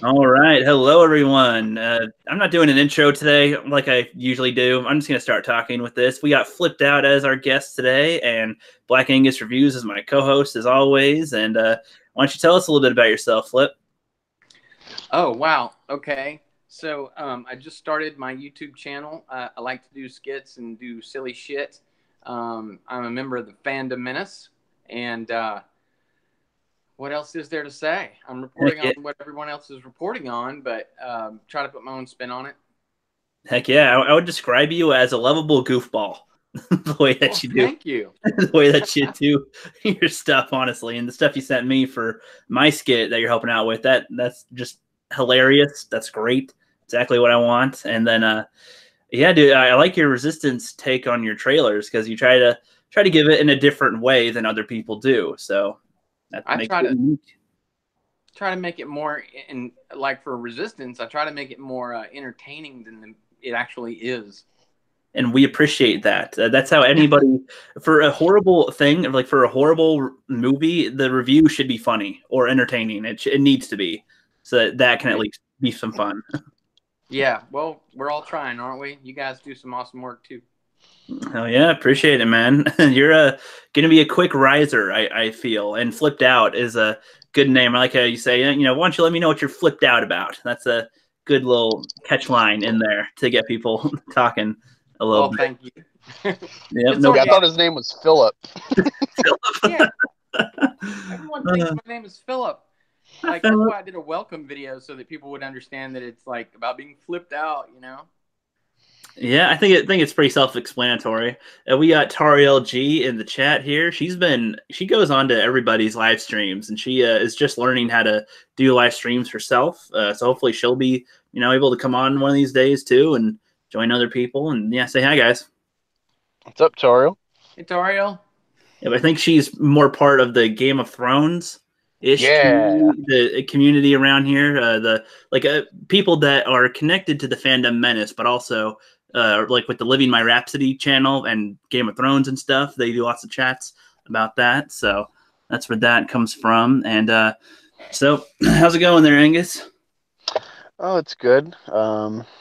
All right. Hello, everyone. I'm not doing an intro today like I usually do. I'm just going to start talking with this. We got Flipped Out as our guest today, and Black Angus Reviews is my co-host as always. And why don't you tell us a little bit about yourself, Flip? Oh, wow. Okay. So I just started my YouTube channel. I like to do skits and do silly shit. I'm a member of the Fandom Menace. And what else is there to say? I'm reporting on what everyone else is reporting on, but try to put my own spin on it. Heck yeah. I would describe you as a lovable goofball. The way that you do. Thank you. The way that you do your stuff, honestly. And the stuff you sent me for my skit that you're helping out with, that's just hilarious. That's great. Exactly what I want. And then yeah, dude, I like your Resistance take on your trailers because you try to give it in a different way than other people do. So I try to make it more like for Resistance. I try to make it more entertaining than it actually is. And we appreciate that. That's how anybody, for a horrible thing, like for a horrible movie, the review should be funny or entertaining. It needs to be, so that can at least be some fun. Yeah, well, we're all trying, aren't we? You guys do some awesome work too. Oh yeah, appreciate it, man. You're gonna be a quick riser, I feel. And Flipped Out is a good name. I like how you say, why don't you let me know what you're flipped out about? That's a good little catch line in there to get people talking a little bit. Thank you. Yep, I thought his name was Philip. Yeah. Everyone thinks my name is Philip. Like, that's why I did a welcome video so that people would understand that it's like about being flipped out, Yeah, I think it's pretty self-explanatory. We got Tariel G in the chat here. She goes on to everybody's live streams, and she is just learning how to do live streams herself. So hopefully she'll be able to come on one of these days too and join other people. And yeah, say hi, guys. What's up, Tariel? Hey, Tariel. Yeah, I think she's more part of the Game of Thrones ish the community around here. People that are connected to the Fandom Menace, but also like with the Living My Rhapsody channel and Game of Thrones and stuff. They do lots of chats about that. So that's where that comes from. And so how's it going there, Angus? Oh, it's good. I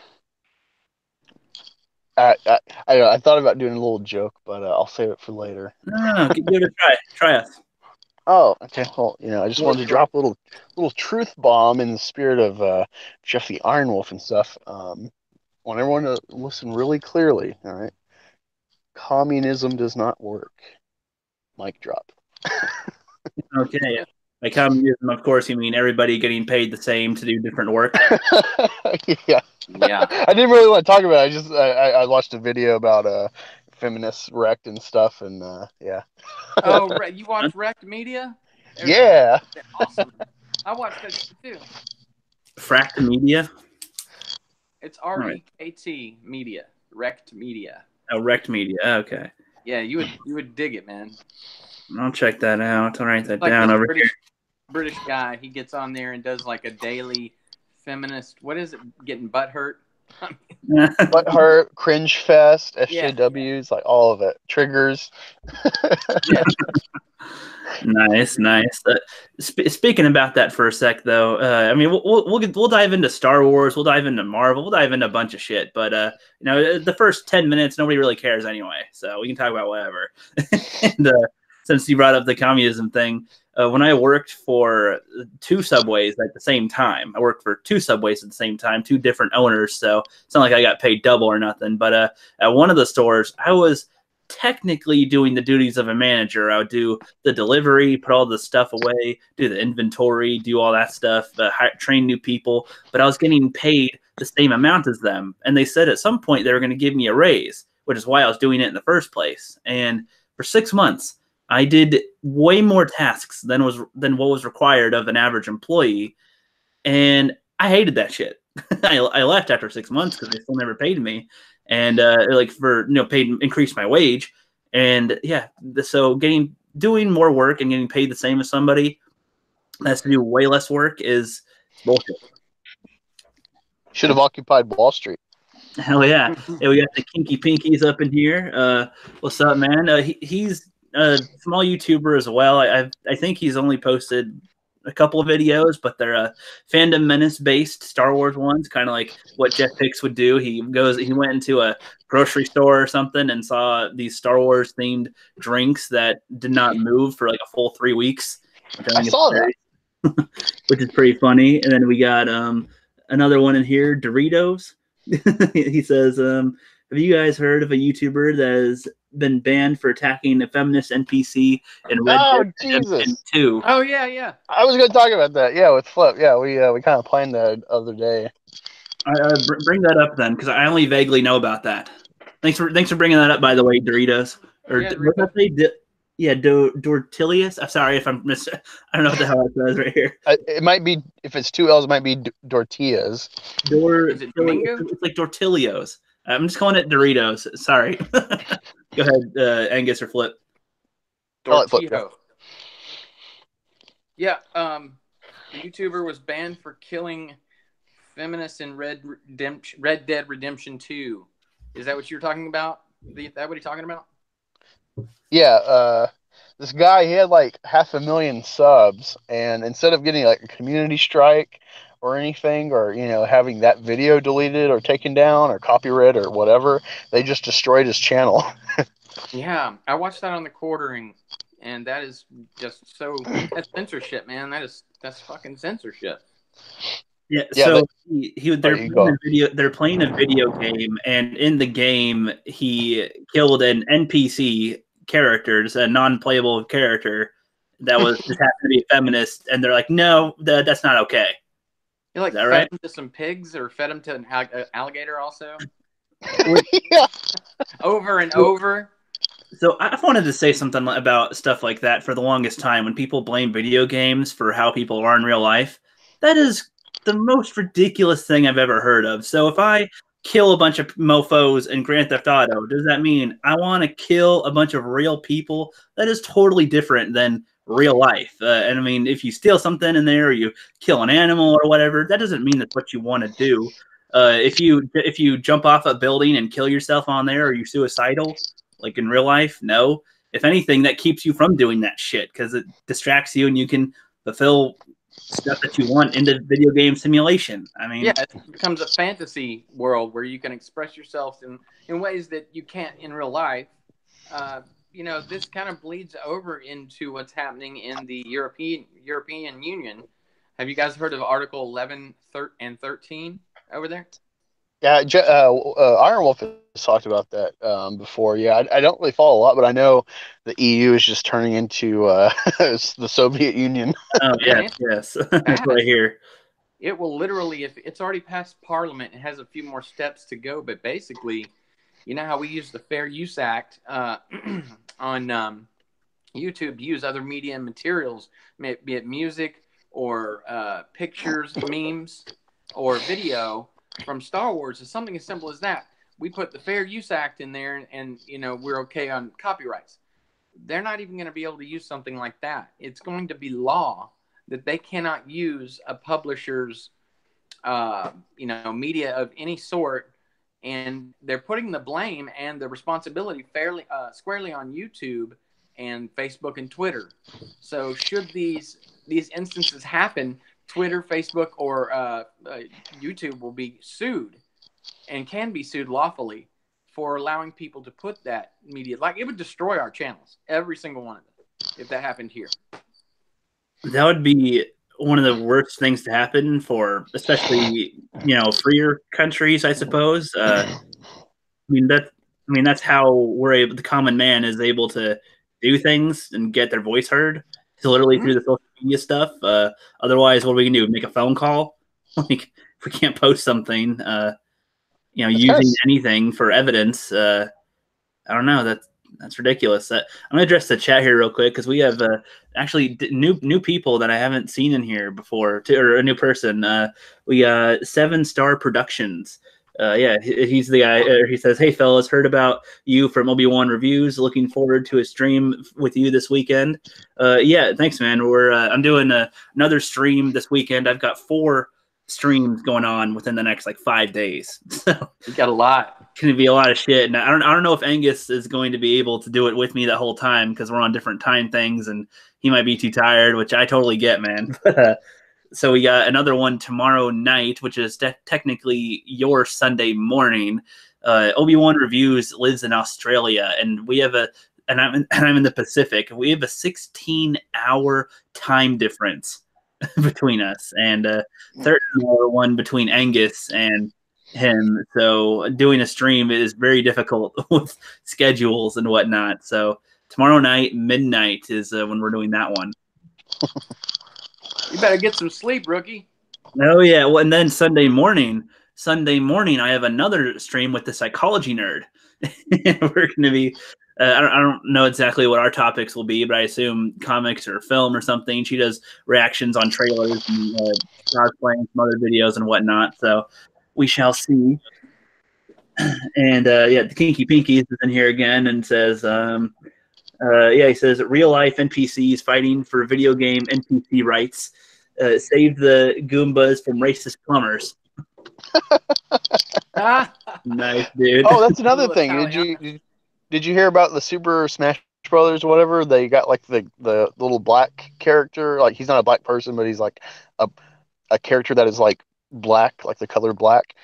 thought about doing a little joke, but I'll save it for later. No, give it a try. Try us. Oh, okay. Well, I just wanted to drop a little truth bomb in the spirit of Jeff the Iron Wolf and stuff. Want everyone to listen really clearly. All right. Communism does not work. Mic drop. Okay. By communism, of course, you mean everybody getting paid the same to do different work. Yeah. I didn't really want to talk about it. I watched a video about feminists wrecked and stuff, and yeah. Oh, you watch Wrecked Media? Yeah. Awesome. I watched that too. Fracked Media? It's REKT Media. Wrecked Media. Oh, Wrecked Media. Okay. Yeah, you would dig it, man. I'll check that out. I'll write that down over here. British guy, he gets on there and does like a daily feminist. What is it? Getting butt hurt. Butt hurt, cringe fest, SJWs, like all of it. Triggers. Yeah. Nice. Speaking about that for a sec, though, I mean, we'll dive into Star Wars, we'll dive into Marvel, we'll dive into a bunch of shit. But the first 10 minutes, nobody really cares anyway, so we can talk about whatever. And since you brought up the communism thing, when I worked for two subways at the same time, I worked for two subways at the same time, two different owners. So it's not like I got paid double or nothing. But at one of the stores, I was technically doing the duties of a manager. I would do the delivery, put all the stuff away, do the inventory, do all that stuff, train new people. But I was getting paid the same amount as them. And they said at some point they were going to give me a raise, which is why I was doing it in the first place. And for 6 months, I did way more tasks than what was required of an average employee, and I hated that shit. I left after 6 months because they still never paid me, and increased my wage, and yeah, so doing more work and getting paid the same as somebody that has to do way less work is bullshit. Should have occupied Wall Street. Hell yeah! Hey, we got the Kinky Pinkies up in here. What's up, man? He's a small YouTuber as well. I think he's only posted a couple of videos, but they're Fandom Menace based Star Wars ones, kind of like what Jeff Hicks would do. He went into a grocery store or something and saw these Star Wars themed drinks that did not move for like a full 3 weeks. I saw that. Which is pretty funny. And then we got another one in here, Doritos. He says, have you guys heard of a YouTuber that has been banned for attacking a feminist NPC in Red Dead Redemption 2? Oh yeah. I was going to talk about that. Yeah, with Flipp. Yeah, we kind of planned that the other day. Bring that up then, because I only vaguely know about that. Thanks for bringing that up, by the way, Doritos. Or Yeah, what did I say? Yeah, Dortilius. I'm sorry if I'm I don't know what the hell it says right here. It might be, if it's 2 L's, it might be Dortillas. Is it Domingo? It's like Dortilios. I'm just calling it Doritos. Sorry. Go ahead, Angus or Flipp. Dortillo. Yeah, the YouTuber was banned for killing feminists in Red Dead Redemption 2. Is that what you're talking about? Is that what you're talking about? Yeah, this guy, he had like 500,000 subs, and instead of getting like a community strike or anything, or having that video deleted or taken down or copyright or whatever, they just destroyed his channel. Yeah, I watched that on the quartering, and that is just that's censorship, man. That's fucking censorship. Yeah, so they're playing a video game, and in the game he killed an NPC character, just a non-playable character that was just happened to be a feminist, and they're like, no, that's not okay. You like fed him to some pigs, or fed him to an alligator also? Yeah. Over and over. So I wanted to say something about stuff like that for the longest time. When people blame video games for how people are in real life, that is the most ridiculous thing I've ever heard of. So if I kill a bunch of mofos in Grand Theft Auto, does that mean I want to kill a bunch of real people? That is totally different than real life. And I mean, if you steal something in there, or you kill an animal or whatever, that doesn't mean that's what you want to do. If you jump off a building and kill yourself on there, are you suicidal? Like in real life? No. If anything, that keeps you from doing that shit because it distracts you and you can fulfill stuff that you want in the video game simulation. I mean, yeah, it becomes a fantasy world where you can express yourself in ways that you can't in real life. This kind of bleeds over into what's happening in the European Union. Have you guys heard of Article 11 and 13 over there? Yeah, Iron Wolf has talked about that before. Yeah, I don't really follow a lot, but I know the EU is just turning into the Soviet Union. Oh, yes. That's right here. It will literally, if it's already passed Parliament, it has a few more steps to go. But basically, you know how we use the Fair Use Act on YouTube to use other media and materials, be it music or pictures, memes, or video from Star Wars. Is something as simple as that. We put the Fair Use Act in there, and we're okay on copyrights. They're not even going to be able to use something like that. It's going to be law that they cannot use a publisher's media of any sort, and they're putting the blame and the responsibility squarely on YouTube and Facebook and Twitter. So should these instances happen, Twitter, Facebook, or YouTube will be sued and can be sued lawfully for allowing people to put that media. Like, it would destroy our channels, every single one of them, if that happened here. That would be one of the worst things to happen for, especially, freer countries, I suppose. That's how the common man is able to do things and get their voice heard. So literally through the social media stuff. Otherwise, what are we gonna do? Make a phone call? Like, if we can't post something, using anything for evidence, I don't know. That's ridiculous. I'm gonna address the chat here real quick because we have actually new people that I haven't seen in here before, or a new person. We 7-Star Productions. He's the guy. He says, "Hey fellas, heard about you from Obi-Wan Reviews. Looking forward to a stream with you this weekend." Yeah, thanks, man. I'm doing another stream this weekend. I've got 4 streams going on within the next 5 days. So you got a lot. It's gonna be a lot of shit, and I don't know if Angus is going to be able to do it with me that whole time because we're on different time things, and he might be too tired, which I totally get, man. So we got another one tomorrow night, which is technically your Sunday morning. Obi-Wan Reviews lives in Australia, and we have I'm in the Pacific. We have a 16-hour time difference between us, and 13-hour one between Angus and him. So doing a stream is very difficult with schedules and whatnot. So tomorrow night, midnight is when we're doing that one. You better get some sleep, rookie. Oh yeah, well, and then Sunday morning, I have another stream with the psychology nerd. We're going to be, I don't know exactly what our topics will be, but I assume comics or film or something. She does reactions on trailers and cosplaying some other videos and whatnot. So we shall see. And yeah, the Kinky Pinkies is in here again and says, yeah, he says real life NPCs fighting for video game NPC rights. Save the Goombas from racist plumbers. Nice, dude. Oh, that's another thing. Did you hear about the Super Smash Brothers or whatever? They got like the little black character. Like he's not a black person, but he's like a character that is like black, like the color black.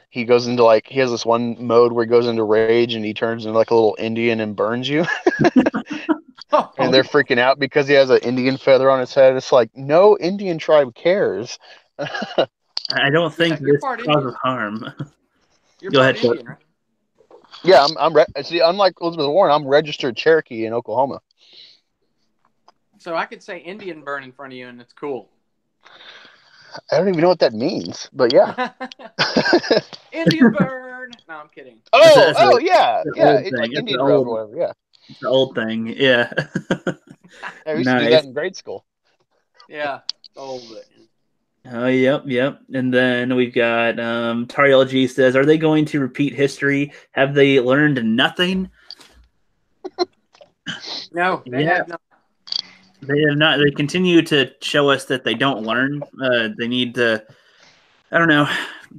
He goes into like he has this one mode where he goes into rage and he turns into like a little Indian and burns you. And they're freaking out because he has an Indian feather on his head. It's like no Indian tribe cares. I don't think this causes harm. You're Go ahead, Indian, right? Yeah, see, unlike Elizabeth Warren, I'm registered Cherokee in Oklahoma. So I could say Indian burn in front of you, and it's cool. I don't even know what that means, but yeah. Indian burn. No, I'm kidding. Yeah, like Indian rub or whatever. Yeah, it's the old thing. Yeah. I used to do that in grade school. Yeah, old. Oh, yep. And then we've got Tariel G says, are they going to repeat history? Have they learned nothing? No, they have not. They have not. They continue to show us that they don't learn. They need to, I don't know,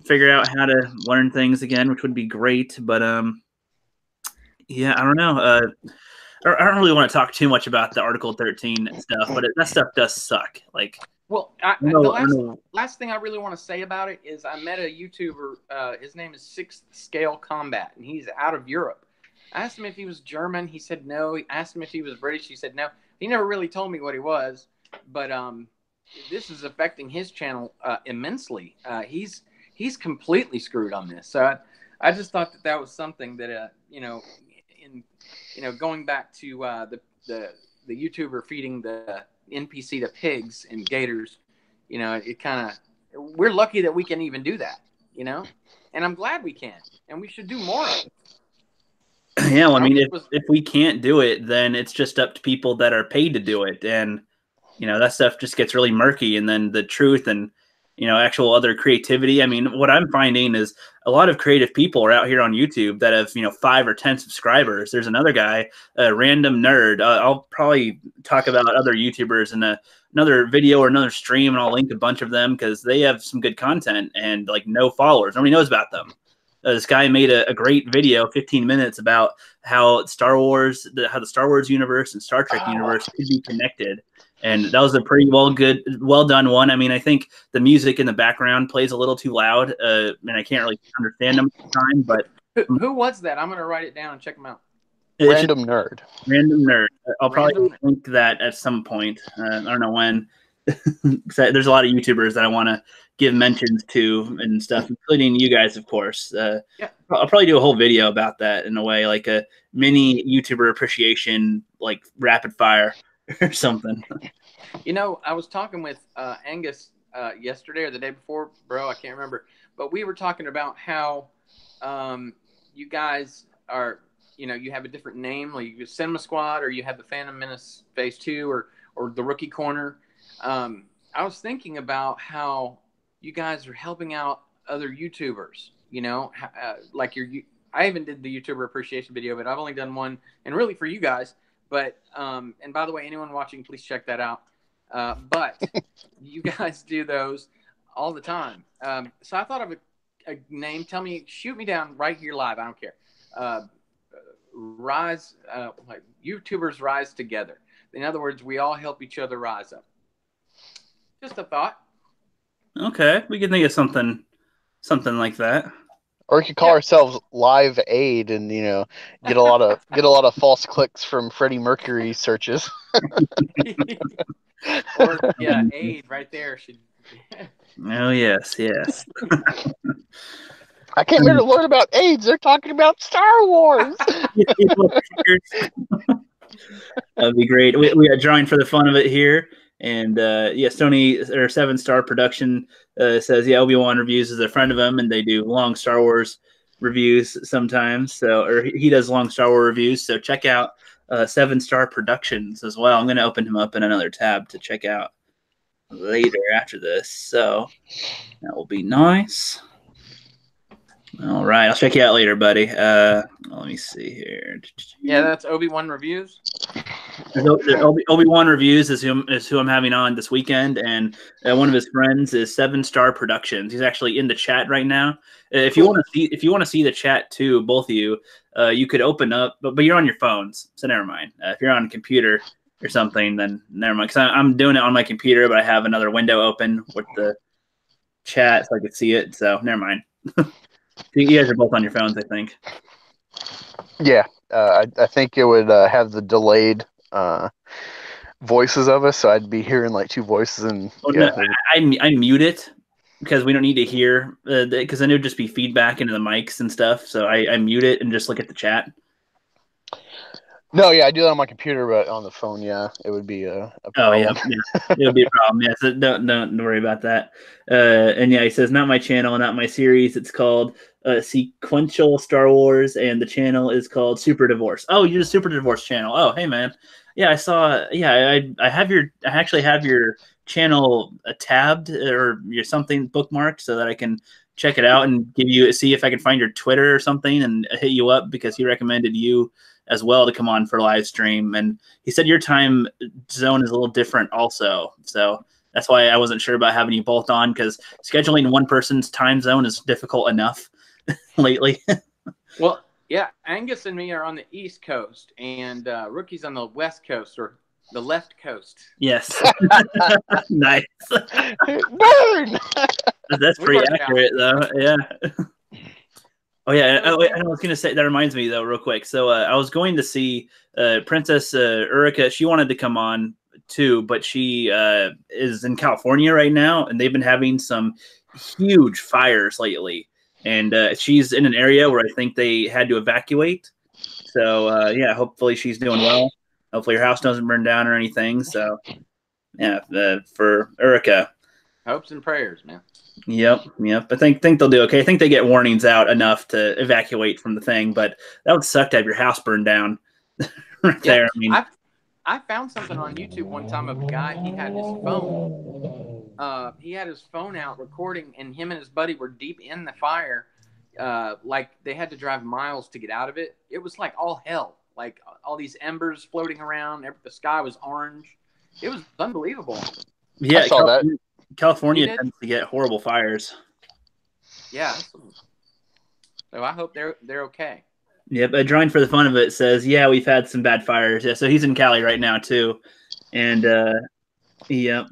figure out how to learn things again, which would be great. But yeah, I don't know. I don't really want to talk too much about the Article 13 stuff, but that stuff does suck. Like, well, the last thing I really want to say about it is I met a YouTuber. His name is Sixth Scale Combat, and he's out of Europe. I asked him if he was German. He said no. I asked him if he was British. He said no. He never really told me what he was, but this is affecting his channel immensely. He's completely screwed on this. So I just thought that was something that going back to the YouTuber feeding the NPC to pigs and gators, it kind of, we're lucky that we can even do that, and I'm glad we can, and we should do more of it. Yeah, well, I mean, if we can't do it, then it's just up to people that are paid to do it, and that stuff just gets really murky. And then the truth and actual other creativity. I mean, what I'm finding is a lot of creative people are out here on YouTube that have 5 or 10 subscribers. There's another guy, a random nerd. I'll probably talk about other YouTubers in another video or another stream, and I'll link a bunch of them because they have some good content and like no followers. Nobody knows about them. This guy made a great video, 15 minutes, about how Star Wars, how the Star Wars universe and Star Trek universe could be connected. And that was a pretty well done one. I mean, I think the music in the background plays a little too loud, and I can't really understand them at the time. But who was that? I'm going to write it down and check them out. Random nerd. I'll probably link that at some point. I don't know when. There's a lot of YouTubers that I want to give mentions to and stuff, including you guys, of course. Yeah. I'll probably do a whole video about that in a way, like a mini YouTuber appreciation, like rapid fire or something. I was talking with Angus yesterday or the day before, bro. I can't remember, but we were talking about how you guys are, you have a different name, like you Cinema Squad, or you have the Phantom Menace Phase 2, or the Rookie Corner. I was thinking about how you guys are helping out other YouTubers, like I even did the YouTuber appreciation video, but I've only done one, and really for you guys. But, and by the way, anyone watching, please check that out. But you guys do those all the time. So I thought of a name. Shoot me down right here live. I don't care. Like YouTubers Rise Together. In other words, we all help each other rise up. Just a thought. Okay, we can think of something like that. Or we could call ourselves Live Aid, and get a lot of false clicks from Freddie Mercury searches. Or aid right there should. Oh yes. I came here to learn about AIDS. They're talking about Star Wars. That'd be great. We are drawing for the fun of it here. And Sony or 7-Star Production says, Obi-Wan Reviews is a friend of him, and they do long Star Wars reviews sometimes. So, or he does long Star Wars reviews. So check out 7-Star Productions as well. I'm going to open him up in another tab to check out later after this. So that will be nice. All right, I'll check you out later, buddy. Let me see here. Yeah, that's Obi-Wan Reviews. Obi-Wan Reviews is who I'm having on this weekend, and one of his friends is 7-Star Productions. He's actually in the chat right now. If you want to see the chat too, both of you, you could open up, but you're on your phones, so never mind. If you're on a computer or something, then never mind. Because I'm doing it on my computer, but I have another window open with the chat so I could see it. So never mind. You guys are both on your phones, I think. Yeah, I think it would have the delayed voices of us, so I'd be hearing like two voices. And no, I mute it because we don't need to hear, because then it would just be feedback into the mics and stuff. So I mute it and just look at the chat. No, I do that on my computer, but on the phone, it would be a problem. It would be a problem. Yeah, so don't worry about that. And he says, not my channel, not my series. It's called Sequential Star Wars, and the channel is called Super Divorce. Oh, you're the Super Divorce channel. Oh, hey man. Yeah, I saw. Yeah, I actually have your channel tabbed or your something bookmarked so that I can check it out and see if I can find your Twitter or something and hit you up because he recommended you as well to come on for live stream. And he said your time zone is a little different also. So that's why I wasn't sure about having you both on, because scheduling one person's time zone is difficult enough lately. Well, yeah, Angus and me are on the East Coast, and Rookie's on the West Coast, or the left coast. Yes. Nice. Burn! That's pretty accurate, though. Yeah. Oh, yeah. I was going to say, that reminds me, though, real quick. So I was going to see Princess Urika. She wanted to come on, too, but she is in California right now, and they've been having some huge fires lately. And she's in an area where I think they had to evacuate. So, hopefully she's doing well. Hopefully her house doesn't burn down or anything. So, yeah, for Urika. Hopes and prayers, man. Yep. I think they'll do okay. I think they get warnings out enough to evacuate from the thing, but that would suck to have your house burned down there. I mean, I found something on YouTube one time of a guy. He had his phone. He had his phone out recording, and him and his buddy were deep in the fire. Like they had to drive miles to get out of it. It was like all hell. Like all these embers floating around. The sky was orange. It was unbelievable. Yeah, I saw that. California tends to get horrible fires. Yeah. So I hope they're okay. Yep. Drawing for the fun of it says, yeah, we've had some bad fires. Yeah. So he's in Cali right now too. And yep.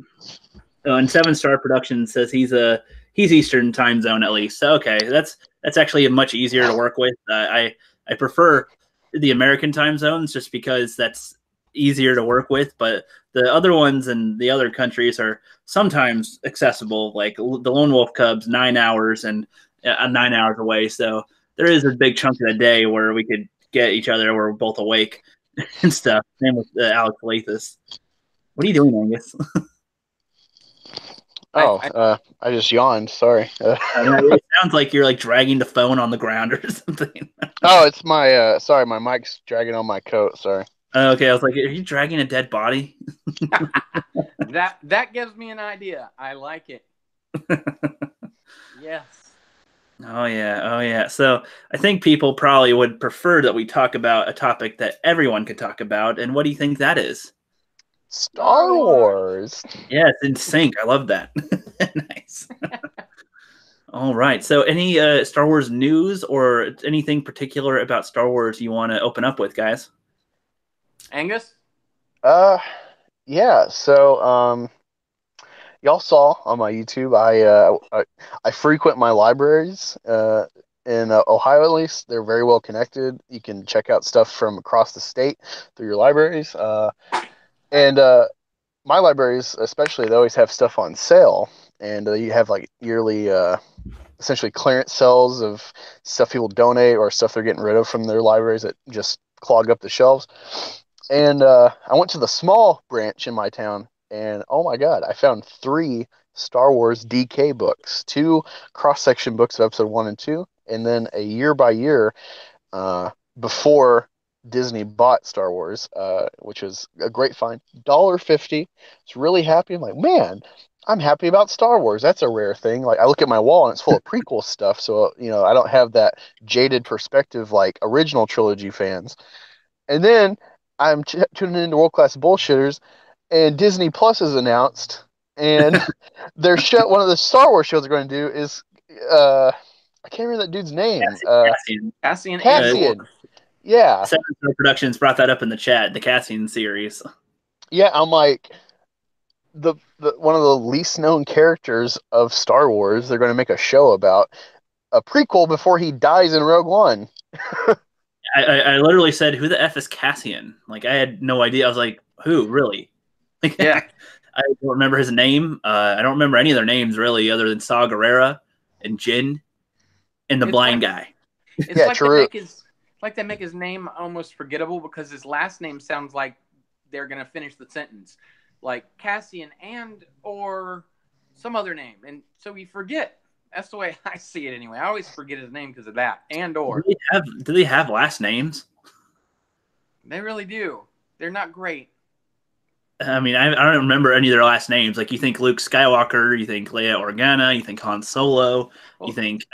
Oh, and 7-Star Productions says he's Eastern time zone at least. So, okay. That's actually much easier to work with. I prefer the American time zones just because that's easier to work with, but the other ones in the other countries are sometimes accessible, like the Lone Wolf Cubs, 9 hours and 9 hours away. So there is a big chunk of the day where we could get each other, we're both awake and stuff. Same with Alex Lathis. What are you doing, Angus? I just yawned. Sorry. It sounds like you're like dragging the phone on the ground or something. Oh, it's my sorry, my mic's dragging on my coat. Sorry. Okay, I was like, are you dragging a dead body? That gives me an idea. I like it. Yes. Oh yeah. So I think people probably would prefer that we talk about a topic that everyone could talk about. And what do you think that is? Star Wars. Yeah, it's in sync. I love that. Nice. All right. So any Star Wars news or anything particular about Star Wars you want to open up with, guys? Angus? Uh, yeah. So, y'all saw on my YouTube, I frequent my libraries. In Ohio, at least, they're very well connected. You can check out stuff from across the state through your libraries. And My libraries, especially, they always have stuff on sale, and you have like yearly, essentially clearance sales of stuff people donate or stuff they're getting rid of from their libraries that just clog up the shelves. And I went to the small branch in my town, and oh my God, I found three Star Wars DK books, two cross section books of episode one and two, and then a year by year uh, before Disney bought Star Wars, which was a great find. $1.50. It's really happy. I'm like, man, I'm happy about Star Wars. That's a rare thing. Like I look at my wall and it's full of prequel stuff, so I don't have that jaded perspective like original trilogy fans. And then I'm tuning into World Class Bullshitters, and Disney Plus is announced, and their show, one of the Star Wars shows they're going to do is, I can't remember that dude's name. Cassian. Cassian and or. Cassian. Yeah, Seven Star Productions brought that up in the chat. The Cassian series. yeah. I'm like the one of the least known characters of Star Wars. They're going to make a show about a prequel before he dies in Rogue One. I literally said, "Who the f is Cassian?" Like I had no idea. I was like, "Who really?" Like, Yeah. I don't remember his name. I don't remember any of their names really, other than Saw Gerrera and Jin and the It's blind like guy. it's Yeah, like they true. make his like they make his name almost forgettable because his last name sounds like they're gonna finish the sentence, like Cassian and or some other name, and so we forget. That's the way I see it anyway. I always forget his name because of that. And or Do they have last names? they really do. They're not great. I mean, I don't remember any of their last names. Like you think Luke Skywalker, you think Leia Organa, you think Han Solo, you Well, think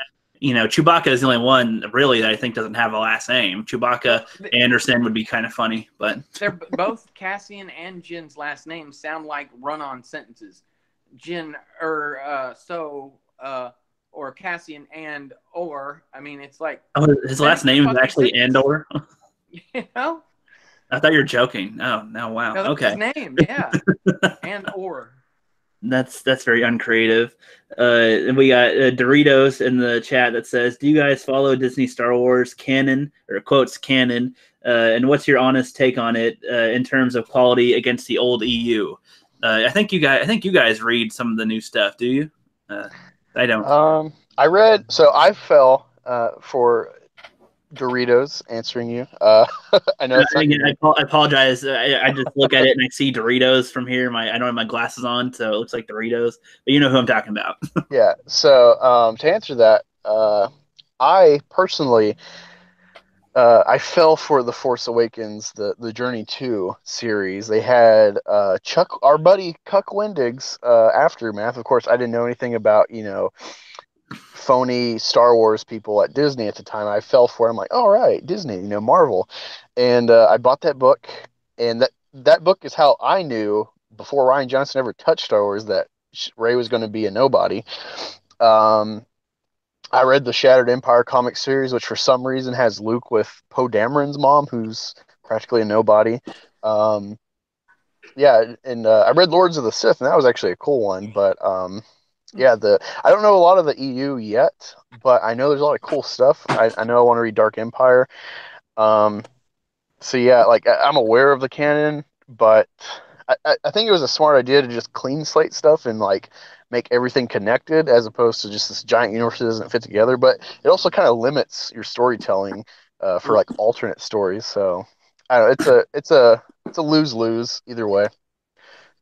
Chewbacca is the only one really that I think doesn't have a last name. Chewbacca well, Anderson would be kind of funny, but they're both Cassian and Jin's last names sound like run-on sentences. Jin or Cassian and or. I mean, it's like oh, his last finish the name is fucking actually sentence. Andor. You know? I thought you were joking. Oh, no, wow. No, that's Okay. his name. Yeah, and or. That's very uncreative. And we got Doritos in the chat that says, "Do you guys follow Disney Star Wars canon or quotes canon? And what's your honest take on it in terms of quality against the old EU?" I think you guys read some of the new stuff. Do you? I don't. I read. So I fell for Doritos answering you. I know it's not your Again, name. I apologize. I just look at it and I see Doritos from here. I don't have my glasses on, so it looks like Doritos. But you know who I'm talking about. Yeah. So to answer that, I personally, I fell for the Force Awakens, the Journey 2 series. They had our buddy Cuck Wendig's Aftermath. Of course, I didn't know anything about phony Star Wars people at Disney at the time. I fell for it. I'm like, all right, Disney, Marvel, and I bought that book, and that book is how I knew before Ryan Johnson ever touched Star Wars that Rey was going to be a nobody. Um, I read the Shattered Empire comic series, which for some reason has Luke with Poe Dameron's mom, who's practically a nobody. Um, yeah, and I read Lords of the Sith, and that was actually a cool one. But yeah, I don't know a lot of the EU yet, but I know there's a lot of cool stuff. I know I want to read Dark Empire. Um, so yeah, like I'm aware of the canon, but I think it was a smart idea to just clean slate stuff and like make everything connected as opposed to just this giant universe that doesn't fit together. But it also kind of limits your storytelling for like alternate stories. So I don't know, it's a lose lose either way.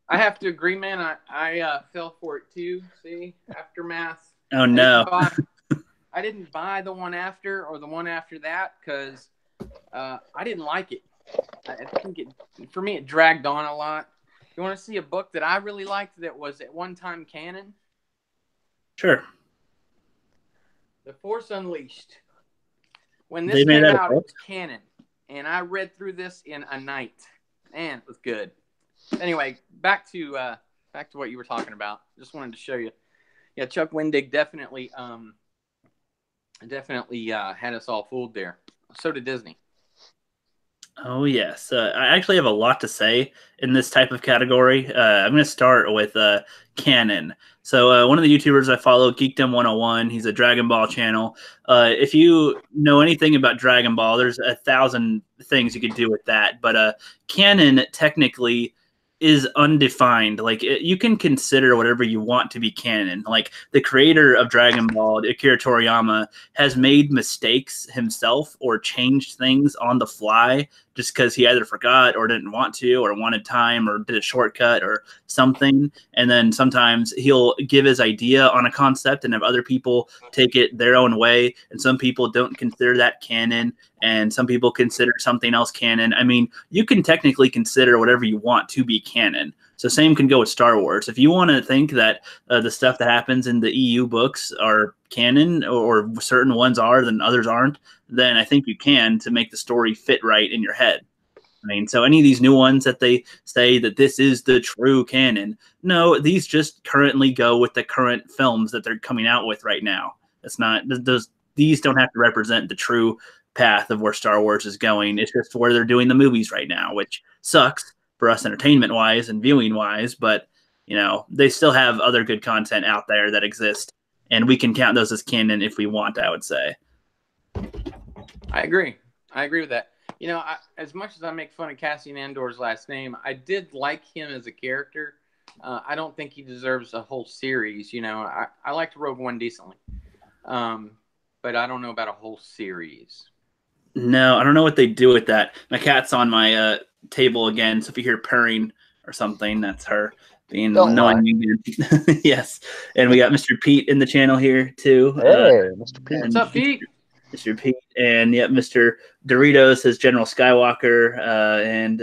I have to agree, man. I fell for it too. See, Aftermath. Oh I didn't no. buy. I didn't buy the one after or the one after that because I didn't like it. I think for me it dragged on a lot. You want to see a book that I really liked that was at one time canon? Sure. The Force Unleashed. When They this made came that a out, it book? was canon, and I read through this in a night. Man, it was good. Anyway, back to what you were talking about. Just wanted to show you. Yeah, Chuck Wendig definitely had us all fooled there. So did Disney. Oh yes, I actually have a lot to say in this type of category. I'm going to start with canon. So one of the YouTubers I follow, Geekdom 101, he's a Dragon Ball channel. If you know anything about Dragon Ball, there's 1,000 things you could do with that. But canon technically is undefined. Like you can consider whatever you want to be canon. Like the creator of Dragon Ball, Akira Toriyama, has made mistakes himself or changed things on the fly just because he either forgot or didn't want to or wanted time or did a shortcut or something. And then sometimes he'll give his idea on a concept and have other people take it their own way. And some people don't consider that canon, and some people consider something else canon. I mean, you can technically consider whatever you want to be canon. So same can go with Star Wars. If you want to think that the stuff that happens in the EU books are canon, or certain ones are, then others aren't, then I think you can to make the story fit right in your head. I mean, so any of these new ones that they say that this is the true canon, no, these just currently go with the current films that they're coming out with right now. It's not those; these don't have to represent the true path of where Star Wars is going. It's just where they're doing the movies right now, which sucks for us entertainment wise and viewing wise, but you know, they still have other good content out there that exist, and we can count those as canon if we want, I would say. I agree. I agree with that. You know, as much as I make fun of Cassian Andor's last name, I did like him as a character. I don't think he deserves a whole series. You know, I liked Rogue One decently, but I don't know about a whole series. No, I don't know what they do with that. My cat's on my table again, so if you hear purring or something, that's her being annoying. Yes, and we got Mr. Pete in the channel here too. Hey, Mr. Pete. What's up, Pete? Mr. Pete, and yep, Mr. Doritos says General Skywalker, and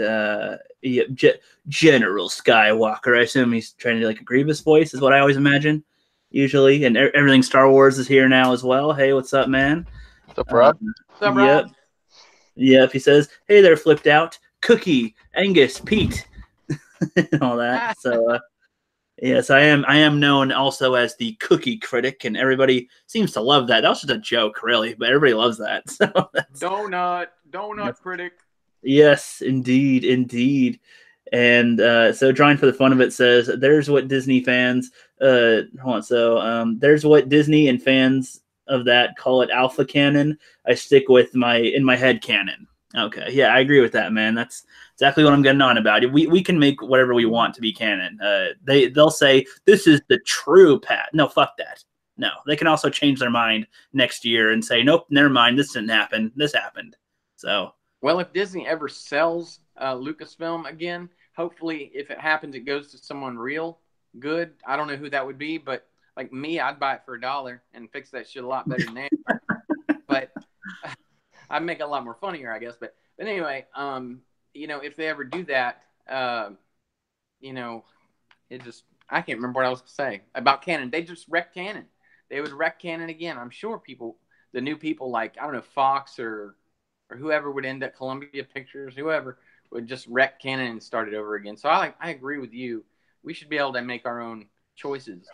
General Skywalker. I assume he's trying to do like a Grievous voice, is what I always imagine, usually. And everything Star Wars is here now as well. Hey, what's up, man? What's up, Rob? What's up, Rob? Yep. He says, "Hey there, Flipped Doubt, Cookie, Angus, Pete," and all that. So. Yes, I am known also as the cookie critic, and everybody seems to love that. That was just a joke, really, but everybody loves that. So donut critic. Yes, indeed. And so drawing for the fun of it says, "There's what Disney fans hold on. So there's what Disney and fans of that call it alpha canon. I stick with in my head canon." Okay, yeah, I agree with that, man. That's exactly what I'm getting on about. We can make whatever we want to be canon. They'll say this is the true path. No, fuck that. No, they can also change their mind next year and say, nope, never mind. This didn't happen. This happened. So, well, if Disney ever sells Lucasfilm again, hopefully, if it happens, it goes to someone real good. I don't know who that would be, but like me, I'd buy it for $1 and fix that shit a lot better than that. But I'd make it a lot more funnier, I guess. But anyway, you know, if they ever do that, you know, I can't remember what I was going to say about canon. They just wreck canon. They would wreck canon again. I'm sure the new people like, I don't know, Fox or whoever would end up, Columbia Pictures, whoever would just wreck canon and start it over again. So I agree with you. We should be able to make our own choices.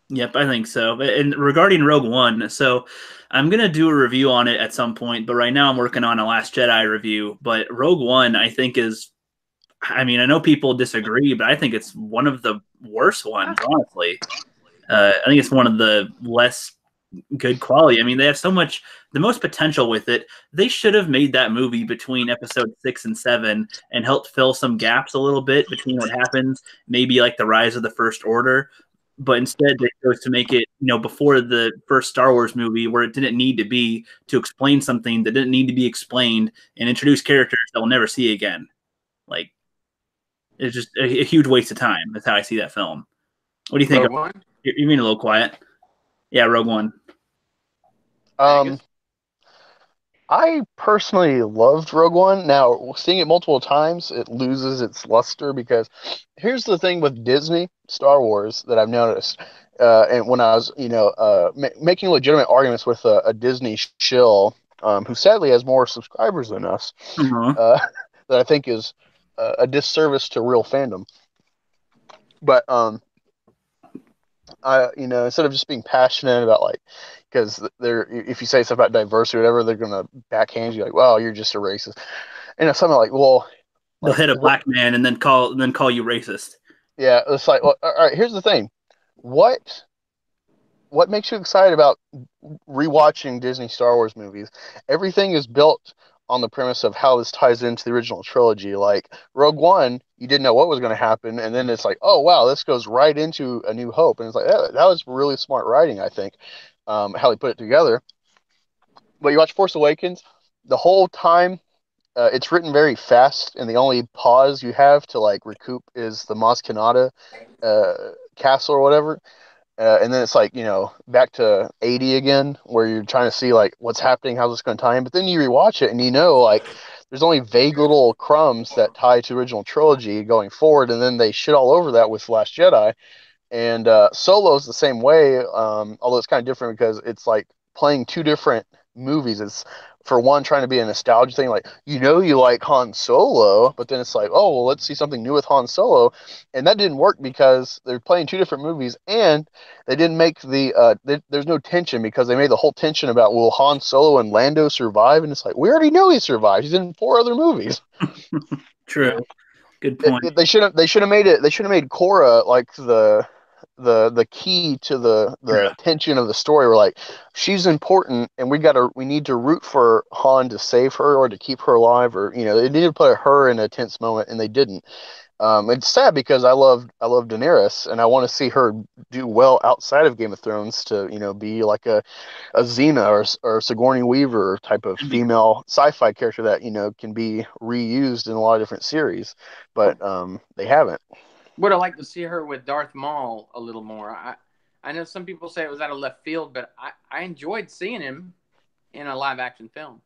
Yep, I think so. And regarding Rogue One, so I'm going to do a review on it at some point, but right now I'm working on a Last Jedi review. But Rogue One, I think I mean, I know people disagree, but I think it's one of the worst ones, honestly. I think it's one of the less good quality. I mean, they have the most potential with it. They should have made that movie between episode 6 and 7 and helped fill some gaps a little bit between what happens, maybe like the rise of the First Order. But instead, they chose to make it, you know, before the first Star Wars movie, where it didn't need to be, to explain something that didn't need to be explained and introduce characters that we'll never see again. Like, it's just a huge waste of time. That's how I see that film. What do you think? Rogue One? You mean a little quiet? Yeah, Rogue One. I personally loved Rogue One. Now, seeing it multiple times, it loses its luster because here's the thing with Disney, Star Wars, that I've noticed. And when I was, you know, making legitimate arguments with a Disney shill who sadly has more subscribers than us, that I think is a disservice to real fandom. But you know, instead of just being passionate about like, because if you say stuff about diversity or whatever, they're gonna backhand you like, well, you're just a racist. And something like, well, They'll like hit a black man and then call you racist. yeah, it's like, well, all right. Here's the thing, what makes you excited about rewatching Disney Star Wars movies? Everything is built on the premise of how this ties into the original trilogy. Like Rogue One, you didn't know what was going to happen, and then it's like, oh wow, this goes right into A New Hope, and it's like that was really smart writing, I think, how they put it together. But you watch Force Awakens, the whole time it's written very fast, and the only pause you have to like recoup is the Maz Kanata castle or whatever. And then it's like, back to 80 again, where you're trying to see like what's happening, how's this going to tie in. But then you rewatch it, and like there's only vague little crumbs that tie to original trilogy going forward, and then they shit all over that with Last Jedi. And Solo's the same way, although it's kind of different because it's like playing two different movies. It's for one trying to be a nostalgia thing, like you like Han Solo, but then it's like, oh well, let's see something new with Han Solo, and that didn't work because they're playing two different movies, and they didn't make there's no tension because they made the whole tension about will Han Solo and Lando survive, and it's like we already know he survived. He's in 4 other movies. True. Yeah. Good point. They should have made it. They should have made Korra like the key to the tension of the story. We're like, she's important, and we need to root for Han to save her or to keep her alive, or they need to put her in a tense moment, and they didn't. It's sad because I love Daenerys, and I want to see her do well outside of Game of Thrones to be like a Xena or Sigourney Weaver type of female sci-fi character that can be reused in a lot of different series, but they haven't. Would I like to see her with Darth Maul a little more? I know some people say it was out of left field, but I enjoyed seeing him in a live action film.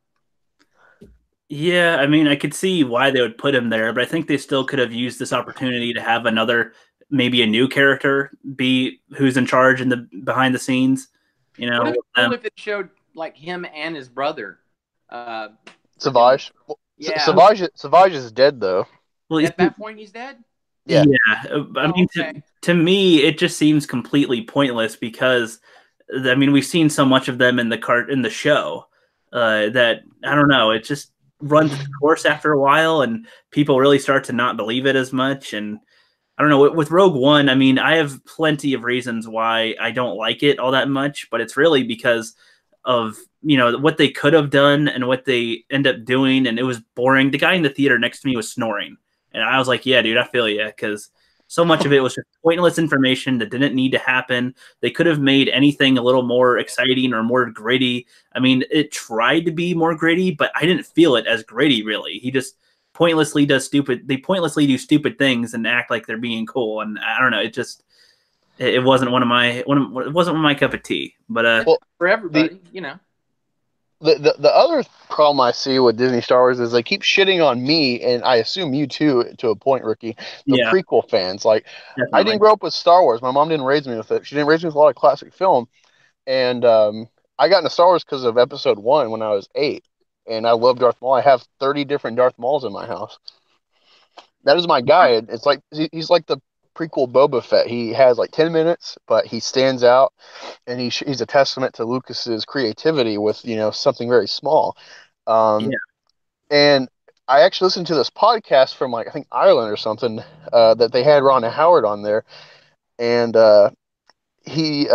Yeah, I mean, I could see why they would put him there, but I think they still could have used this opportunity to have maybe a new character be who's in charge in the behind the scenes. Would it be cool if it showed like him and his brother? Savage. Yeah. Savage is dead though. Well, at that point, he's dead. Yeah. I mean, okay. To me, it just seems completely pointless because, I mean, we've seen so much of them in the show that I don't know. It just runs its course after a while, and people really start to not believe it as much. And I don't know. With Rogue One, I mean, I have plenty of reasons why I don't like it all that much, but it's really because of what they could have done and what they end up doing, and it was boring. The guy in the theater next to me was snoring. And I was like, yeah, dude, I feel you, because so much of it was just pointless information that didn't need to happen. They could have made anything a little more exciting or more gritty. I mean, it tried to be more gritty, but I didn't feel it as gritty, really. He just pointlessly do stupid things and act like they're being cool. And I don't know, it wasn't it wasn't my cup of tea. But well, for everybody, The other problem I see with Disney Star Wars is they keep shitting on me, and I assume you too, to a point, Rookie. The prequel fans, like, definitely. I didn't grow up with Star Wars. My mom didn't raise me with it. She didn't raise me with a lot of classic film, and I got into Star Wars because of Episode 1 when I was 8, and I love Darth Maul. I have 30 different Darth Mauls in my house. That is my guy. It's like he's like the prequel Boba Fett. He has like 10 minutes, but he stands out, and he's a testament to Lucas's creativity with something very small. And I actually listened to this podcast from like I think Ireland or something that they had Ron Howard on there, and he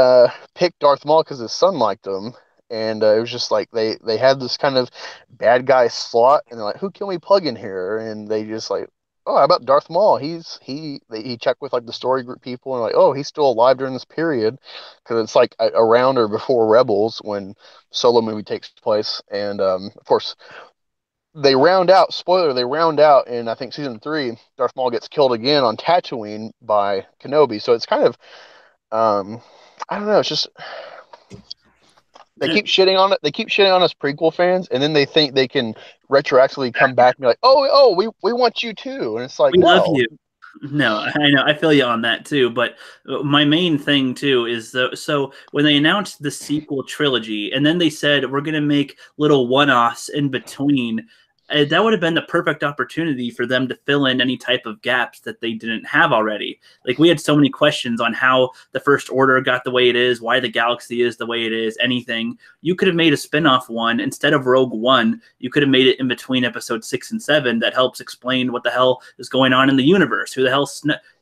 picked Darth Maul because his son liked him. And it was just like they had this kind of bad guy slot, and they're like, who can we plug in here? And they just like, oh, how about Darth Maul? He checked with like the story group people, and like, oh, he's still alive during this period because it's like around or before Rebels when Solo movie takes place. And of course, they round out in I think season 3. Darth Maul gets killed again on Tatooine by Kenobi. So it's kind of I don't know. It's just. They keep shitting on it. They keep shitting on us prequel fans, and then they think they can retroactively come back and be like, "Oh, we want you too." And it's like, we love you. No, I know. I feel you on that too. But my main thing too is so when they announced the sequel trilogy, and then they said we're going to make little one-offs in between. that would have been the perfect opportunity for them to fill in any type of gaps that they didn't have already. Like, we had so many questions on how the First Order got the way it is, why the galaxy is the way it is, anything. You could have made a spin-off one instead of Rogue One. You could have made it in between episode 6 and 7 that helps explain what the hell is going on in the universe, who the hell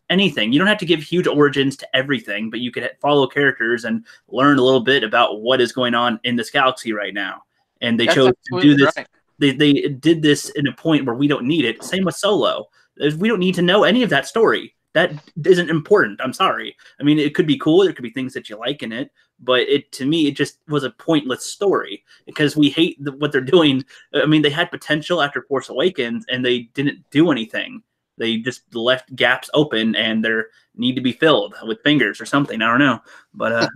anything. You don't have to give huge origins to everything, but you could follow characters and learn a little bit about what is going on in this galaxy right now. And they chose to do this. Right. They did this in a point where we don't need it. Same with Solo. We don't need to know any of that story. That isn't important. I'm sorry. I mean, it could be cool. There could be things that you like in it, but to me, it just was a pointless story because we hate what they're doing. I mean, they had potential after Force Awakens, and they didn't do anything. They just left gaps open, and they need to be filled with fingers or something. I don't know, but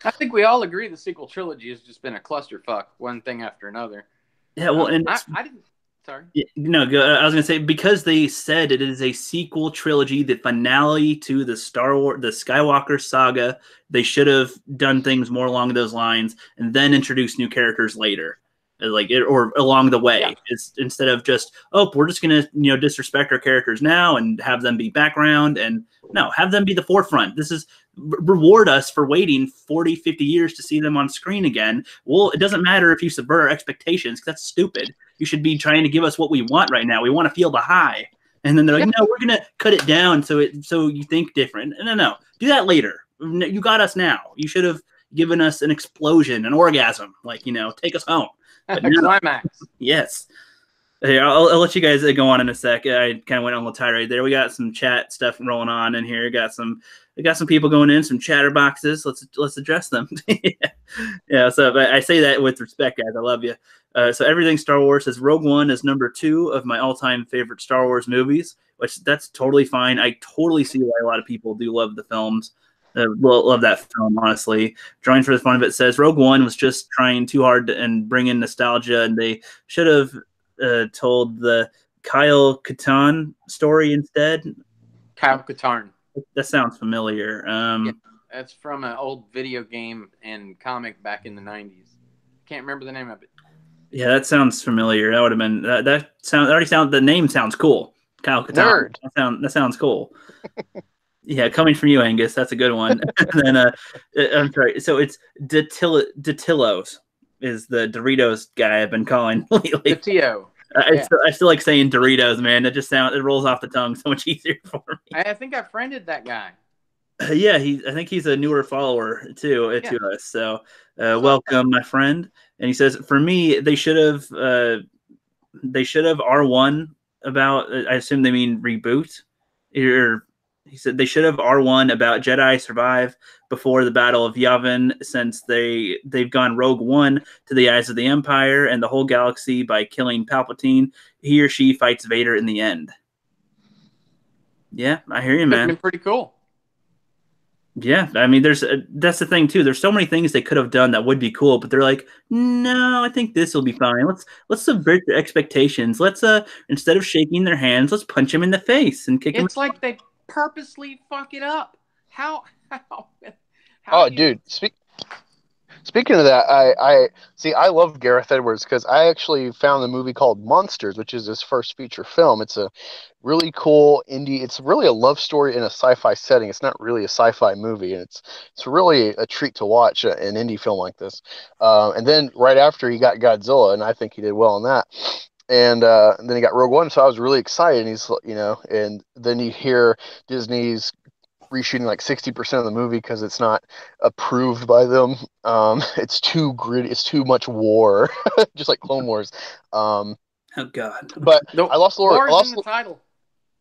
I think we all agree the sequel trilogy has just been a clusterfuck, one thing after another. Yeah, well, and I didn't. Sorry. No, I was gonna say, because they said it is a sequel trilogy, the finale to the Star Wars, the Skywalker saga. They should have done things more along those lines, and then introduce new characters later, or along the way. Yeah. Instead of just, we're just gonna disrespect our characters now and have them be background, and no, have them be the forefront. This is reward us for waiting 40, 50 years to see them on screen again. Well, it doesn't matter if you subvert our expectations, because that's stupid. You should be trying to give us what we want right now. We want to feel the high. And then they're like, no, we're going to cut it down so you think different. No. Do that later. You got us now. You should have given us an explosion, an orgasm. Take us home. But no. Climax. Yes. Here, I'll let you guys go on in a sec. I kind of went on a little tirade there. We got some chat stuff rolling on in here. We got some people going in, some chatter boxes. Let's address them. Yeah. So I say that with respect, guys. I love you. So everything Star Wars says Rogue One is number 2 of my all-time favorite Star Wars movies, which that's totally fine. I totally see why a lot of people do love the films. Love that film, honestly. Drawing for the fun of it says Rogue One was just trying too hard and bring in nostalgia, and they should have told the Kyle Katarn story instead. Kyle Katarn. That sounds familiar. Yeah, that's from an old video game and comic back in the 90s. Can't remember the name of it. Yeah, that sounds familiar. That would have been the name sounds cool. Kyle Katarn. That sounds cool. Yeah, coming from you, Angus. That's a good one. And then I'm sorry. So it's Datillos is the Doritos guy I've been calling lately. Datillo. I still like saying Doritos, man. It rolls off the tongue so much easier for me. I think I friended that guy. Yeah, I think he's a newer follower to us. So welcome, my friend. And he says, for me, they should have R1 about. I assume they mean reboot. He said they should have R1 about Jedi survive before the Battle of Yavin, since they've gone Rogue One to the eyes of the Empire and the whole galaxy by killing Palpatine. He or she fights Vader in the end. Yeah, I hear you, man. Been pretty cool. Yeah, I mean, that's the thing too. There's so many things they could have done that would be cool, but they're like, no, I think this will be fine. Let's subvert their expectations. Let's instead of shaking their hands, let's punch them in the face and kick them. It's like they purposely fuck it up. How dude, speaking of that, I love Gareth Edwards because I actually found the movie called Monsters, which is his first feature film. It's a really cool indie. It's really a love story in a sci-fi setting. It's not really a sci-fi movie, and it's really a treat to watch an indie film like this. And then right after he got Godzilla, and I think he did well on that. And then he got Rogue One, so I was really excited. And then you hear Disney's reshooting like 60% of the movie because it's not approved by them. It's too gritty. It's too much war, just like Clone Wars. Oh God! But I lost a little. Title.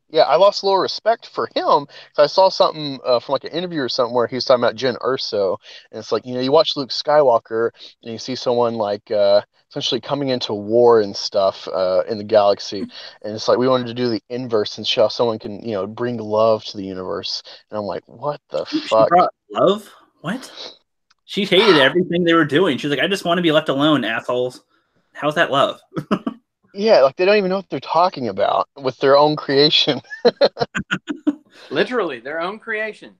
Yeah, I lost a little respect for him because I saw something from like an interview or something where he was talking about Jyn Erso, and it's like, you watch Luke Skywalker and you see someone like essentially coming into war and stuff in the galaxy, and it's like we wanted to do the inverse and show how someone can bring love to the universe, and I'm like, what the fuck? She brought love? What? She hated everything they were doing. She's like, I just want to be left alone, assholes. How's that love? Yeah, like they don't even know what they're talking about with their own creation. Literally, their own creation.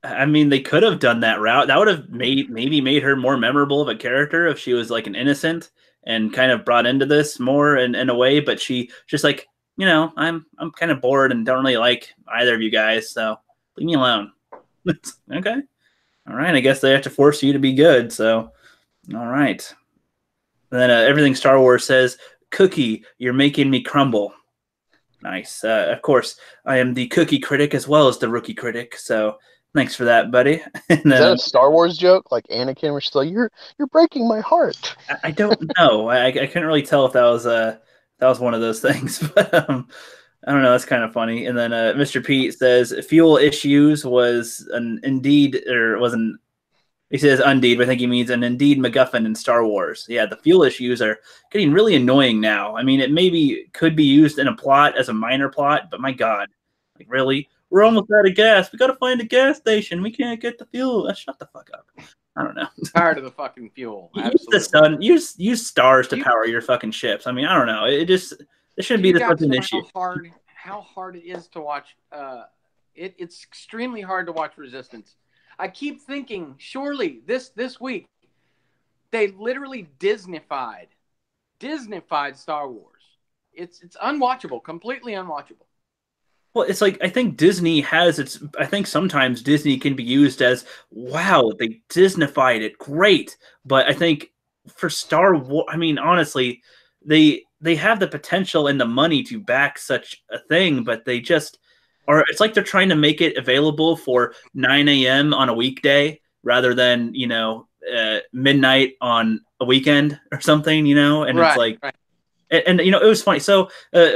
I mean, they could have done that route. That would have maybe made her more memorable of a character if she was like an innocent and kind of brought into this more in a way, but she just like, I'm kind of bored and don't really like either of you guys, so leave me alone. Okay. All right. I guess they have to force you to be good. So, all right. And then everything Star Wars says, Cookie, you're making me crumble. Nice. Of course, I am the cookie critic as well as the rookie critic. So thanks for that, buddy. And then, is that a Star Wars joke, like Anakin, where she's like, "You're breaking my heart"? I don't know. I couldn't really tell if that was one of those things, but I don't know. That's kind of funny. And then Mr. Pete says fuel issues was an indeed, or wasn't. He says Undeed, but I think he means an Indeed MacGuffin in Star Wars. Yeah, the fuel issues are getting really annoying now. I mean, it maybe could be used in a plot as a minor plot, but my God, like really, we're almost out of gas. We got to find a gas station. We can't get the fuel. Shut the fuck up. I don't know. Tired of the fucking fuel. Use the sun. Use stars to power your fucking ships. I mean, I don't know. It shouldn't be this much an issue. How hard it is to watch. It's extremely hard to watch Resistance. I keep thinking, surely this week they literally Disneyfied Star Wars. It's unwatchable, completely unwatchable. Well, it's like I think Disney has its. I think sometimes Disney can be used as, wow, they Disneyfied it, great. But I think for Star Wars, I mean, honestly, they have the potential and the money to back such a thing, but they just. Or it's like they're trying to make it available for 9 a.m. on a weekday rather than, midnight on a weekend or something, and right, it's like, right. And it was funny. So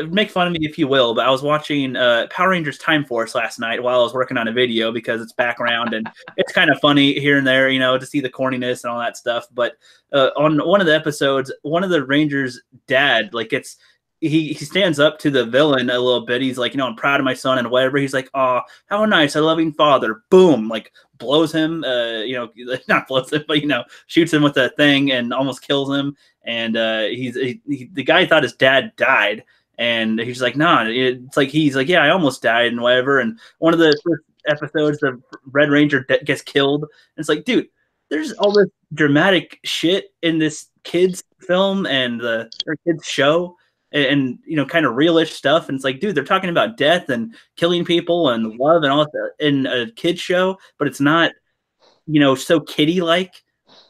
make fun of me if you will, but I was watching Power Rangers Time Force last night while I was working on a video because it's background and it's kind of funny here and there, to see the corniness and all that stuff. But on one of the episodes, one of the Rangers' dad, like he stands up to the villain a little bit. He's like, I'm proud of my son and whatever. He's like, oh, how nice, a loving father. Boom, like blows him, not blows him, but, shoots him with a thing and almost kills him. And the guy thought his dad died. And he's like, nah, it's like, he's like, yeah, I almost died and whatever. And one of the first episodes, the Red Ranger gets killed. And it's like, dude, there's all this dramatic shit in this kid's film and the kids show. And kind of realish stuff, and it's like, dude, they're talking about death and killing people and love and all that in a kid's show, but it's not, so kiddie like,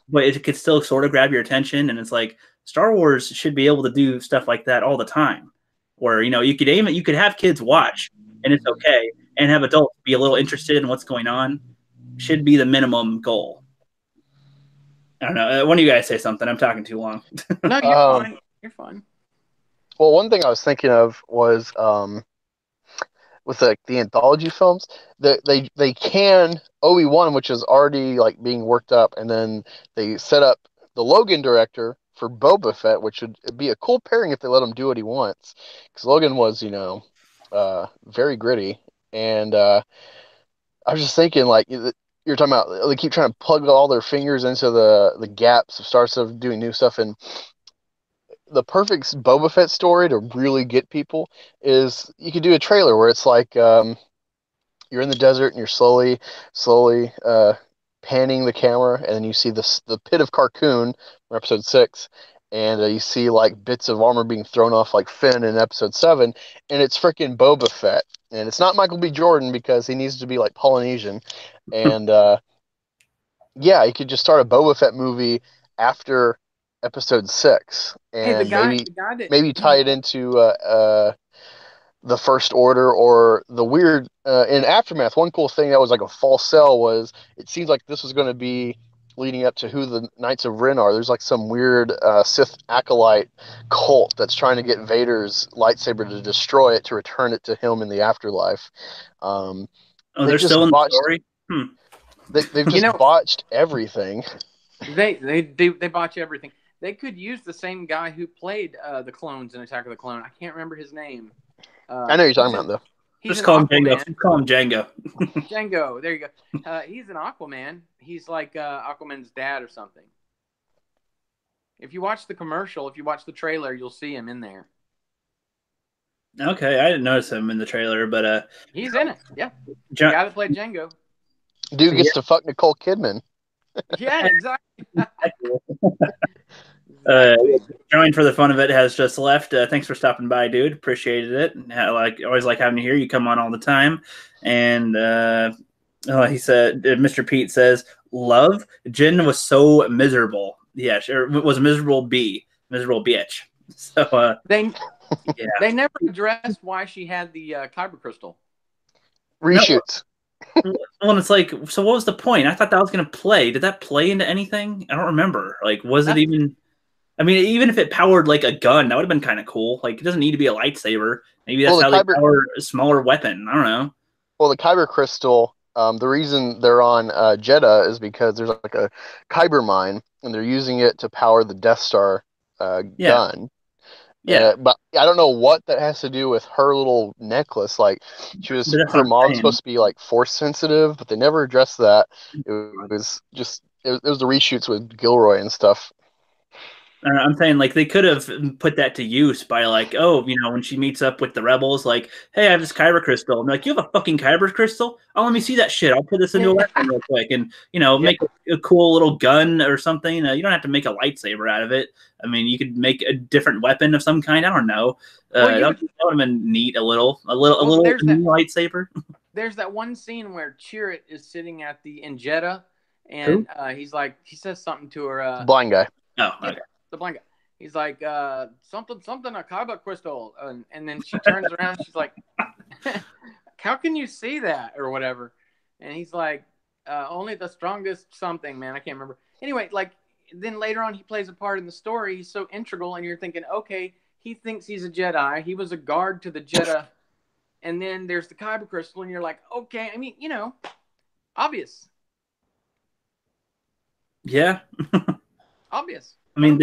but it could still sort of grab your attention. And it's like Star Wars should be able to do stuff like that all the time, where you could aim it, you could have kids watch, and it's okay, and have adults be a little interested in what's going on. Should be the minimum goal. I don't know. One of you guys say something. I'm talking too long. No, you're fine. You're fine. Well, one thing I was thinking of was with the anthology films, they can Obi-Wan, which is already like being worked up, and then they set up the Logan director for Boba Fett, which would be a cool pairing if they let him do what he wants, because Logan was very gritty, and I was just thinking, like, you're talking about they keep trying to plug all their fingers into the gaps of Star stuff, doing new stuff, and the perfect Boba Fett story to really get people is you could do a trailer where it's like you're in the desert and you're slowly panning the camera, and then you see the pit of Carcoon from episode 6, and you see like bits of armor being thrown off like Finn in episode 7, and it's freaking Boba Fett, and it's not Michael B. Jordan because he needs to be like Polynesian, and yeah, you could just start a Boba Fett movie after episode 6, and maybe tie it into the First Order or the weird in Aftermath. One cool thing that was like a false sell was it seems like this was going to be leading up to who the Knights of Ren are. There's like some weird Sith acolyte cult that's trying to get Vader's lightsaber to destroy it to return it to him in the afterlife. They're still in the story. They've just botched everything. They botch everything. They could use the same guy who played the clones in Attack of the Clone. I can't remember his name. I know you're talking about, though. Just call him Django. Just call him Django. Django. There you go. He's an Aquaman. He's like Aquaman's dad or something. If you watch the commercial, if you watch the trailer, you'll see him in there. Okay, I didn't notice him in the trailer, but he's in it. Yeah, the guy that played Django. Dude gets to fuck Nicole Kidman. Yeah, exactly. Exactly. Join for the fun of it has just left. Thanks for stopping by, dude. Appreciated it. Always like having you here. You come on all the time. And he said, Mr. Pete says, love. Jen was so miserable. Yeah, sure. Was a miserable bitch. So They yeah. they never addressed why she had the kyber crystal. Reshoots. Well, it's like, so what was the point? I thought that was going to play. Did that play into anything? I don't remember. Like, was it even? I mean, even if it powered like a gun, that would have been kind of cool. Like, it doesn't need to be a lightsaber. Maybe that's how they power a smaller weapon. I don't know. Well, the kyber crystal. The reason they're on Jeddah is because there's like a kyber mine, and they're using it to power the Death Star gun. Yeah, but I don't know what that has to do with her little necklace. Like, her mom's supposed to be like force sensitive, but they never addressed that. It was the reshoots with Gilroy and stuff. I'm saying, like, they could have put that to use by, like, oh, when she meets up with the rebels, like, hey, I have this kyber crystal. I'm like, you have a fucking kyber crystal? Oh, let me see that shit. I'll put this into a weapon real quick and, make a cool little gun or something. You don't have to make a lightsaber out of it. I mean, you could make a different weapon of some kind. I don't know. That would have been neat. A little lightsaber. There's that one scene where Chirrut is sitting at in Jeddah, and he says something to her. Blind guy. Oh, okay. The blind guy. He's like, something, a kyber crystal. And then she turns around. She's like, how can you see that? Or whatever. And he's like, only the strongest something, man. I can't remember. Anyway, like, then later on, he plays a part in the story. He's so integral. And you're thinking, okay, he thinks he's a Jedi. He was a guard to the Jeddah. And then there's the kyber crystal. And you're like, okay. I mean, obvious. Yeah. Obvious. I mean,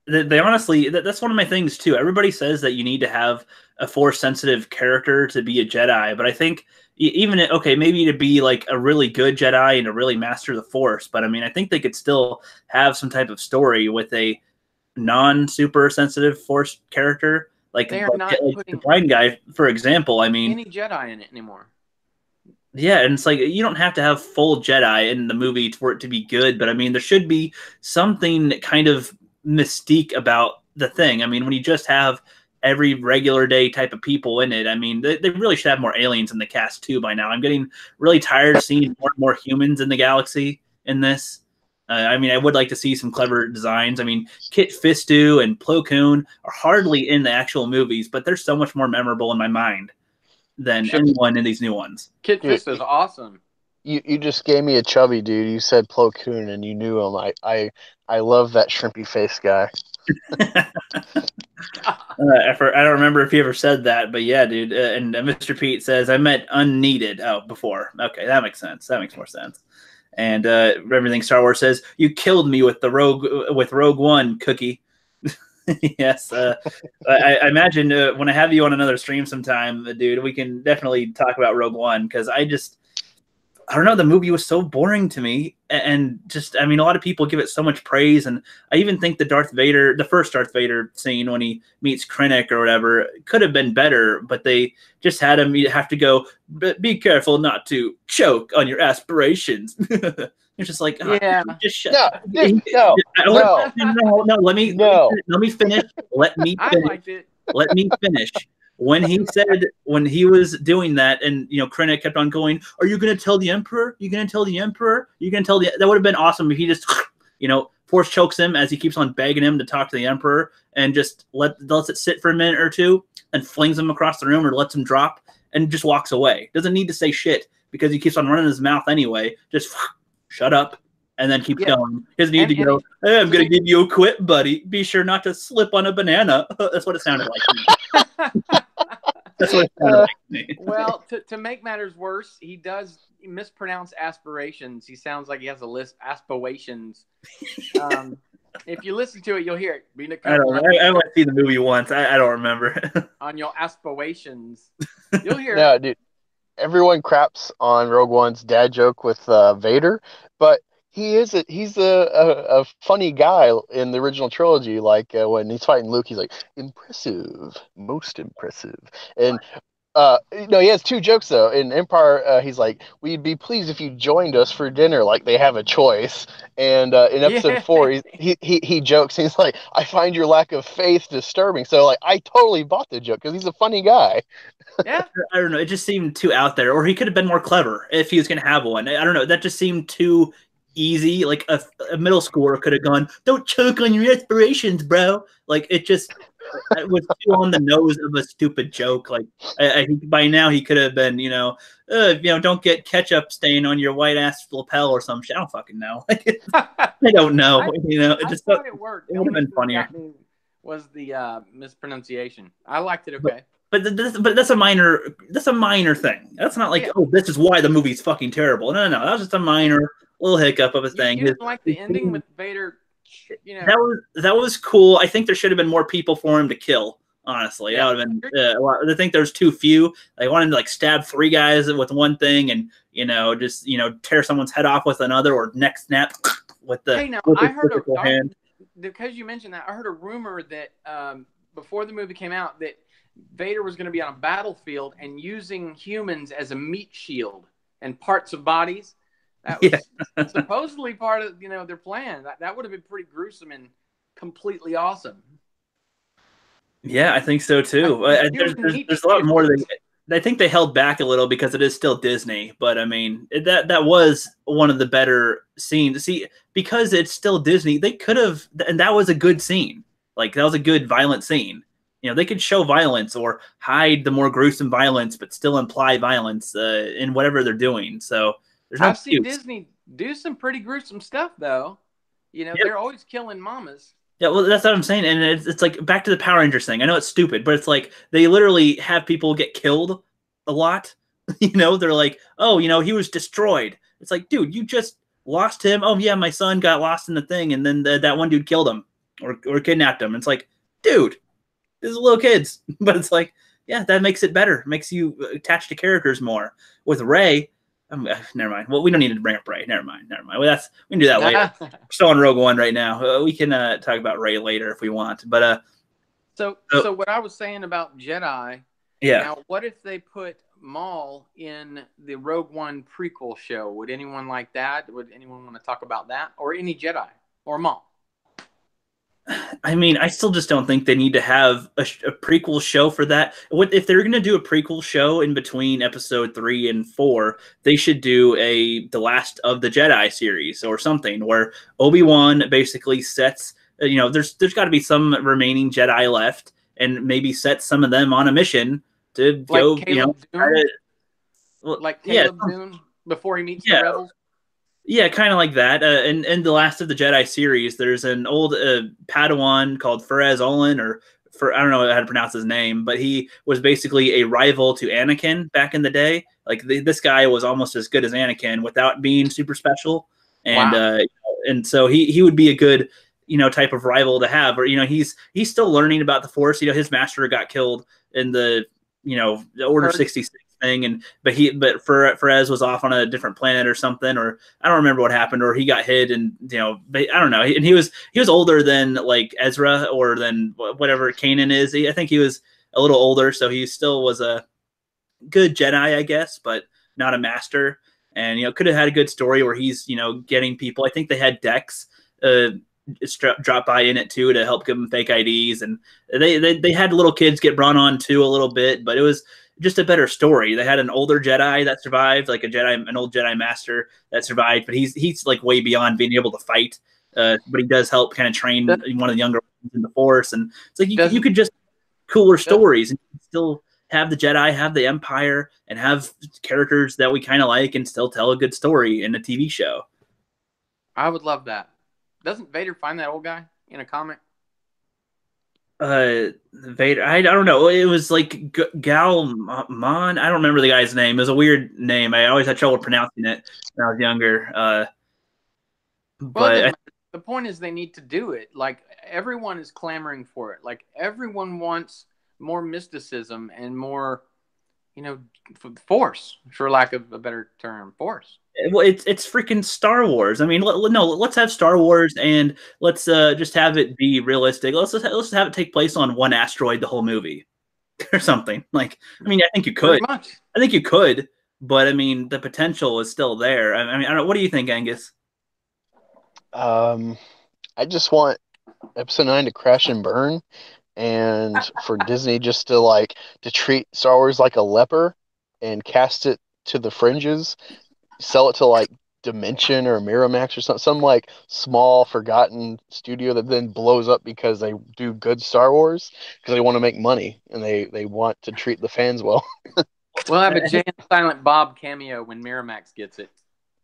they honestly, that's one of my things too. Everybody says that you need to have a force sensitive character to be a Jedi, but I think maybe to be like a really good Jedi and to really master the force, but I mean, I think they could still have some type of story with a non-super sensitive force character. Like, they are not putting the blind guy, for example. I mean, any Jedi in it anymore. Yeah, and it's like, you don't have to have full Jedi in the movie for it to be good, but I mean, there should be something kind of mystique about the thing. I mean, when you just have every regular day type of people in it, I mean, they really should have more aliens in the cast too by now. I'm getting really tired of seeing more and more humans in the galaxy in this. I mean, I would like to see some clever designs. I mean, Kit Fisto and Plo Koon are hardly in the actual movies, but they're so much more memorable in my mind than anyone in these new ones. Kit Fisto's awesome. You just gave me a chubby dude. You said Plo Koon and you knew him. I love that shrimpy face guy. I don't remember if he ever said that, but yeah, dude. And Mr. Pete says, I meant unneeded. Oh, before. Okay, that makes sense. That makes more sense. And everything Star Wars says, you killed me with Rogue One, Cookie. Yes, I imagine when I have you on another stream sometime, dude, we can definitely talk about Rogue One, because I don't know, the movie was so boring to me, and just, I mean, a lot of people give it so much praise, and I even think the first Darth Vader scene when he meets Critic or whatever could have been better, but they just had him have to go, be careful not to choke on your aspirations. It's just like, yeah, just shut up. No. Let me finish. I liked it. Let me finish. When he was doing that, and Krennic kept on going, "Are you going to tell the Emperor? You going to tell the Emperor? You going to tell the?" That would have been awesome if he just, force chokes him as he keeps on begging him to talk to the Emperor, and just lets it sit for a minute or two, and flings him across the room or lets him drop, and just walks away. Doesn't need to say shit because he keeps on running his mouth anyway. Just shut up, and then keeps going. He doesn't need to go, hey, I'm going to give you a quip, buddy. Be sure not to slip on a banana. That's what it sounded like. That's what it sounded like to me. Well, to make matters worse, he does mispronounce aspirations. He sounds like he has a list aspirations. If you listen to it, you'll hear it. I only see the movie once. I don't remember. On your aspirations. You'll hear No, it. dude. Everyone craps on Rogue One's dad joke with Vader, but he's a funny guy in the original trilogy. Like when he's fighting Luke, he's like, impressive, most impressive. And No, he has two jokes though. In Empire, he's like, "We'd be pleased if you joined us for dinner." Like they have a choice. And in episode Yeah. 4, he jokes. He's like, "I find your lack of faith disturbing." So like, I totally bought the joke because he's a funny guy. Yeah. I don't know. It just seemed too out there, or he could have been more clever if he was going to have one. I don't know. That just seemed too easy. Like a middle schooler could have gone, "Don't choke on your aspirations, bro." Like it was too on the nose of a stupid joke. Like I think by now he could have been, don't get ketchup stain on your white ass lapel or some shit. I don't fucking know. I don't know. It just thought it worked. It would have been funnier. Was the mispronunciation? I liked it. Okay. But that's a minor thing. That's not like, oh, this is why the movie's fucking terrible. No. That was just a minor little hiccup of a thing. You didn't like the ending with Vader. That was cool. I think there should have been more people for him to kill. Honestly, that would have been. I think there's too few. I wanted to stab 3 guys with one thing, and just tear someone's head off with another, or neck snap with the. Hey, now I heard because you mentioned that, I heard a rumor that before the movie came out that Vader was going to be on a battlefield and using humans as a meat shield and parts of bodies. That was supposedly part of their plan. That would have been pretty gruesome and completely awesome. Yeah, I think so too. There's a lot more. I think they held back a little because it is still Disney, but I mean that was one of the better scenes. See, because it's still Disney, they could have, and that was a good scene. Like that was a good violent scene. They could show violence or hide the more gruesome violence, but still imply violence in whatever they're doing. So there's no. I've seen Disney do some pretty gruesome stuff, though. They're always killing mamas. Yeah, well, that's what I'm saying, and it's like back to the Power Rangers thing. I know it's stupid, but it's like they literally have people get killed a lot. They're like, oh, he was destroyed. It's like, dude, you just lost him. Oh yeah, my son got lost in the thing, and then that one dude killed him or kidnapped him. It's like, dude. This is little kids, but it's like, yeah, that makes it better. Makes you attach to characters more. With Rey, never mind. Well, we don't need to bring up Rey. Never mind. Well, we can do that later. We're still on Rogue One right now. We can talk about Rey later if we want. But so what I was saying about Jedi. Yeah. Now, what if they put Maul in the Rogue One prequel show? Would anyone like that? Would anyone want to talk about that, or any Jedi or Maul? I mean, I still just don't think they need to have a prequel show for that. If they're going to do a prequel show in between episode 3 and 4, they should do the Last of the Jedi series or something where Obi-Wan basically sets, there's got to be some remaining Jedi left, and maybe set some of them on a mission to go, Caleb Dune before he meets the rebels. Yeah, kind of like that. In the Last of the Jedi series, there's an old Padawan called Ferez Olin, I don't know how to pronounce his name, but he was basically a rival to Anakin back in the day. Like this guy was almost as good as Anakin without being super special, and wow. And so he would be a good type of rival to have. Or he's still learning about the Force. His master got killed in the the Order 66. Thing, but Ferez was off on a different planet or something, or I don't remember what happened, or he got hit, and I don't know. And he was older than like Ezra or than whatever Kanan is. I think he was a little older, so he still was a good Jedi, I guess, but not a master. And could have had a good story where he's getting people. I think they had Dex drop by in it too to help give them fake IDs, and they had little kids get brought on too a little bit, but it was just a better story. They had an older Jedi that survived, like an old Jedi master that survived, but he's like way beyond being able to fight. But he does help kind of train one of the younger ones in the Force, and it's like you could just cooler stories and still have the Jedi, have the Empire, and have characters that we kind of like, and still tell a good story in a TV show. I would love that. Doesn't Vader find that old guy in a comic? Vader, I don't know. It was like Galman. I don't remember the guy's name. It was a weird name. I always had trouble pronouncing it when I was younger. But the point is they need to do it. Like everyone is clamoring for it. Like everyone wants more mysticism and more, Force, for lack of a better term, Force. Well, it's freaking Star Wars. I mean, let's have Star Wars, and let's just have it be realistic. Let's have it take place on one asteroid the whole movie. or something. Like, I mean, I think you Pretty could. much. I think you could, but I mean, the potential is still there. I mean, I don't. What do you think, Angus? Um, I just want Episode 9 to crash and burn, and for Disney just to to treat Star Wars like a leper and cast it to the fringes, sell it to like Dimension or Miramax or some like small forgotten studio that then blows up because they do good Star Wars because they want to make money and they want to treat the fans well. We'll have a Jay and Silent Bob cameo when Miramax gets it.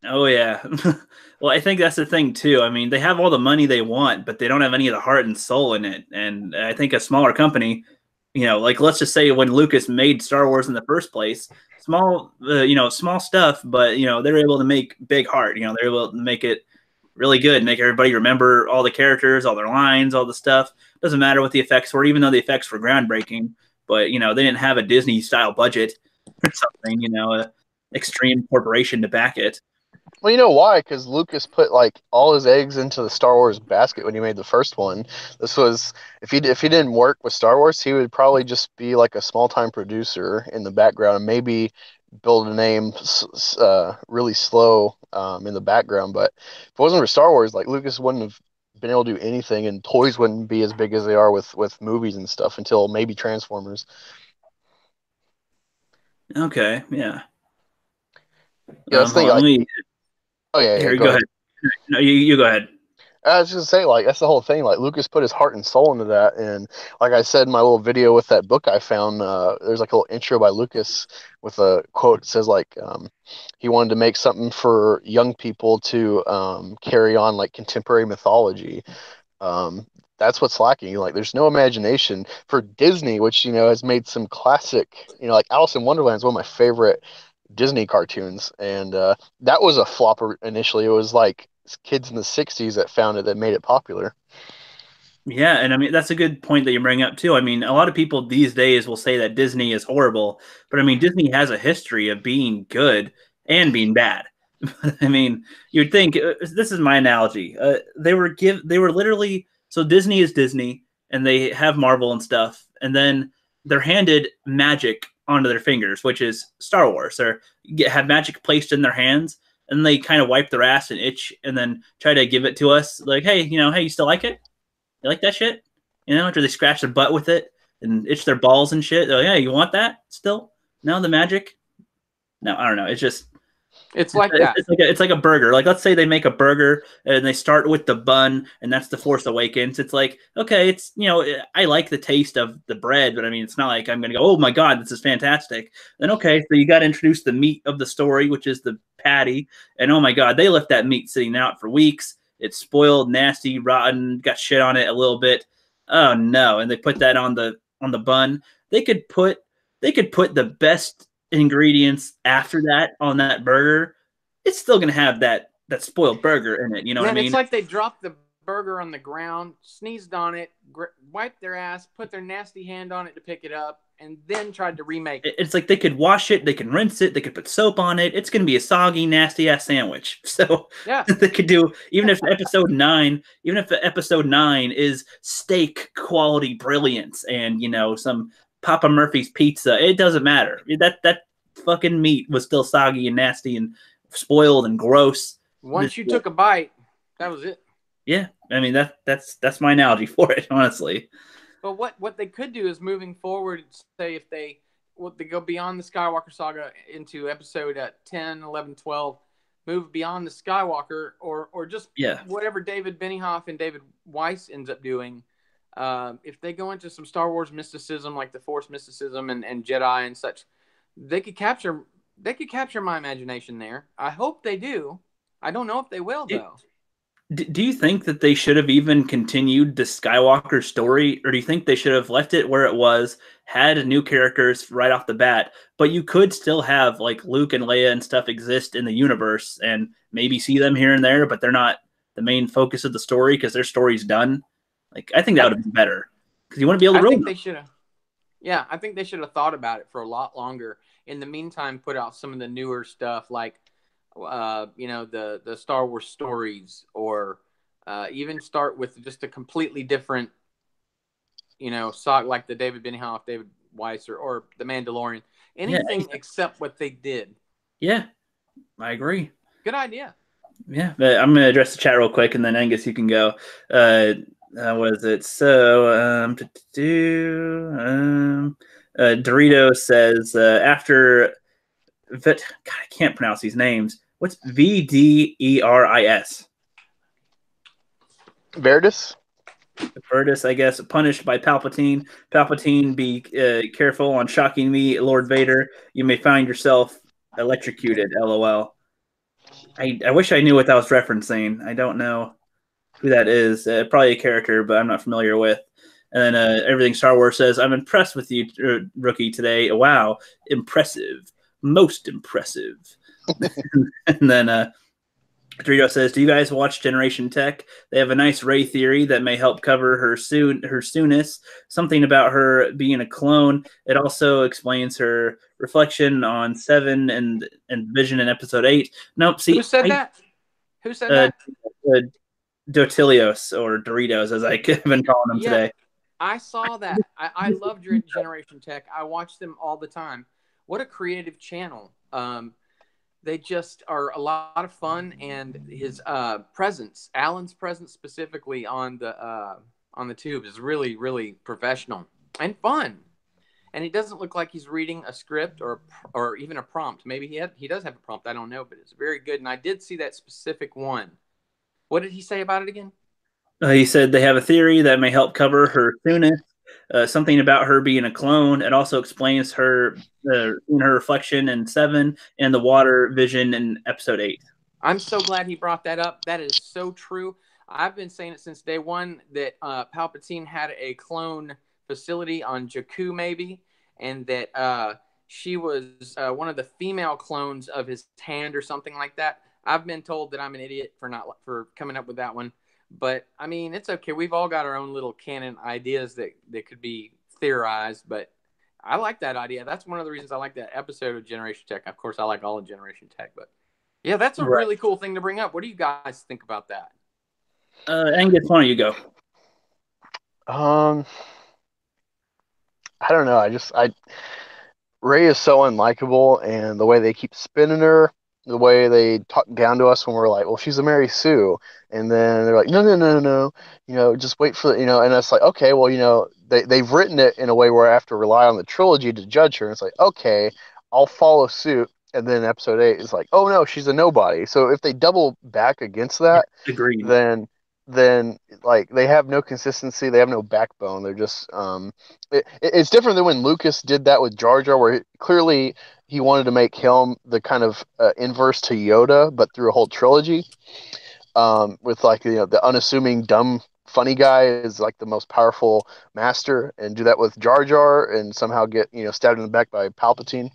Oh yeah. Well, I think that's the thing too. I mean, they have all the money they want, but they don't have any of the heart and soul in it. And I think a smaller company, like let's just say when Lucas made Star Wars in the first place, small, small stuff, but they're able to make big heart. They're able to make it really good, make everybody remember all the characters, all their lines, all the stuff. Doesn't matter what the effects were, even though the effects were groundbreaking. But they didn't have a Disney style budget or something. A extreme corporation to back it. Well, you know why? Because Lucas put like all his eggs into the Star Wars basket when he made the first one. This was if he didn't work with Star Wars, he would probably just be like a small time producer in the background and maybe build a name really slow in the background. But if it wasn't for Star Wars, like Lucas wouldn't have been able to do anything, and toys wouldn't be as big as they are with movies and stuff until maybe Transformers. Okay, yeah. Yeah, that's the thing. Hold on, Like, let me. oh yeah, Here, go go ahead. ahead. No, you go ahead. I was just gonna say, like, that's the whole thing. Like, Lucas put his heart and soul into that, and like I said in my little video with that book I found, there's like a little intro by Lucas with a quote that says like, he wanted to make something for young people to carry on like contemporary mythology. Um, that's what's lacking. Like, there's no imagination for Disney, which has made some classic, like Alice in Wonderland is one of my favorite Disney cartoons, and that was a flopper initially. It was like kids in the '60s that found it that made it popular. Yeah, and I mean that's a good point that you bring up too. I mean, a lot of people these days will say that Disney is horrible, but I mean Disney has a history of being good and being bad. I mean, you'd think this is my analogy. They were literally so Disney is Disney, and they have Marvel and stuff, and then they're handed magic onto their fingers, which is Star Wars. Have magic placed in their hands, and they kind of wipe their ass and itch, and then try to give it to us, like, hey, hey, you still like it? You like that shit? After they scratch their butt with it and itch their balls and shit. They're like, yeah, you want that still? No, the magic? No, I don't know. It's just It's like that. It's like a burger. Like let's say they make a burger and they start with the bun and that's the Force Awakens. It's like, okay, it's I like the taste of the bread, but I mean it's not like I'm gonna go, oh my god, this is fantastic. Then okay, so you gotta introduce the meat of the story, which is the patty, and oh my god, they left that meat sitting out for weeks. It's spoiled, nasty, rotten, got shit on it a little bit. Oh no. And they put that on the bun. They could put the best ingredients after that on that burger. It's still gonna have that spoiled burger in it. You know what I mean? It's like they dropped the burger on the ground, sneezed on it, wiped their ass, put their nasty hand on it to pick it up, and then tried to remake it. It's like they could wash it, they can rinse it, they could put soap on it. It's going to be a soggy, nasty ass sandwich. So yeah, they could do even if episode 9 is steak quality brilliance and some Papa Murphy's pizza. It doesn't matter. That fucking meat was still soggy and nasty and spoiled and gross. Once you took a bite, that was it. Yeah, I mean that's my analogy for it, honestly. But what they could do is moving forward, say if they go beyond the Skywalker saga into episode 10, 11, 12, move beyond the Skywalker or just whatever David Benioff and David Weiss ends up doing. If they go into some Star Wars mysticism like the Force mysticism and Jedi and such, they could capture my imagination there. I hope they do. I don't know if they will though. Do you think that they should have even continued the Skywalker story, or do you think they should have left it where it was, had new characters right off the bat, but you could still have like Luke and Leia and stuff exist in the universe and maybe see them here and there, but they're not the main focus of the story because their story's done? Like, I think that would have been better because you want to be able to. I think they should have. Yeah, I think they should have thought about it for a lot longer. In the meantime, put out some of the newer stuff like the Star Wars stories, or even start with just a completely different, saga like the David Benioff, David Weiss or The Mandalorian. Anything except what they did. Yeah, I agree. Good idea. Yeah, but I'm going to address the chat real quick, and then Angus, you can go. What is it? So, Dorito says after God, I can't pronounce these names. What's Vderis? Verdus? Verdus, I guess, punished by Palpatine. Palpatine, be careful on shocking me, Lord Vader. You may find yourself electrocuted. LOL. I wish I knew what that was referencing. I don't know who that is. Probably a character, but I'm not familiar with. And then everything Star Wars says, I'm impressed with you, rookie, today. Wow, impressive. Most impressive. And then Dorito says, do you guys watch Generation Tech? They have a nice Rey theory that may help cover her soonness. Something about her being a clone. It also explains her reflection on 7 and Vision in Episode 8. Nope. See, who said that? Who said that? Dotilios, or Doritos, as I've been calling them today. I saw that. I loved Generation Tech. I watch them all the time. What a creative channel. They just are a lot of fun, and his presence, Alan's presence specifically on the tube, is really, really professional and fun. And he doesn't look like he's reading a script or even a prompt. Maybe he does have a prompt. I don't know, but it's very good. And I did see that specific one. What did he say about it again? He said they have a theory that may help cover her soonness. Something about her being a clone. It also explains her in her reflection in 7 and the water vision in Episode 8. I'm so glad he brought that up. That is so true. I've been saying it since day one that Palpatine had a clone facility on Jakku, maybe, and that she was one of the female clones of his hand or something like that. I've been told that I'm an idiot for coming up with that one. But, I mean, it's okay. We've all got our own little canon ideas that could be theorized. But I like that idea. That's one of the reasons I like that episode of Generation Tech. Of course, I like all of Generation Tech. But, yeah, that's a really cool thing to bring up. What do you guys think about that? Angus, why don't you go? I don't know. Rey is so unlikable, and the way they keep spinning her, the way they talk down to us when we're like, well, she's a Mary Sue. And then they're like, no, just wait for, and it's like, okay, well, they've written it in a way where I have to rely on the trilogy to judge her. And it's like, okay, I'll follow suit. And then Episode 8 is like, oh no, she's a nobody. So if they double back against that, Agreed. then like they have no consistency, they have no backbone. They're just it's different than when Lucas did that with Jar Jar, where clearly he wanted to make him the kind of inverse to Yoda, but through a whole trilogy. With like the unassuming dumb funny guy is like the most powerful master, and do that with Jar Jar and somehow get stabbed in the back by Palpatine.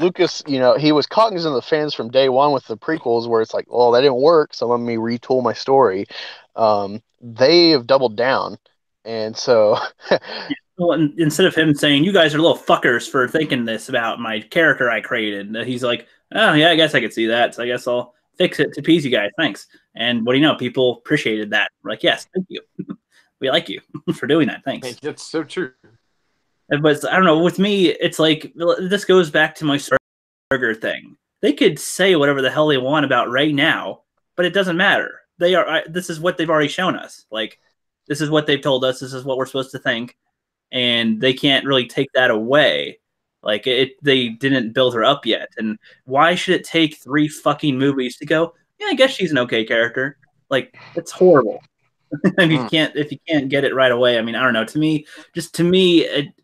Lucas, he was cognizant of the fans from day one with the prequels, where it's like, well, that didn't work, so let me retool my story. They have doubled down, and so well, instead of him saying, you guys are little fuckers for thinking this about my character I created, he's like, oh yeah, I guess I could see that, so I guess I'll fix it to appease you guys, thanks. And what do you know, people appreciated that. We're like, yes, thank you. We like you for doing that, thanks. That's so true. But I don't know, with me, it's like, this goes back to my burger thing. They could say whatever the hell they want about Rey now, but it doesn't matter. This is what they've already shown us. Like, this is what they've told us. This is what we're supposed to think. And they can't really take that away. Like, they didn't build her up yet. And why should it take 3 fucking movies to go, yeah, I guess she's an okay character? Like, it's horrible. I mean, if you can't get it right away, I mean, I don't know. To me,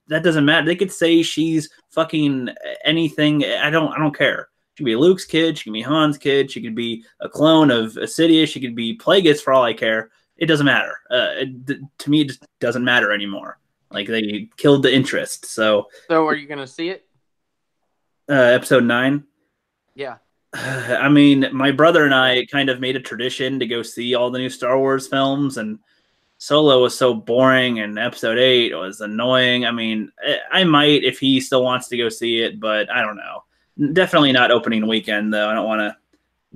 that doesn't matter. They could say she's fucking anything. I don't care. She could be Luke's kid. She could be Han's kid. She could be a clone of Sidious. She could be Plagueis for all I care. It doesn't matter. To me, it just doesn't matter anymore. Like, they killed the interest. So are you gonna see it? Episode 9. Yeah. I mean, my brother and I kind of made a tradition to go see all the new Star Wars films, and Solo was so boring, and Episode 8 was annoying. I mean, I might if he still wants to go see it, but I don't know. Definitely not opening weekend, though. I don't want to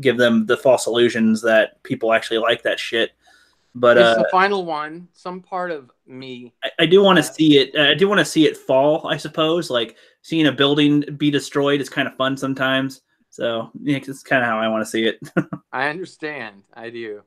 give them the false illusions that people actually like that shit. But It's the final one. Some part of me. I do want to see it. I do want to see it fall, I suppose. Like seeing a building be destroyed is kind of fun sometimes. So yeah, it's kind of how I want to see it. I understand. I do.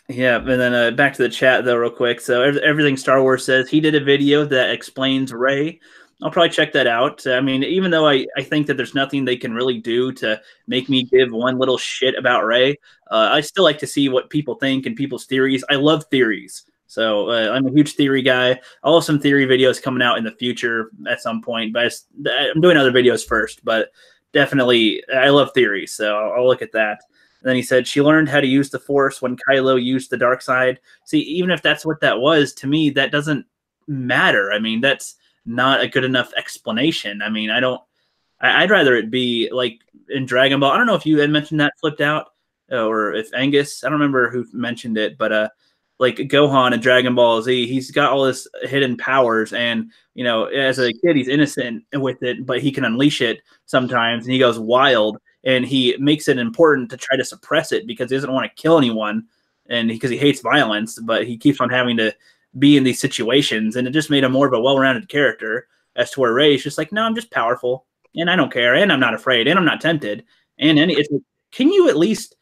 Yeah, and then back to the chat though, real quick. So everything Star Wars says, he did a video that explains Rey. I'll probably check that out. I mean, even though I think that there's nothing they can really do to make me give one little shit about Rey, I still like to see what people think and people's theories. I love theories. So I'm a huge theory guy. I'll have some theory videos coming out in the future at some point, but I'm doing other videos first. But definitely, I love theories, so I'll look at that. And then he said she learned how to use the Force when Kylo used the dark side. See, even if that's what that was, to me, that doesn't matter. I mean, that's not a good enough explanation. I mean, I'd rather it be like in Dragon Ball. I don't know if you had mentioned that Flipped Out or if Angus, I don't remember who mentioned it, but like Gohan in Dragon Ball Z, he's got all this hidden powers, and you know, as a kid, he's innocent with it, but he can unleash it sometimes, and he goes wild, and he makes it important to try to suppress it because he doesn't want to kill anyone, and because he hates violence, but he keeps on having to be in these situations, and it just made him more of a well-rounded character. As to where Rey's just like, no, I'm just powerful, and I don't care, and I'm not afraid, and I'm not tempted, and it's like, can you at least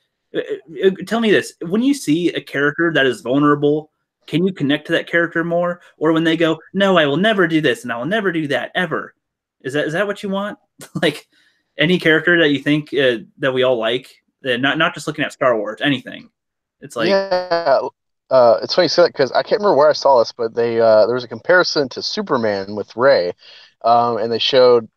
tell me this? When you see a character that is vulnerable, can you connect to that character more? Or when they go, no, I will never do this and I will never do that ever. Is that what you want? Like any character that you think that we all like, not just looking at Star Wars, anything. It's like, yeah, it's funny you say that because I can't remember where I saw this, but they there was a comparison to Superman with Rey, and they showed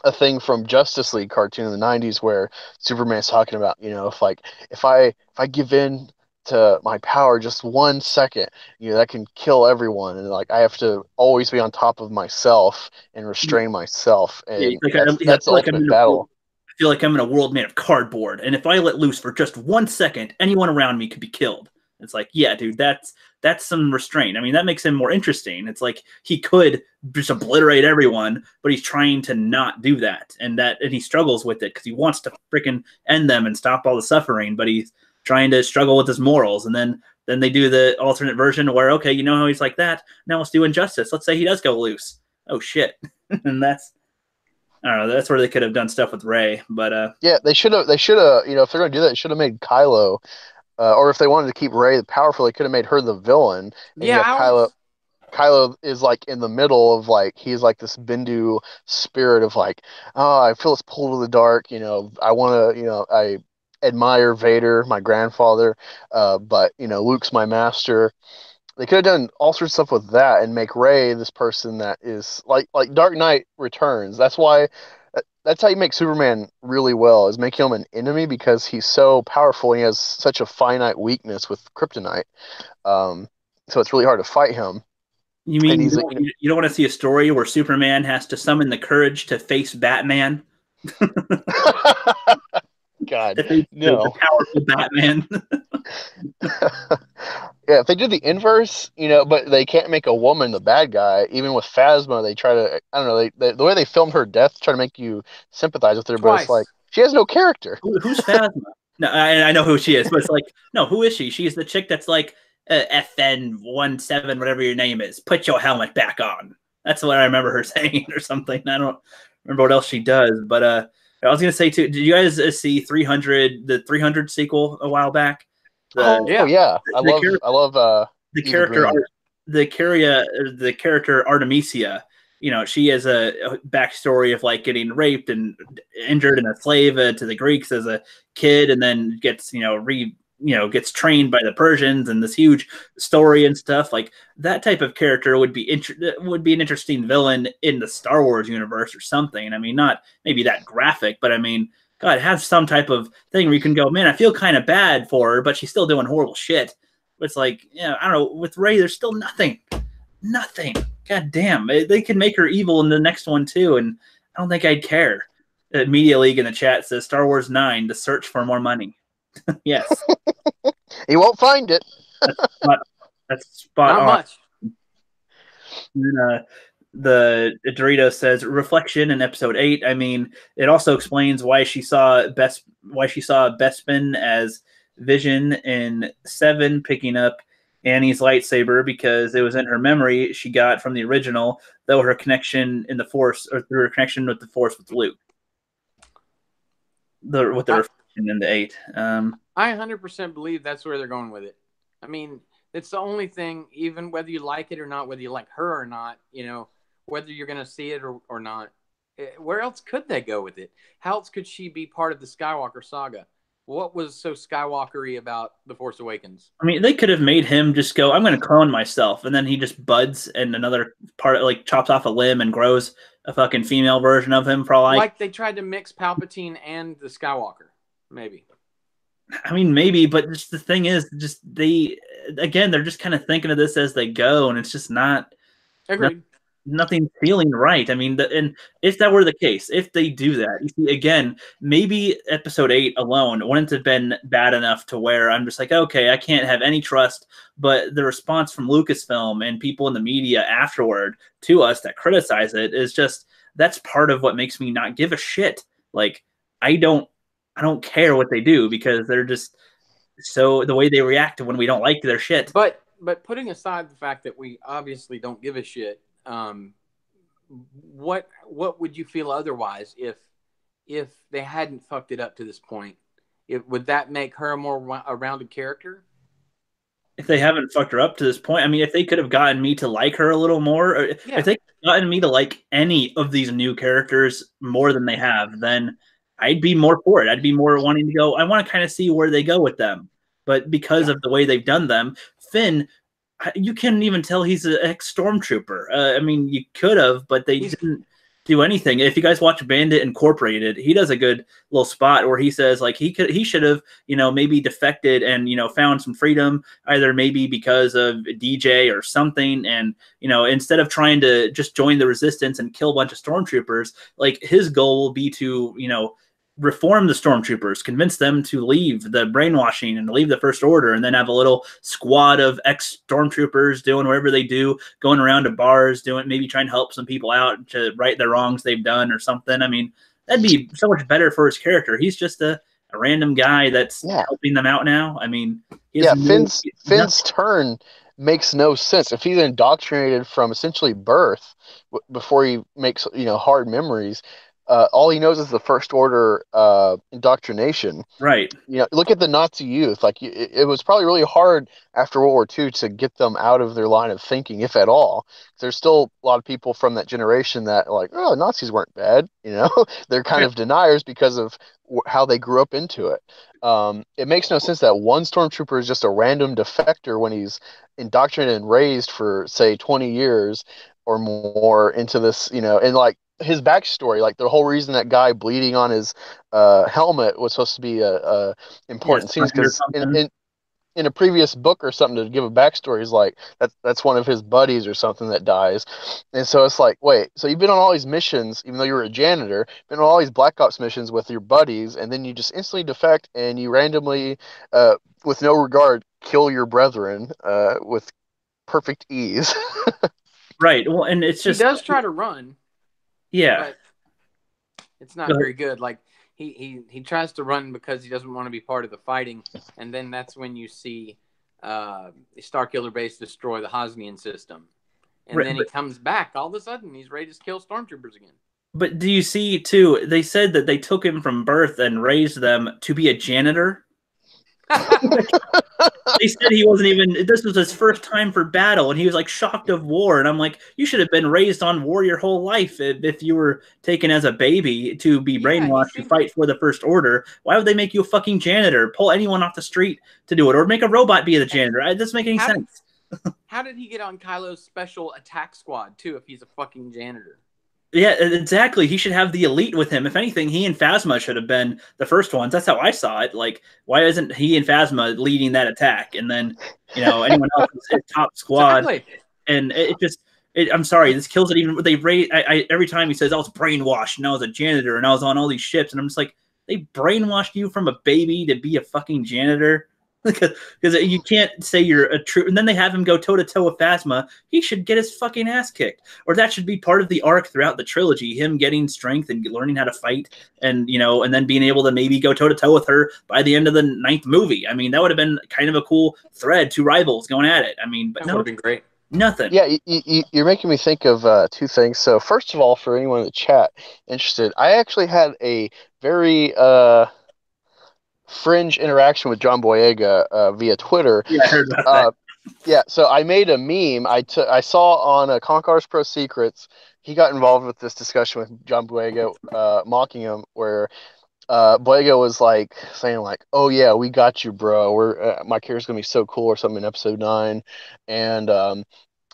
a thing from Justice League cartoon in the 90s where Superman's talking about, you know, if I give in to my power just 1 second, you know, that can kill everyone, and like I have to always be on top of myself and restrain myself, yeah, and like that's the like I'm ultimate in battle. I feel like I'm in a world made of cardboard, and if I let loose for just 1 second, anyone around me could be killed. It's like, yeah, dude, that's some restraint. I mean, that makes him more interesting. It's like he could just obliterate everyone, but he's trying to not do that, and he struggles with it because he wants to freaking end them and stop all the suffering, but he's trying to struggle with his morals. And then they do the alternate version where, okay, you know how he's like that. Now let's do injustice. Let's say he does go loose. Oh shit, and I don't know. That's where they could have done stuff with Rey, but Yeah, they should have, you know, if they're going to do that, they should have made Kylo, or if they wanted to keep Rey powerful, they could have made her the villain, and you Yeah, have Kylo is like in the middle of like he's like this Bindu spirit of like, oh, I feel this pull to the dark, you know, I want to, you know, I admire Vader, my grandfather, but you know, Luke's my master. They could have done all sorts of stuff with that and make Rey this person that is like Dark Knight Returns. That's how you make Superman really well, is make him an enemy because he's so powerful and he has such a finite weakness with kryptonite. So it's really hard to fight him. you And mean he's you don't want to see a story where Superman has to summon the courage to face Batman? God, To face the no. powerful Batman. Yeah, if they did the inverse, you know, but they can't make a woman the bad guy. Even with Phasma, they try to, I don't know, the way they filmed her death, try to make you sympathize with her, but it's like, twice. she has no character. Who's Phasma? No, I know who she is, but it's like, no, who is she? She's the chick that's like FN17, whatever your name is. Put your helmet back on. That's what I remember her saying or something. I don't remember what else she does, but I was gonna say too. Did you guys see 300, the 300 sequel a while back? The Oh Yeah. yeah, the, I love the Eva character Green. the character Artemisia, you know, she has a backstory of like getting raped and injured and a slave to the Greeks as a kid, and then gets gets trained by the Persians, and this huge story and stuff like that. Type of character would be an interesting villain in the Star Wars universe or something. I mean, not maybe that graphic, but I mean, God, have some type of thing where you can go, man, I feel kind of bad for her, but she's still doing horrible shit. It's like, yeah, I don't know. With Rey, there's still nothing. Nothing. God damn. They can make her evil in the next one, too, and I don't think I'd care. Media League in the chat says Star Wars 9, The Search for More Money. Yes. He won't find it. Spot, that's spot Not on. much. And, the Dorito says reflection in Episode 8. I mean, it also explains why she saw Bespin as Vision in 7 picking up Annie's lightsaber because it was in her memory she got from the original, though her connection in the Force, or through her connection with the Force with Luke. With the reflection in the 8. I 100% believe that's where they're going with it. I mean, it's the only thing, even whether you like it or not, whether you like her or not, you know, whether you're going to see it or not. Where else could they go with it? How else could she be part of the Skywalker saga? What was so Skywalker-y about The Force Awakens? I mean, they could have made him just go, I'm going to clone myself. And then he just buds and another part, like chops off a limb and grows a fucking female version of him for all like they tried to mix Palpatine and the Skywalker, maybe. I mean, maybe, but just the thing is, just they're just kind of thinking of this as they go, and it's just not. Agreed. Nothing feeling right. I mean, and if that were the case, if they do that, you see, again, maybe episode 8 alone wouldn't have been bad enough to where I'm just like, okay, I can't have any trust. But the response from Lucasfilm and people in the media afterward to us that criticize it is just, that's part of what makes me not give a shit. Like, I don't care what they do because they're just so the way they react when we don't like their shit. But putting aside the fact that we obviously don't give a shit, what would you feel otherwise if they hadn't fucked it up to this point? Would that make her a more rounded character? If they haven't fucked her up to this point, I mean, if they could have gotten me to like her a little more, or if they could have gotten me to like any of these new characters more than they have, then I'd be more for it. I'd be more wanting to go. I want to kind of see where they go with them. But because of the way they've done them, Finn, you can't even tell he's an ex-stormtrooper. I mean, you could have, but they didn't do anything. If you guys watch Bandit Incorporated, he does a good little spot where he says like he should have, you know, maybe defected and, you know, found some freedom, either maybe because of DJ or something. And, you know, instead of trying to just join the resistance and kill a bunch of stormtroopers, like his goal will be to, you know, reform the stormtroopers, convince them to leave the brainwashing and leave the First Order, and then have a little squad of ex-stormtroopers doing whatever they do, going around to bars, maybe trying to help some people out to right the wrongs they've done or something. I mean, that'd be so much better for his character. He's just a random guy that's helping them out now. I mean, Finn's turn makes no sense. If he's indoctrinated from essentially birth before he makes, you know, hard memories, all he knows is the First Order indoctrination. Right. You know, look at the Nazi youth. Like, it was probably really hard after World War II to get them out of their line of thinking, if at all. There's still a lot of people from that generation that are like, oh, Nazis weren't bad. You know, they're kind of deniers because of how they grew up into it. It makes no sense that one stormtrooper is just a random defector when he's indoctrinated and raised for, say, 20 years or more into this, you know, and like, his backstory, like the whole reason that guy bleeding on his helmet was supposed to be a important scene, because in a previous book or something, to give a backstory, is like that's one of his buddies or something that dies. And so it's like, wait, so you've been on all these missions, even though you were a janitor, been on all these Black Ops missions with your buddies, and then you just instantly defect and you randomly, with no regard, kill your brethren with perfect ease. Right. Well, and it's just, he does try to run. Yeah, but it's not very good. Like he tries to run because he doesn't want to be part of the fighting, and then that's when you see Starkiller Base destroy the Hosnian system, and then he comes back. All of a sudden, he's ready to kill stormtroopers again. But do you see too? They said that they took him from birth and raised them to be a janitor. They said he wasn't even, this was his first time for battle, and he was like shocked of war. And I'm like, you should have been raised on war your whole life if you were taken as a baby to be brainwashed to fight for the First Order. Why would they make you a fucking janitor? Pull anyone off the street to do it, or make a robot be the janitor. It doesn't make any sense. How did he get on Kylo's special attack squad too if he's a fucking janitor? Yeah, exactly. He should have the elite with him. If anything, he and Phasma should have been the first ones. That's how I saw it. Like, why isn't he and Phasma leading that attack? And then, you know, anyone else is top squad. Exactly. And I'm sorry, this kills it. Even they rate. Every time he says, I was brainwashed and I was a janitor and I was on all these ships, and I'm just like, they brainwashed you from a baby to be a fucking janitor. Because you can't say you're a true. And then they have him go toe to toe with Phasma. He should get his fucking ass kicked, or that should be part of the arc throughout the trilogy. Him getting strength and learning how to fight, and and then being able to maybe go toe to toe with her by the end of the 9th movie. I mean, that would have been kind of a cool thread. Two rivals going at it. I mean, but that would have been great. Nothing. Yeah, you're making me think of two things. So first of all, for anyone in the chat interested, I actually had a very fringe interaction with John Boyega via Twitter. Yeah, I heard about that. Yeah, so I made a meme. I saw on Conquerors Pro Secrets, he got involved with this discussion with John Boyega, mocking him, where Boyega was like saying like, "Oh yeah, we got you, bro. We're my character's gonna be so cool," or something in episode 9, and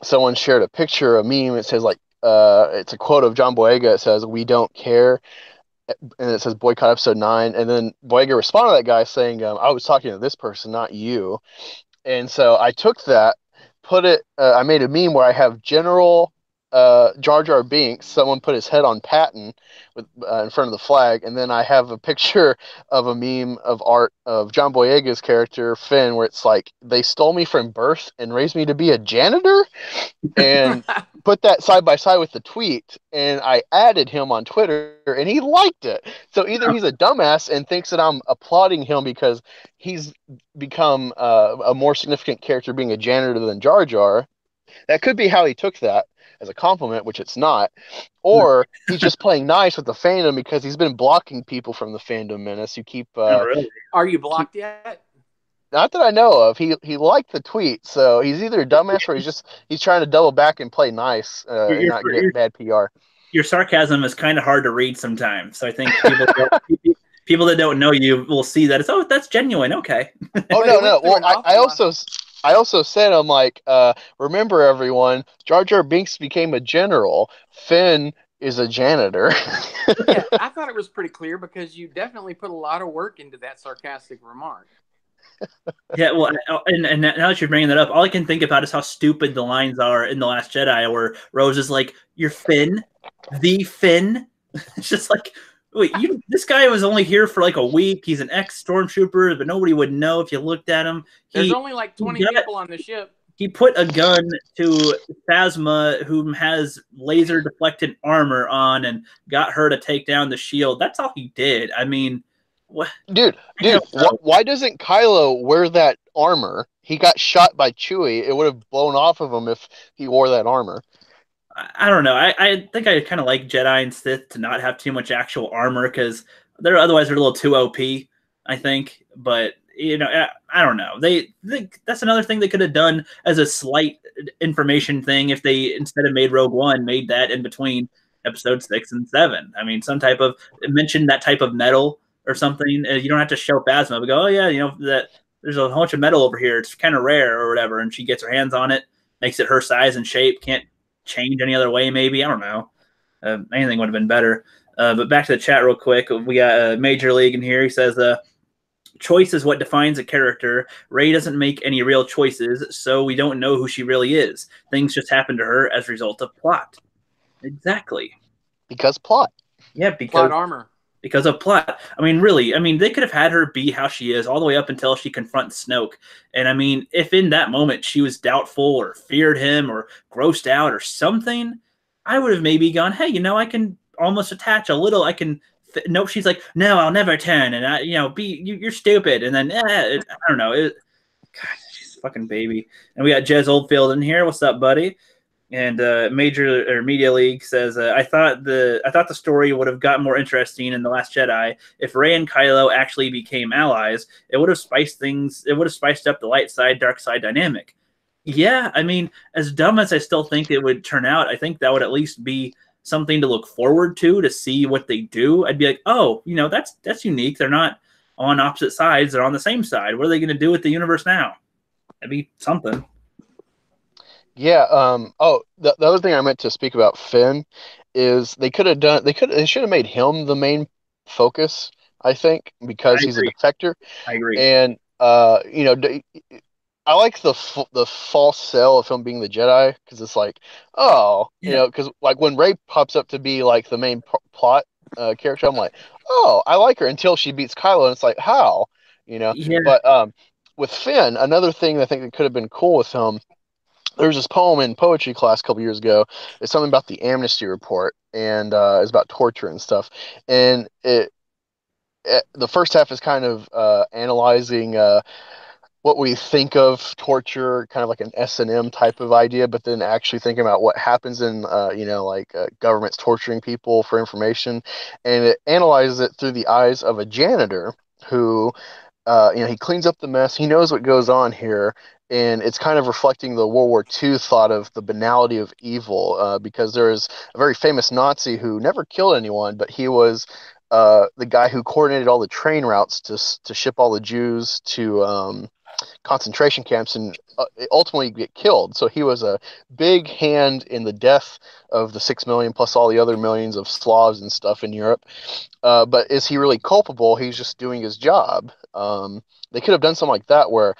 someone shared a picture, a meme. It says like, it's a quote of John Boyega. It says, "We don't care," and it says boycott episode 9. And then Boyega responded to that guy saying, "I was talking to this person, not you." And so I took that, I made a meme where I have General Jar Jar Binks. Someone put his head on Patton with in front of the flag, and then I have a picture of a meme of art of John Boyega's character Finn, where it's like, they stole me from birth and raised me to be a janitor, and put that side by side with the tweet, and I added him on Twitter, and he liked it. So either he's a dumbass and thinks that I'm applauding him because he's become a more significant character being a janitor than Jar Jar. That could be how he took that as a compliment, which it's not. Or he's just playing nice with the fandom because he's been blocking people from the Fandom Menace who keep... really? Are you blocked yet? Not that I know of. He liked the tweet, so he's either a dumbass or he's trying to double back and play nice and not get bad PR. Your sarcasm is kind of hard to read sometimes, so I think people that don't know you will see that it's that's genuine. Okay. Oh no. Well, I also said, I'm like, remember everyone, Jar Jar Binks became a general. Finn is a janitor. Yeah, I thought it was pretty clear because you definitely put a lot of work into that sarcastic remark. Yeah, well, and now that you're bringing that up, all I can think about is how stupid the lines are in The Last Jedi, where Rose is like, "You're Finn, the Finn." It's just like, wait, this guy was only here for like a week. He's an ex-stormtrooper, but nobody would know if you looked at him. There's only like 20 people on the ship. He put a gun to Phasma, who has laser deflected armor on, and got her to take down the shield. That's all he did. I mean, what? Dude, why doesn't Kylo wear that armor? He got shot by Chewie. It would have blown off of him if he wore that armor. I don't know. I think I kind of like Jedi and Sith to not have too much actual armor because otherwise they're a little too OP, I think. But I don't know. That's another thing they could have done as a slight information thing if they, instead of made Rogue One, made that in between episode 6 and 7. I mean, some type of mention that type of metal or something. You don't have to show Phasma, but go, oh yeah, that there's a bunch of metal over here. It's kind of rare or whatever, and she gets her hands on it, makes it her size and shape. Can't change any other way. Maybe, I don't know. Anything would have been better. But back to the chat real quick. We got Major League in here. He says, choice is what defines a character. Rey doesn't make any real choices, so we don't know who she really is. Things just happen to her as a result of plot. Exactly. Because plot. Yeah, because plot armor. Because of plot. I mean, really, they could have had her be how she is all the way up until she confronts Snoke. And I mean, if in that moment she was doubtful or feared him or grossed out or something, I would have maybe gone, hey, I can almost attach a little. I can. Nope. She's like, no, I'll never turn. And you're stupid. And then I don't know. God, she's a fucking baby. And we got Jez Oldfield in here. What's up, buddy? And Media League says, I thought the story would have gotten more interesting in The Last Jedi if Rey and Kylo actually became allies. It would have spiced things. It would have spiced up the light side, dark side dynamic. Yeah, as dumb as I still think it would turn out, I think that would at least be something to look forward to see what they do. I'd be like, oh, that's unique. They're not on opposite sides. They're on the same side. What are they going to do with the universe now? That'd be something. Yeah. The other thing I meant to speak about Finn is they should have made him the main focus, I think, because he's a defector. I agree. And I like the false sell of him being the Jedi, because it's like, because like when Rey pops up to be like the main plot character, I'm like, oh, I like her, until she beats Kylo, and it's like, how? Yeah. But with Finn, another thing I think that could have been cool with him, there was this poem in poetry class a couple years ago. It's something about the amnesty report, and it's about torture and stuff. And the first half is kind of analyzing what we think of torture, kind of like an S&M type of idea, but then actually thinking about what happens in, governments torturing people for information. And it analyzes it through the eyes of a janitor who, he cleans up the mess. He knows what goes on here. And it's kind of reflecting the World War II thought of the banality of evil, because there is a very famous Nazi who never killed anyone, but he was the guy who coordinated all the train routes to ship all the Jews to concentration camps and ultimately get killed. So he was a big hand in the death of the 6 million plus all the other millions of Slavs and stuff in Europe. But is he really culpable? He's just doing his job. They could have done something like that where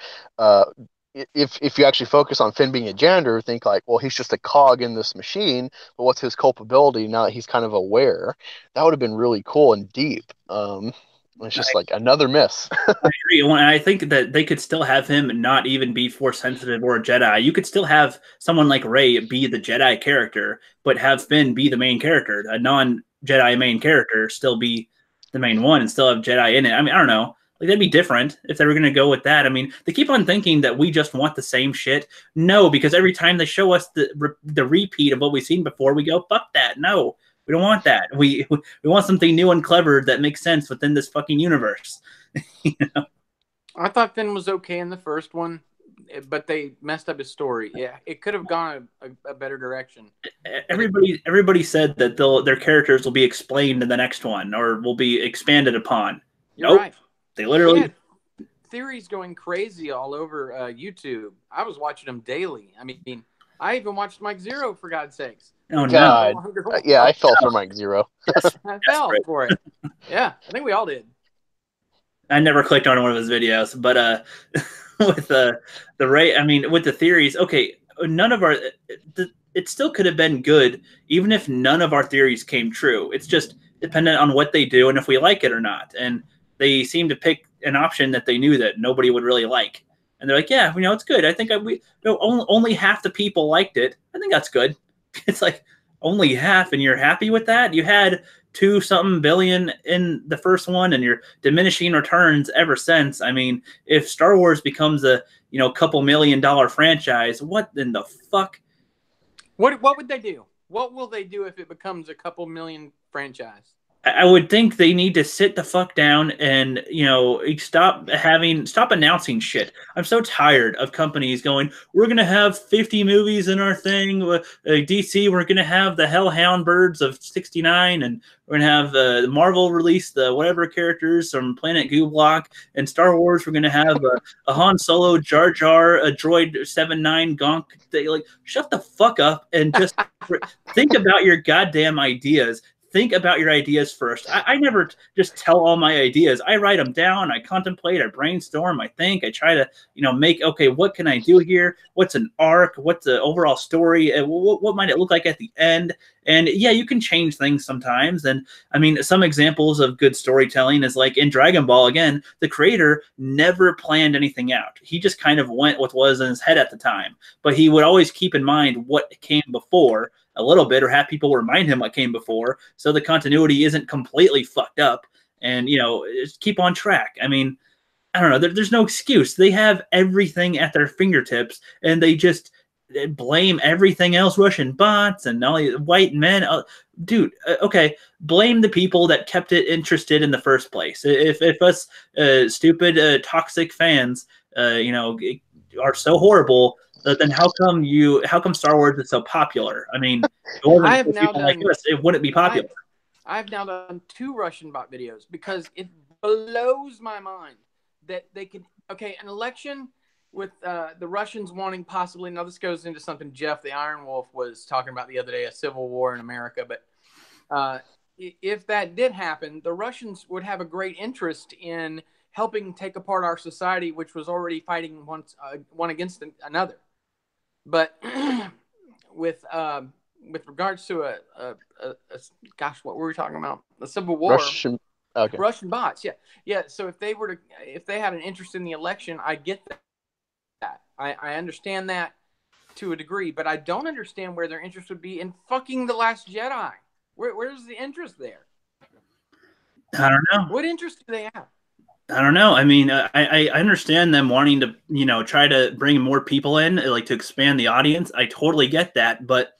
if you actually focus on Finn being a janitor, think like, well, he's just a cog in this machine, but what's his culpability now that he's kind of aware? That would have been really cool and deep. It's just like another miss. I agree. And I think that they could still have him not even be Force sensitive or a Jedi. You could still have someone like Rey be the Jedi character, but have Finn be the main character. A non-Jedi main character still be the main one and still have Jedi in it. I mean, I don't know. Like, that'd be different if they were going to go with that. I mean, they keep on thinking that we just want the same shit. No, because every time they show us the repeat of what we've seen before, we go, fuck that. No, we don't want that. We want something new and clever that makes sense within this fucking universe. You know? I thought Finn was okay in the first one, but they messed up his story. Yeah, it could have gone a better direction. Everybody said that their characters will be explained in the next one or will be expanded upon. You're right. They literally theories going crazy all over YouTube. I was watching them daily. I mean, I even watched Mike Zero, for God's sakes. Oh, God. Yeah, I fell for Mike Zero. Yes, I fell for it. Yeah, I think we all did. I never clicked on one of his videos, but with the Rey, I mean, with the theories, okay, none of our it still could have been good even if none of our theories came true. It's just dependent on what they do and if we like it or not. And they seem to pick an option that they knew that nobody would really like. And they're like, yeah, it's good. I think only half the people liked it. I think that's good. It's like only half, and you're happy with that? You had 2-something billion in the first one, and you're diminishing returns ever since. I mean, if Star Wars becomes a couple $1 million franchise, what in the fuck? What would they do? What will they do if it becomes a couple million franchise? I would think they need to sit the fuck down and, stop announcing shit. I'm so tired of companies going, we're going to have 50 movies in our thing. DC, we're going to have the Hellhound Birds of 69, and we're going to have the Marvel release the whatever characters from Planet Goo Block, and Star Wars, we're going to have a Han Solo, Jar Jar, a Droid 79 Gonk. Shut the fuck up and just think about your goddamn ideas. Think about your ideas first. I never just tell all my ideas. I write them down. I contemplate. I brainstorm. I think. I try to, make, okay, what can I do here? What's an arc? What's the overall story? What might it look like at the end? And yeah, you can change things sometimes. And I mean, some examples of good storytelling is like in Dragon Ball, again, the creator never planned anything out. He just kind of went with what was in his head at the time. But he would always keep in mind what came before a little bit, or have people remind him what came before, so the continuity isn't completely fucked up, and just keep on track. I mean, I don't know. There's no excuse. They have everything at their fingertips, and they just blame everything else. Russian bots and all these white men. Dude, okay, blame the people that kept it interested in the first place. If us stupid toxic fans, are so horrible, then how come Star Wars is so popular? I mean, I have now done, like us, it wouldn't be popular. I've now done 2 Russian bot videos because it blows my mind that they could, an election with the Russians wanting possibly, now this goes into something Jeff the Iron Wolf was talking about the other day, a civil war in America, but if that did happen, the Russians would have a great interest in helping take apart our society, which was already fighting one against another. But with regards to gosh, what were we talking about? The Civil War. Okay. Russian bots. Yeah, yeah. So if they had an interest in the election, I get that. I understand that to a degree, but I don't understand where their interest would be in fucking the Last Jedi. Where's the interest there? I don't know. What interest do they have? I don't know. I mean, I understand them wanting to, try to bring more people in, like to expand the audience. I totally get that, but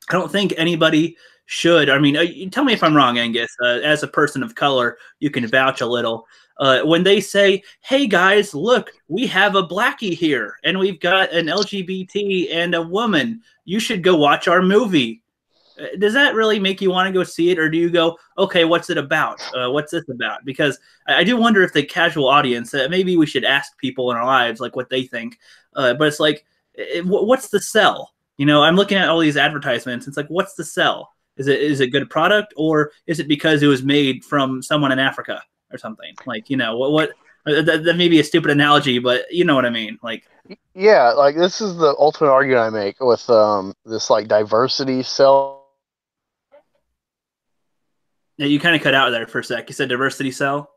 I don't think anybody should. I mean, tell me if I'm wrong, Angus. As a person of color, you can vouch a little. When they say, "Hey guys, look, we have a blackie here, and we've got an LGBT and a woman. You should go watch our movie." Does that really make you want to go see it, or do you go, okay, what's it about? What's this about? Because I do wonder if the casual audience, maybe we should ask people in our lives like what they think. But it's like, what's the sell? I'm looking at all these advertisements. It's like, what's the sell? Is it good product, or is it because it was made from someone in Africa or something? Like, what that may be a stupid analogy, but you know what I mean? Like, Yeah, like this is the ultimate argument I make with this like diversity sell. you kind of cut out there for a sec. You said diversity sell.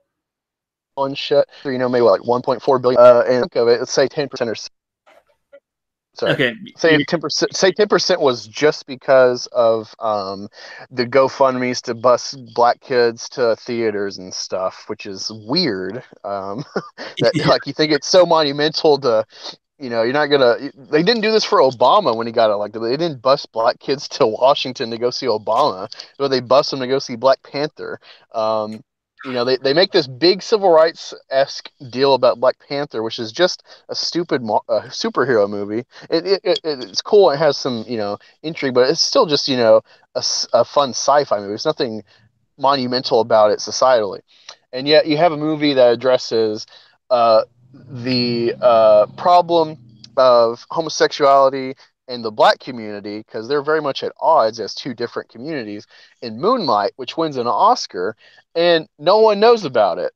And shit. So, maybe like 1.4 billion. And think of it, let's say 10% or so. Sorry. Okay. Say 10%. Say 10% was just because of the GoFundmes to bus black kids to theaters and stuff, which is weird. That Yeah. like you think it's so monumental to, you're not gonna. They didn't do this for Obama when he got elected. They didn't bus black kids to Washington to go see Obama, but they bus them to go see Black Panther. They make this big civil rights-esque deal about Black Panther, which is just a stupid superhero movie. It's cool. It has some, intrigue, but it's still just, a fun sci-fi movie. There's nothing monumental about it societally. And yet you have a movie that addresses the problem of homosexuality and the black community, because they're very much at odds as two different communities, in Moonlight, which wins an Oscar, and no one knows about it.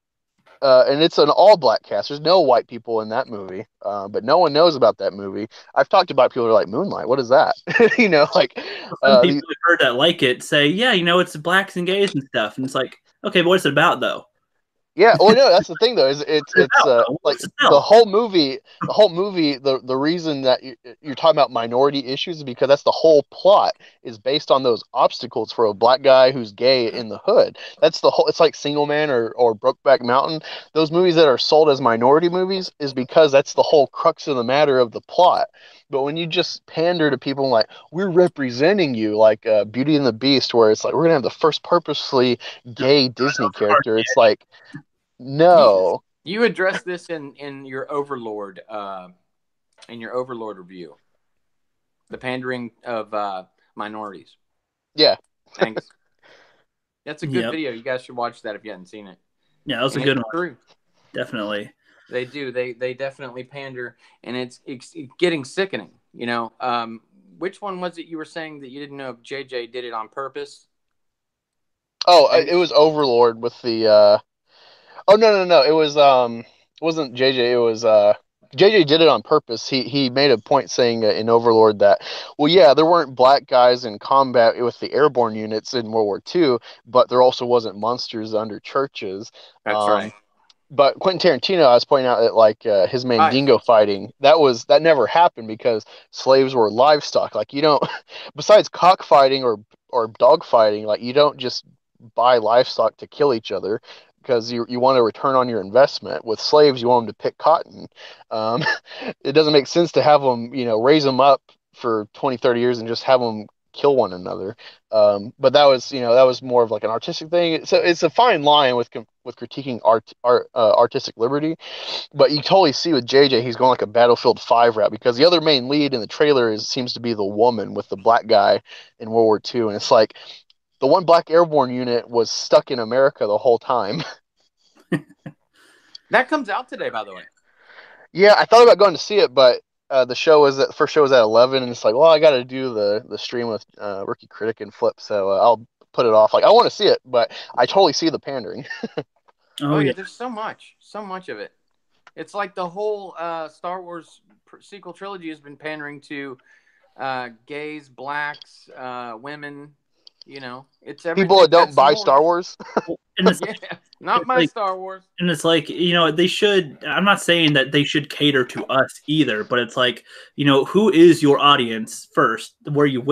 And it's an all-black cast. There's no white people in that movie, but no one knows about that movie. I've talked about people who are like, Moonlight, what is that? Some people I've heard that like it say, yeah, it's blacks and gays and stuff, and it's like, okay, but what's it about though? Yeah, well, no, that's the thing though. Is it's like What's the the sell? whole movie, the reason that you're talking about minority issues is because that's the whole plot is based on those obstacles for a black guy who's gay in the hood. That's the whole. It's like Single Man or Brokeback Mountain. Those movies that are sold as minority movies is because that's the whole crux of the matter of the plot. But when you just pander to people like we're representing you, like Beauty and the Beast, where it's like we're gonna have the first purposely gay Disney character, it's like. No. You address this in your Overlord review, the pandering of minorities. Yeah. Thanks. That's a good Yep. video. You guys should watch that if you haven't seen it. Yeah, that was And a good it's one. true. Definitely. They do. They definitely pander, and it's getting sickening. Which one was it you were saying that you didn't know if JJ did it on purpose? Oh, Angus? it was Overlord with the Oh no. It wasn't JJ. It was JJ did it on purpose. He made a point saying in Overlord that, well, yeah, there weren't black guys in combat with the airborne units in World War II, but there also wasn't monsters under churches. That's right. But Quentin Tarantino, I was pointing out that like his Right. Mandingo fighting, that never happened because slaves were livestock. Like you don't, besides cockfighting or dog fighting, like you don't just buy livestock to kill each other because you want a return on your investment. With slaves, you want them to pick cotton. Um, it doesn't make sense to have them, raise them up for 20, 30 years and just have them kill one another. But that was more of like an artistic thing. So it's a fine line with critiquing artistic liberty. But you totally see with JJ, he's going like a Battlefield 5 route because the other main lead in the trailer seems to be the woman with the black guy in World War II, and it's like the one black airborne unit was stuck in America the whole time. That comes out today, by the way. Yeah, I thought about going to see it, but the first show was at 11, and it's like, well, I got to do the stream with Rookie Critic and Flipp, so I'll put it off. Like, I want to see it, but I totally see the pandering. Oh yeah, there's so much of it. It's like the whole Star Wars sequel trilogy has been pandering to gays, blacks, women, You know, it's People everything. that don't That's buy yours. Star Wars. And it's, Yeah, not it's my like, Star Wars. and it's like, you know, they should. I'm not saying that they should cater to us either, but it's like, you know, who is your audience first, where you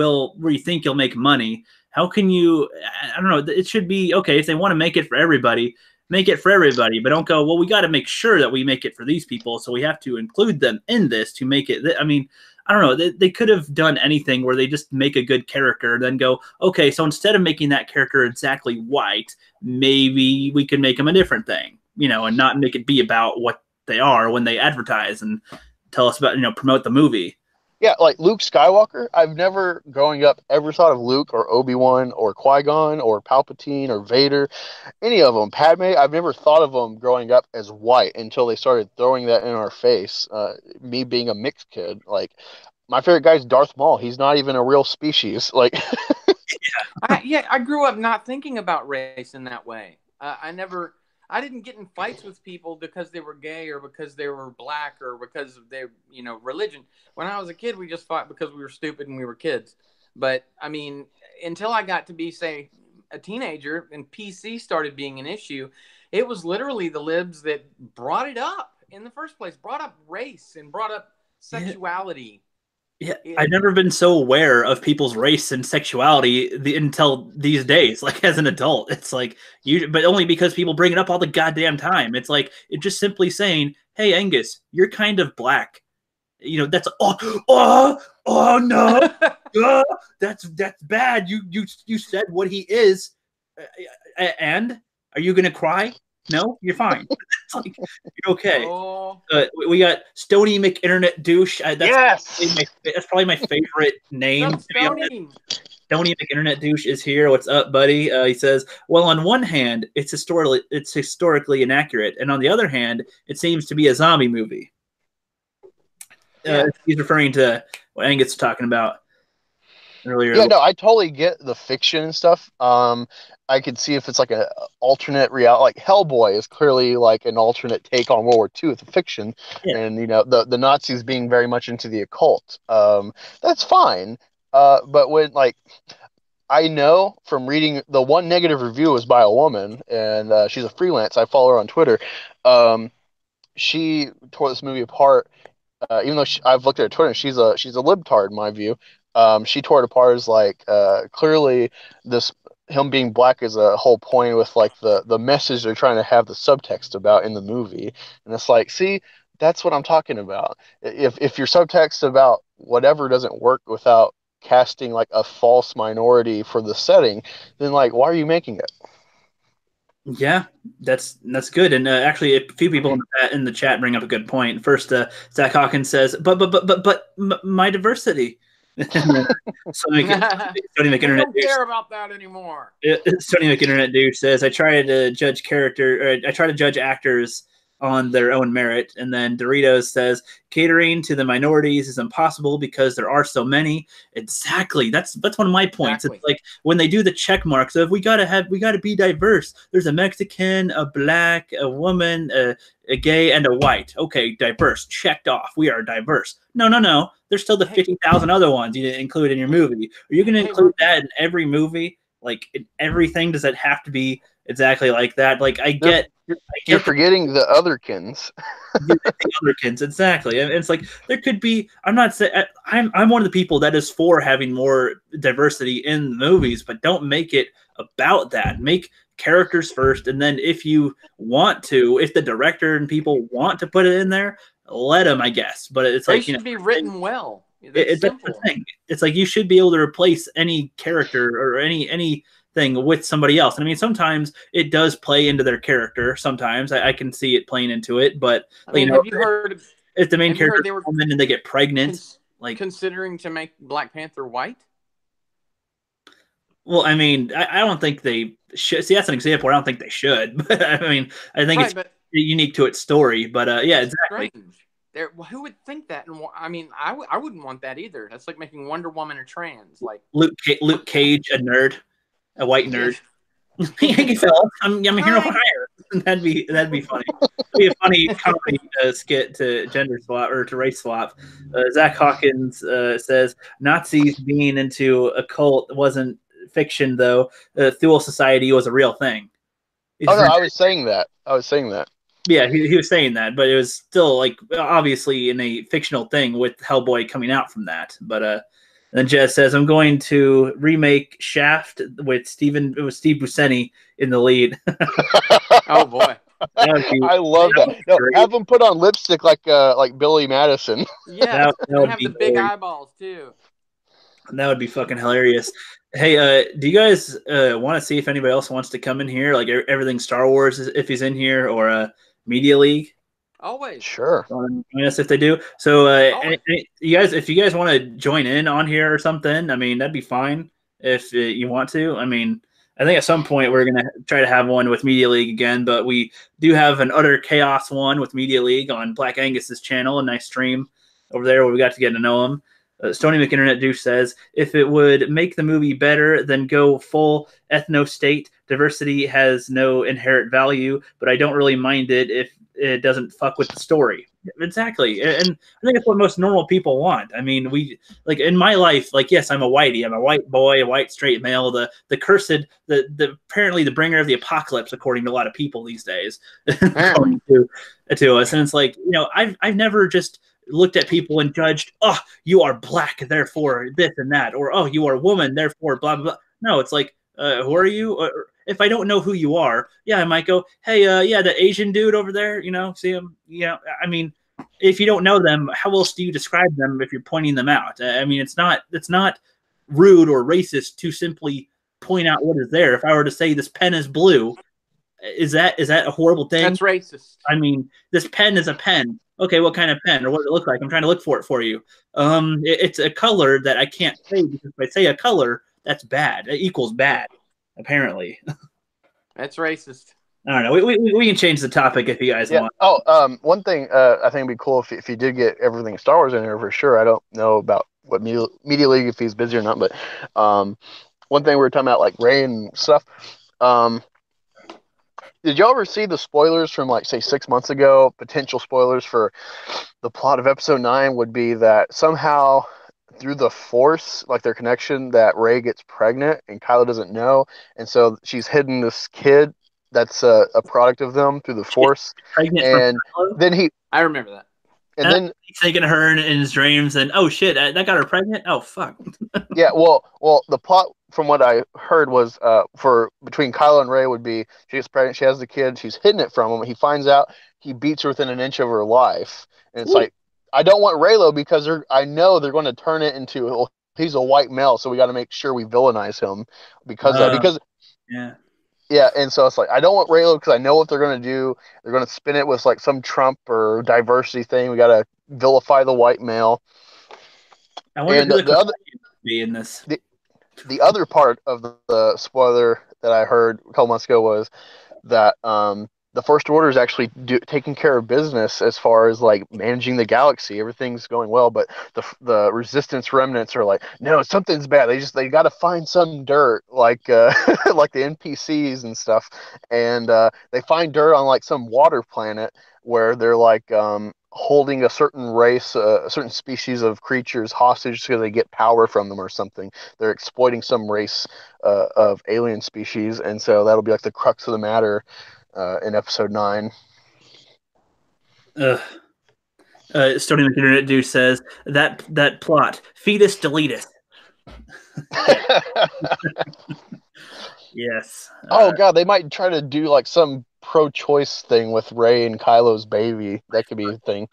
think you'll make money. How can you? I don't know. It should be okay if they want to make it for everybody. Make it for everybody, but don't go, well, we got to make sure that we make it for these people, so we have to include them in this to make it. I mean, I don't know. They could have done anything where they just make a good character, then go, okay, so instead of making that character exactly white, maybe we can make them a different thing, you know, and not make it be about what they are when they advertise and tell us about, you know, promote the movie. Yeah, like Luke Skywalker. I've never, growing up, ever thought of Luke or Obi-Wan or Qui-Gon or Palpatine or Vader, any of them. Padme, I've never thought of them growing up as white until they started throwing that in our face. Me being a mixed kid, like my favorite guy's Darth Maul. He's not even a real species. Like, I grew up not thinking about race in that way. I didn't get in fights with people because they were gay or because they were black or because of their, you know, religion. When I was a kid, we just fought because we were stupid and we were kids. But I mean, until I got to be, say, a teenager and PC started being an issue, it was literally the libs that brought it up in the first place, brought up race and brought up sexuality. Yeah, I've never been so aware of people's race and sexuality until these days. Like as an adult, it's like but only because people bring it up all the goddamn time. It's like it's just simply saying, "Hey, Angus, you're kind of black." You know, that's oh no, that's bad. You said what he is, and are you gonna cry? No, you're fine. It's like you're okay. Oh. We got Stony McInternet Douche. yes, That's probably my favorite name. Stony McInternet Douche is here. What's up, buddy? He says, "Well, on one hand, it's historically inaccurate, and on the other hand, it seems to be a zombie movie." Yeah. He's referring to what Angus was talking about earlier. Yeah, no, I totally get the fiction and stuff. I could see if it's like an alternate reality, like Hellboy is clearly like an alternate take on World War II with the fiction, and you know the Nazis being very much into the occult. That's fine. But when like I know from reading the one negative review was by a woman, and she's a freelance. I follow her on Twitter. She tore this movie apart. Even though I've looked at her Twitter, and she's a libtard in my view. She tore it apart as like clearly this him being black is a whole point with like the message they're trying to have the subtext about in the movie, and it's like, see, that's what I'm talking about. If your subtext about whatever doesn't work without casting like a false minority for the setting, then like why are you making it? Yeah, that's good. And actually, a few people in the chat bring up a good point. First, Zach Hawkins says, "But my diversity." Sony McInternet don't care about that anymore. Sony McInternet Douche says, "I try to judge actors on their own merit." And then Doritos says, "Catering to the minorities is impossible because there are so many." Exactly. That's one of my points. Exactly. It's like when they do the check marks of we gotta be diverse. There's a Mexican, a black, a woman, a gay, and a white. Okay, diverse. Checked off. We are diverse. No. There's still the 50,000 other ones you didn't include in your movie. Are you going to include that in every movie? Like in everything? Does it have to be exactly like that? Like You're forgetting the otherkins. The otherkins, exactly. And it's like there could be. I'm not saying I'm one of the people that is for having more diversity in movies, but don't make it about that. Make characters first, and then if you want to, if the director and people want to put it in there, let them, I guess. But it's like should be written well. That's the thing. It's like you should be able to replace any character or any thing with somebody else. And I mean, sometimes it does play into their character. Sometimes I can see it playing into it. But I mean, have you heard if the main character is a woman and they get pregnant, like considering to make Black Panther white? Well, I mean, I don't think they should. See, that's an example where I don't think they should. But I mean, I think it's unique to its story. But yeah, exactly. Strange. Who would think that? And I mean, I wouldn't want that either. That's like making Wonder Woman a trans. Like Luke Cage, a nerd, a white nerd. Hey, Phil, I'm a hero for hire. That'd be funny. It'd be a funny comedy skit to gender swap or to race swap. Zach Hawkins says Nazis being into a cult wasn't fiction, though, Thule Society was a real thing. Oh no, I was saying that. Yeah, he was saying that, but it was still like obviously in a fictional thing with Hellboy coming out from that. But then Jez says, "I'm going to remake Shaft with Steve Buscemi in the lead." Oh boy, I love that. No, have him put on lipstick like Billy Madison. Yeah, that would have be the big great. eyeballs too. That would be fucking hilarious. Hey, do you guys want to see if anybody else wants to come in here? Like everything Star Wars, if he's in here, or Media League? Always. Sure. Join us if they do. So, you guys, if you guys want to join in on here or something, I mean, that'd be fine if you want to. I mean, I think at some point we're gonna try to have one with Media League again, but we do have an Utter Chaos one with Media League on Black Angus's channel, a nice stream over there where we got to get to know him. Stony McInternet Douche says, if it would make the movie better, then go full ethno state. Diversity has no inherent value, but I don't really mind it if it doesn't fuck with the story. Exactly. And I think that's what most normal people want. I mean, we like in my life, like, yes, I'm a whitey. I'm a white boy, a white straight male, the cursed, the apparently the bringer of the apocalypse, according to a lot of people these days, according to us. And it's like, you know, I've never just looked at people and judged, oh, you are black, therefore this and that, or oh, you are a woman, therefore blah blah blah. No, it's like, who are you? Or, if I don't know who you are, yeah, I might go, hey, yeah, the Asian dude over there, you know, see him? Yeah, I mean, if you don't know them, how else do you describe them if you're pointing them out? I mean, it's not rude or racist to simply point out what is there. If I were to say this pen is blue, is that a horrible thing? That's racist. I mean, this pen is a pen. Okay, what kind of pen, or what does it look like? I'm trying to look for it for you. It's a color that I can't say, because if I say a color, that's bad. It equals bad, apparently. That's racist. I don't know. We can change the topic if you guys want. Oh, one thing I think would be cool if you did get everything Star Wars in there for sure. I don't know about what Media League, if he's busy or not, but one thing we were talking about, like Rey and stuff. Did y'all ever see the spoilers from, like, say 6 months ago? Potential spoilers for the plot of Episode 9 would be that somehow through the Force, like their connection, that Rey gets pregnant and Kylo doesn't know, and so she's hidden this kid that's a product of them through the Force. Pregnant and from then I remember that. And then he's thinking of her in his dreams, and oh shit, that got her pregnant. Oh fuck. Yeah, well, the plot from what I heard was for between Kylo and Rey would be she gets pregnant, she has the kid, she's hidden it from him. He finds out, he beats her within an inch of her life, and it's like, I don't want Reylo because I know they're going to turn it into, well, he's a white male, so we got to make sure we villainize him because yeah, and so it's like, I don't want Reylo because I know what they're going to do. They're going to spin it with like some Trump or diversity thing. We got to vilify the white male. I wonder who the other be in this. The other part of the spoiler that I heard a couple months ago was that the First Order is actually taking care of business as far as like managing the galaxy. Everything's going well, but the Resistance remnants are like, no, something's bad. They got to find some dirt, like like the NPCs and stuff, and they find dirt on like some water planet where they're like holding a certain race, a certain species of creatures hostage because they get power from them or something. They're exploiting some race of alien species, and so that'll be like the crux of the matter in Episode 9. Stony McInternet Dude says that plot, fetus deletus. Yes. Oh god, they might try to do like some pro-choice thing with Rey and Kylo's baby. That could be a thing.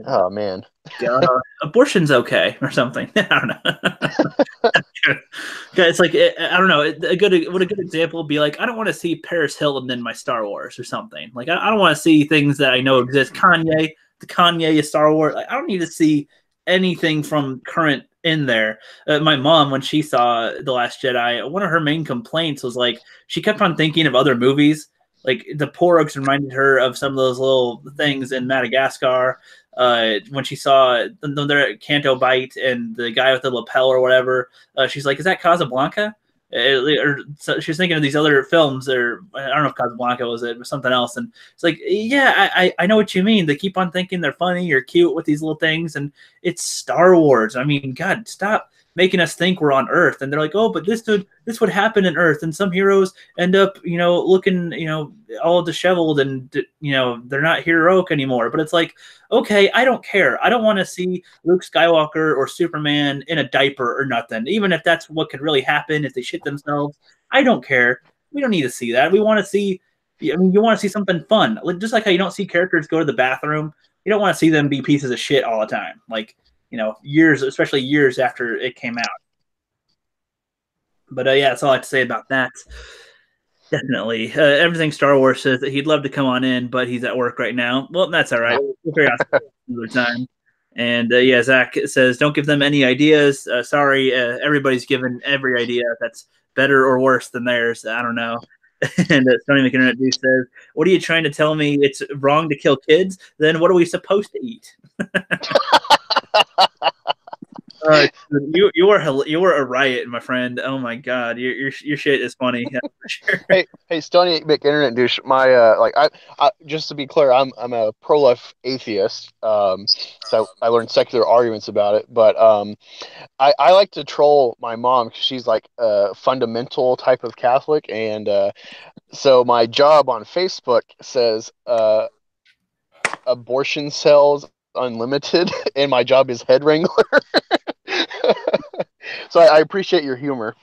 Oh man. Abortion's okay or something. I don't know. It's like, I don't know. A good example would be like, I don't want to see Paris Hilton in my Star Wars or something. Like, I don't want to see things that I know exist. The Kanye is Star Wars. Like, I don't need to see anything from current in there. My mom, when she saw The Last Jedi, one of her main complaints was like she kept on thinking of other movies. Like the Porgs reminded her of some of those little things in Madagascar. When she saw the Canto Bite and the guy with the lapel or whatever, she's like, "Is that Casablanca?" So she was thinking of these other films, or I don't know if Casablanca was it, but something else. And it's like, yeah, I know what you mean. They keep on thinking they're funny or cute with these little things, and it's Star Wars. I mean, God, stop making us think we're on Earth, and they're like, oh, but this would happen in Earth, and some heroes end up, looking, all disheveled, and they're not heroic anymore. But it's like, okay, I don't care. I don't want to see Luke Skywalker or Superman in a diaper or nothing, even if that's what could really happen if they shit themselves. I don't care. We don't need to see that. We want to see. I mean, you want to see something fun, just like how you don't see characters go to the bathroom. You don't want to see them be pieces of shit all the time. Like, especially years after it came out. But yeah, that's all I have to say about that. Definitely. Everything Star Wars says that he'd love to come on in, but he's at work right now. Well, that's all right. We'll figure out another time. And yeah, Zach says, don't give them any ideas. Sorry, everybody's given every idea that's better or worse than theirs. I don't know. And Stony McInternet Dude says, what are you trying to tell me? It's wrong to kill kids? Then what are we supposed to eat? You were a riot, my friend. Oh my god, your shit is funny. Yeah, for sure. Hey, Stony McInternet Douche. My I just to be clear, I'm a pro-life atheist. So I learned secular arguments about it, but I like to troll my mom because she's like a fundamental type of Catholic, and so my job on Facebook says abortion cells unlimited, and my job is head wrangler. So I appreciate your humor.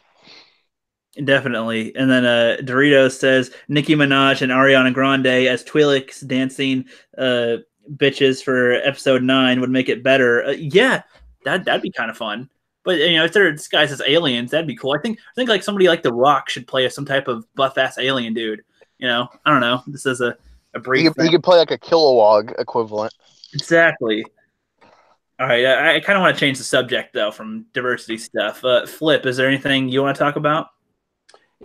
Definitely. And then Doritos says Nicki Minaj and Ariana Grande as Twi'leks dancing bitches for episode 9 would make it better. Yeah, that'd be kind of fun. But if they're disguised as aliens, that'd be cool. I think like somebody like The Rock should play some type of buff ass alien dude. I don't know. This is a brief. He could play like a Kilowog equivalent. Exactly. All right, I kind of want to change the subject though from diversity stuff. Flipp, is there anything you want to talk about?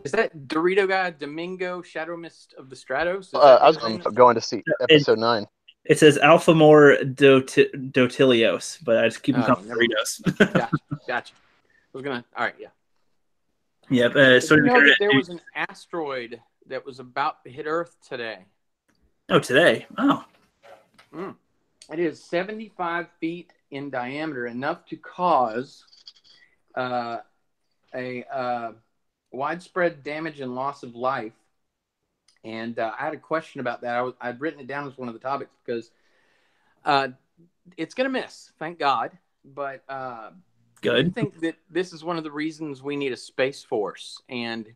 Is that Dorito guy Domingo Shadow Mist of the Stratos? I was going to see episode 9. It says Alphamore Dotilios, but I just keep them calling Doritos. Gotcha. I was gonna. All right, yeah. Yep. There was an asteroid that was about to hit Earth today. Oh, today. Oh. It is 75 feet in diameter, enough to cause a widespread damage and loss of life. And I had a question about that. I'd written it down as one of the topics because it's going to miss, thank God. But good. I think that this is one of the reasons we need a space force. And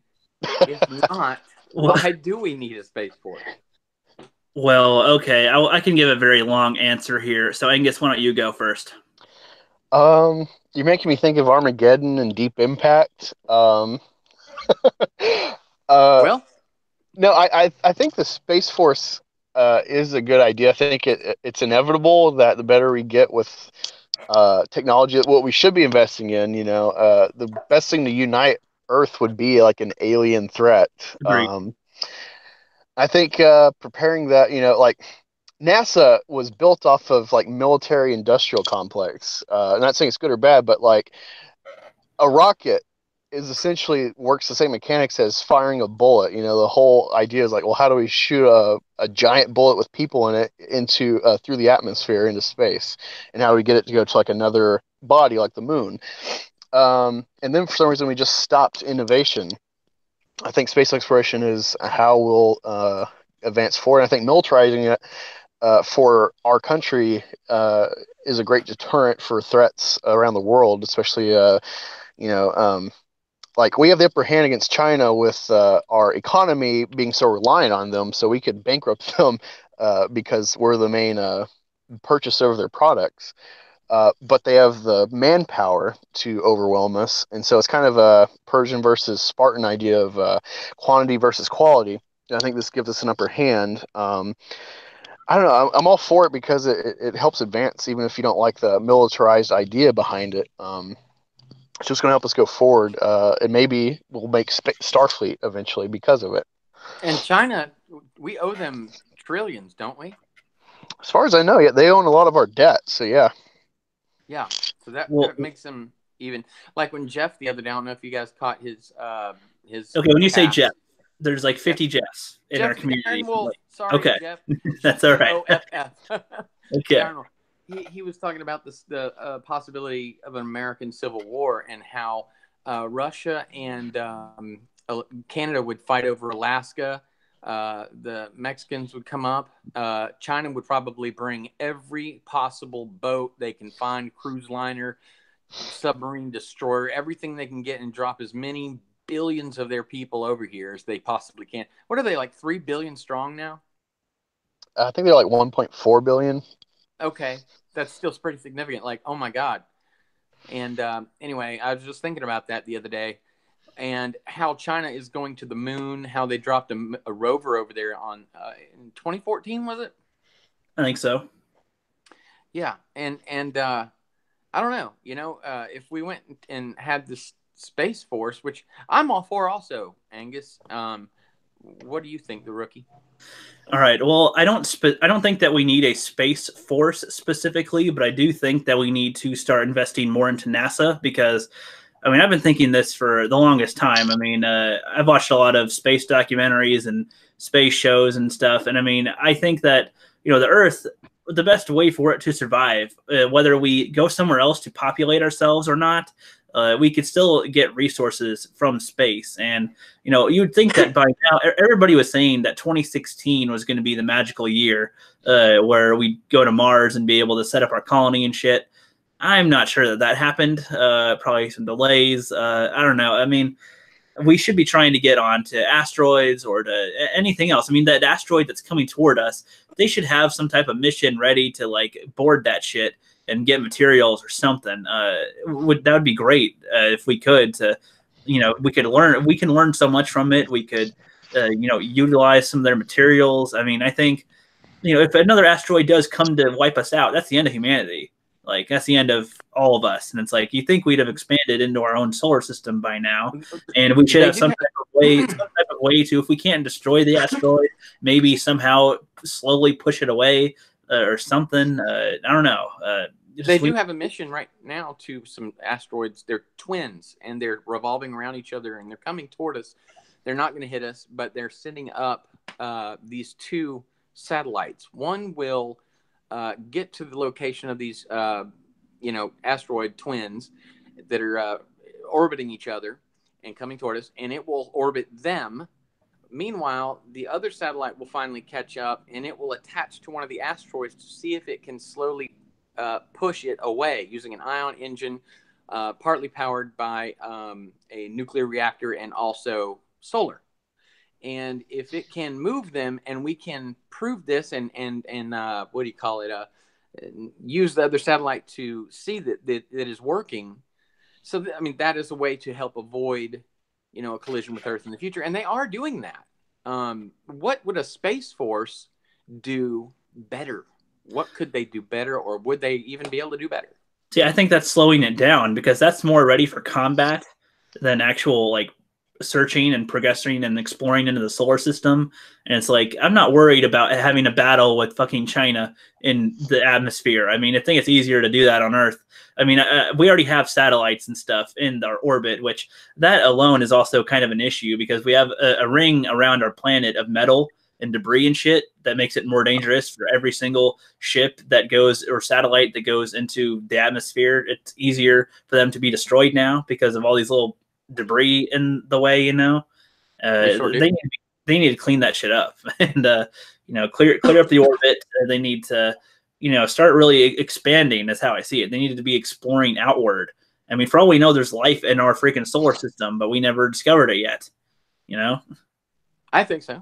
if not, why do we need a space force? Well, okay, I can give a very long answer here. So, Angus, why don't you go first? You're making me think of Armageddon and Deep Impact. Well, no, I think the Space Force is a good idea. I think it's inevitable that the better we get with technology, what we should be investing in, the best thing to unite Earth would be like an alien threat. I think preparing that, like NASA was built off of like military industrial complex. I'm not saying it's good or bad, but like a rocket is essentially works the same mechanics as firing a bullet. The whole idea is like, well, how do we shoot a giant bullet with people in it into through the atmosphere into space, and how do we get it to go to like another body like the moon? And then for some reason we just stopped innovation. I think space exploration is how we'll advance forward. I think militarizing it for our country is a great deterrent for threats around the world, especially like we have the upper hand against China with our economy being so reliant on them, so we could bankrupt them because we're the main purchaser of their products. But they have the manpower to overwhelm us, and so it's kind of a Persian versus Spartan idea of quantity versus quality. And I think this gives us an upper hand. I don't know. I'm all for it because it helps advance, even if you don't like the militarized idea behind it. It's just going to help us go forward, and maybe we'll make Starfleet eventually because of it. And China, we owe them trillions, don't we? As far as I know, yeah, they own a lot of our debt. So yeah. Yeah, so that makes them even. Like when Jeff the other day, I don't know if you guys caught his. Okay, when you say Jeff, there's like 50 Jeffs in our community. Sorry, okay, Jeff. That's all right. F. Okay. he was talking about the possibility of an American Civil War and how Russia and Canada would fight over Alaska. The Mexicans would come up. China would probably bring every possible boat they can find, cruise liner, submarine destroyer, everything they can get, and drop as many billions of their people over here as they possibly can. What are they, like 3 billion strong now? I think they're like 1.4 billion. Okay, that's still pretty significant. Like, oh my God. And anyway, I was just thinking about that the other day, and how China is going to the moon, how they dropped a rover over there on in 2014, was it? I think so. Yeah, and I don't know, if we went and had this Space Force, which I'm all for also, Angus, what do you think, the rookie? All right. Well, I don't think that we need a space force specifically, but I do think that we need to start investing more into NASA because, I mean, I've been thinking this for the longest time. I mean, I've watched a lot of space documentaries and space shows and stuff, and I mean, I think that the Earth, the best way for it to survive, whether we go somewhere else to populate ourselves or not, we could still get resources from space. And, you'd think that by now, everybody was saying that 2016 was going to be the magical year where we go to Mars and be able to set up our colony and shit. I'm not sure that that happened. Probably some delays. I don't know. I mean, we should be trying to get onto asteroids or to anything else. I mean, that asteroid that's coming toward us, they should have some type of mission ready to like board that shit and get materials or something. That would be great if we could. We could learn. We can learn so much from it. We could, utilize some of their materials. I mean, I think, if another asteroid does come to wipe us out, that's the end of humanity. Like, that's the end of all of us. And it's like, you think we'd have expanded into our own solar system by now, and we should have some type of way to, if we can't destroy the asteroid, maybe somehow slowly push it away or something. I don't know. They do have a mission right now to some asteroids. They're twins, and they're revolving around each other, and they're coming toward us. They're not going to hit us, but they're sending up these two satellites. One will get to the location of these, asteroid twins that are orbiting each other and coming toward us, and it will orbit them. Meanwhile, the other satellite will finally catch up, and it will attach to one of the asteroids to see if it can slowly push it away using an ion engine, partly powered by a nuclear reactor and also solar. And if it can move them, and we can prove this, and what do you call it? Use the other satellite to see that it is working. So that is a way to help avoid, a collision with Earth in the future, and they are doing that. What would a Space Force do better? What could they do better, or would they even be able to do better? See, I think that's slowing it down because that's more ready for combat than actual like searching and progressing and exploring into the solar system. And it's like, I'm not worried about having a battle with fucking China in the atmosphere. I mean, I think it's easier to do that on Earth. I mean, we already have satellites and stuff in our orbit, which that alone is also kind of an issue because we have a ring around our planet of metal and debris and shit that makes it more dangerous for every single ship that goes or satellite that goes into the atmosphere. It's easier for them to be destroyed now because of all these little debris in the way, they need to clean that shit up and clear up the orbit. They need to start really expanding. That's how I see it. They need to be exploring outward. I mean, for all we know, there's life in our freaking solar system, but we never discovered it yet. I think so.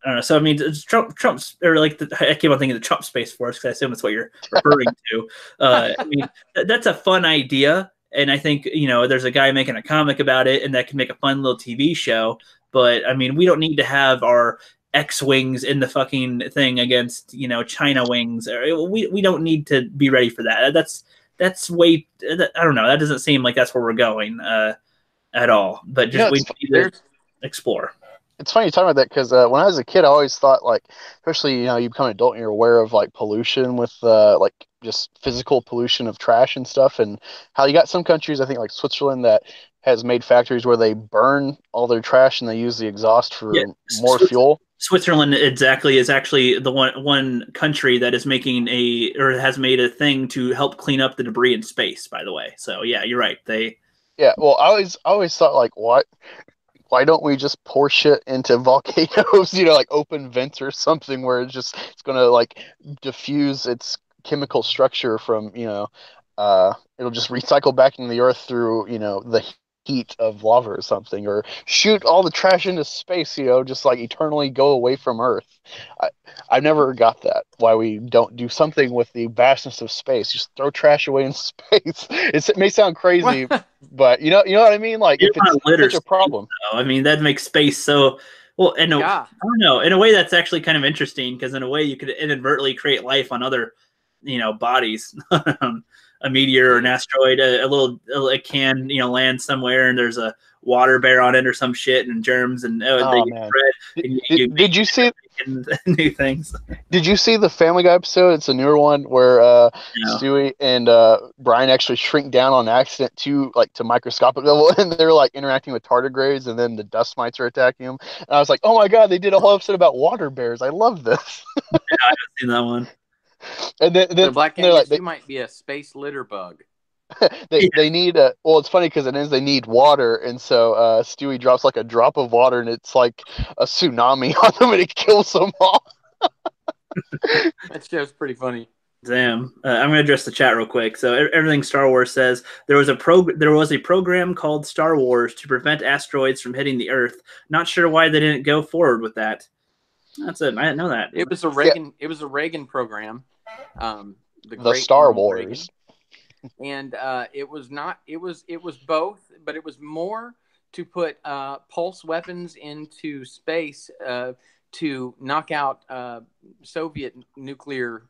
I don't know. So I mean, Trump's or like I keep on thinking the Trump Space Force because I assume that's what you're referring to. I mean, that's a fun idea. And I think, there's a guy making a comic about it, and that can make a fun little TV show. But, I mean, we don't need to have our X-Wings in the fucking thing against, China wings. We don't need to be ready for that. That's way – I don't know. That doesn't seem like that's where we're going at all. But just we need to explore. It's funny you talk about that because when I was a kid, I always thought, like, especially, you become an adult and you're aware of, like, pollution with, like, just physical pollution of trash and stuff, and how you got some countries, I think, like Switzerland, that has made factories where they burn all their trash and they use the exhaust for more fuel. Switzerland exactly is actually the one country that is making has made a thing to help clean up the debris in space, by the way. So yeah, you're right. Yeah, well, I always thought, like, why don't we just pour shit into volcanoes, like open vents or something where it's gonna like diffuse its chemical structure from, it'll just recycle back into the earth through, the heat of lava or something, or shoot all the trash into space, just like eternally go away from Earth. I never got that. Why we don't do something with the vastness of space? Just throw trash away in space. It may sound crazy, but you know what I mean. Like, if it's such a problem, I mean, that makes space so well. And I don't know. In a way, that's actually kind of interesting because in a way, you could inadvertently create life on other, bodies. A meteor or an asteroid, it can land somewhere, and there's a water bear on it or some shit, and germs, and they man. spread. And did you see new things? Did you see the Family Guy episode? It's a newer one where Stewie and Brian actually shrink down on accident to microscopic level, and they're like interacting with tardigrades, and then the dust mites are attacking them. And I was like, oh my god, they did a whole episode about water bears. I love this. Yeah, I haven't seen that one. And then so Black Angus, you might be a space litter bug. They need it's funny because they need water, and so Stewie drops like a drop of water, and it's like a tsunami on them, and it kills them all. That show's pretty funny. Damn. I'm gonna address the chat real quick. So everything Star Wars says, there was a program called Star Wars to prevent asteroids from hitting the Earth. Not sure why they didn't go forward with that. That's it. I didn't know that. It was a Reagan. Yeah. It was a Reagan program. The Star Wars. Reagan. And it was not. It was both, but it was more to put pulse weapons into space to knock out Soviet nuclear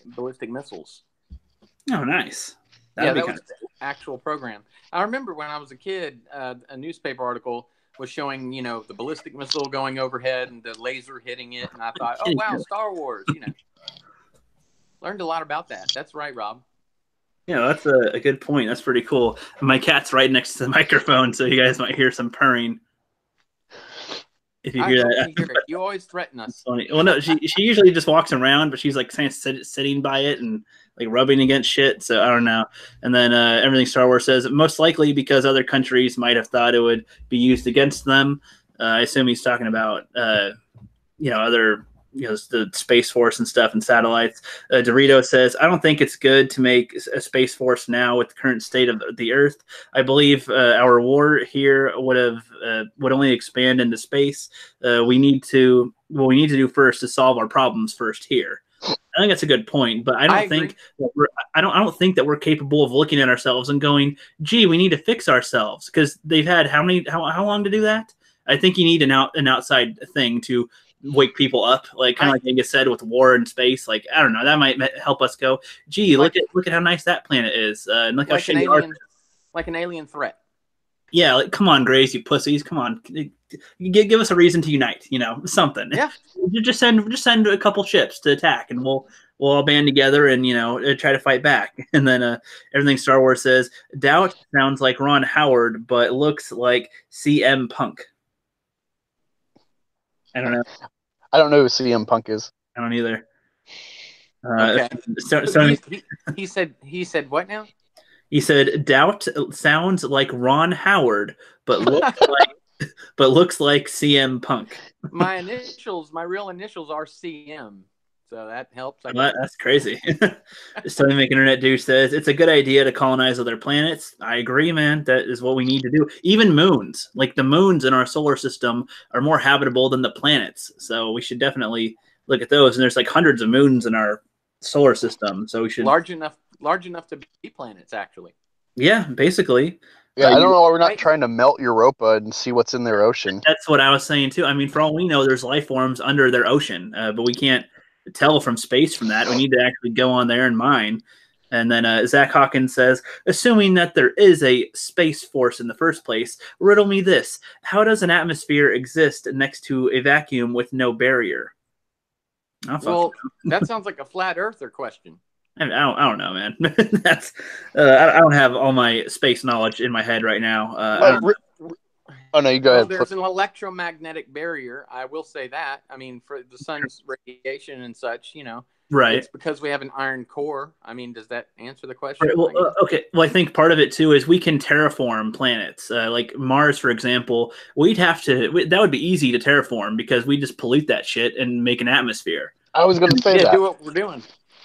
ballistic missiles. Oh, nice. That was the actual program. I remember when I was a kid, a newspaper article was showing, the ballistic missile going overhead and the laser hitting it, and I thought, oh wow, Star Wars, Learned a lot about that. That's right, Rob. Yeah, that's a good point. That's pretty cool. My cat's right next to the microphone, so you guys might hear some purring. If you hear that, you always threaten us. Well, no, she usually just walks around, but she's like kind of sitting by it and like rubbing against shit. So I don't know. And then everything Star Wars says, most likely because other countries might have thought it would be used against them. I assume he's talking about other. The Space Force and stuff and satellites. Dorito says, I don't think it's good to make a Space Force now with the current state of the Earth. I believe our war here would only expand into space. We need to do first to solve our problems first here. I think that's a good point, but I don't think that we're capable of looking at ourselves and going, gee, we need to fix ourselves, because they've had how long to do that? I think you need an outside thing to wake people up, like kind of like Angus said with war in space. Like, I don't know, that might help us go, gee, look at how nice that planet is, and look how shitty like an alien threat. Yeah, like, come on, Grays, you pussies, come on, give us a reason to unite, something. Yeah, just send a couple ships to attack, and we'll all band together and try to fight back. And then everything Star Wars says, Doubt sounds like Ron Howard, but looks like CM Punk. I don't know. I don't know who CM Punk is. I don't either. Okay. He said what now? He said Doubt sounds like Ron Howard, but looks like CM Punk. My real initials are CM. So that helps. That's crazy. Stoney Make Internet Dude says, it's a good idea to colonize other planets. I agree, man. That is what we need to do. Even moons. Like, the moons in our solar system are more habitable than the planets. So we should definitely look at those. And there's like hundreds of moons in our solar system. So we should... Large enough to be planets, actually. Yeah, basically. Yeah, I don't know why we're not trying to melt Europa and see what's in their ocean. That's what I was saying, too. I mean, for all we know, there's life forms under their ocean, but we can't tell from space from that. We need to actually go on there and mine. And then Zach Hawkins says, assuming that there is a space force in the first place, riddle me this. How does an atmosphere exist next to a vacuum with no barrier? Well, that sounds like a flat earther question. I don't know, man. That's I don't have all my space knowledge in my head right now. Oh no, you go Well, ahead. there's an electromagnetic barrier. I will say that. I mean, for the sun's radiation and such, Right. it's because we have an iron core. I mean, does that answer the question? Right, well, okay. Well, I think part of it too is we can terraform planets, like Mars, for example. We'd have to. That would be easy to terraform because we just pollute that shit and make an atmosphere. I was going to say that. Do what we're doing.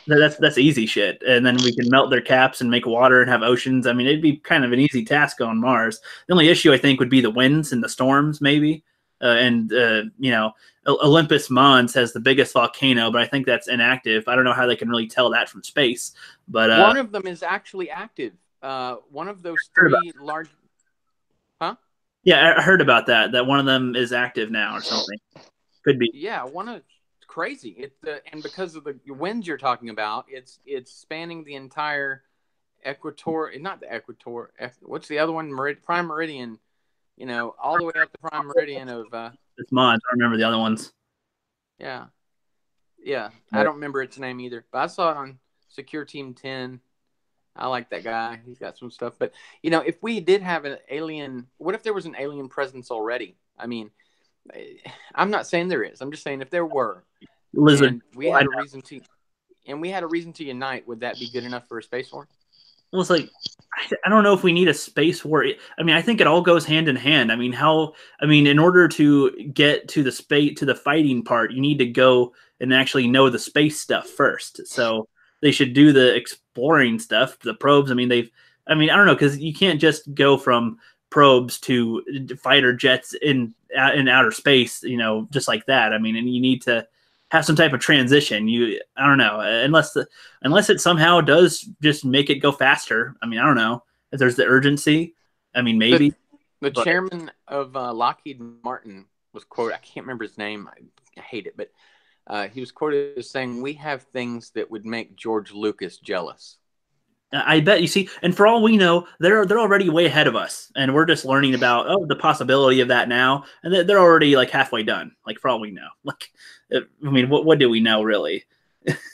That's easy shit, and then we can melt their caps and make water and have oceans. I mean, it'd be kind of an easy task on Mars. The only issue I think would be the winds and the storms, maybe. Olympus Mons has the biggest volcano, but I think that's inactive. I don't know how they can really tell that from space. But one of them is actually active. One of those three large. Huh? Yeah, I heard about that. That one of them is active now or something. Could be. Yeah, one of crazy. And because of the winds you're talking about, it's spanning the entire equator. Not the equator. What's the other one? Prime meridian. All the way up the prime meridian of. It's Mons. I don't remember the other ones. Yeah. I don't remember its name either, but I saw it on Secure Team 10. I like that guy. He's got some stuff. But if we did have an alien, what if there was an alien presence already? I mean, I'm not saying there is. I'm just saying if there were, and we had a reason to unite, would that be good enough for a space war? Well, it's like I don't know if we need a space war. I mean, I think it all goes hand in hand. I mean, in order to get to the fighting part, you need to go and actually know the space stuff first. So they should do the exploring stuff, the probes. I don't know, because you can't just go from probes to fighter jets in outer space, just like that. I mean, and you need to have some type of transition. I don't know, unless it somehow does just make it go faster. I mean, I don't know if there's the urgency. I mean, maybe. The chairman of Lockheed Martin was quoted. I can't remember his name. I hate it, but he was quoted as saying, "We have things that would make George Lucas jealous." I bet, you see, and for all we know, they're already way ahead of us, and we're just learning about the possibility of that now, and they're already like halfway done. Like, for all we know, like, I mean, what do we know really?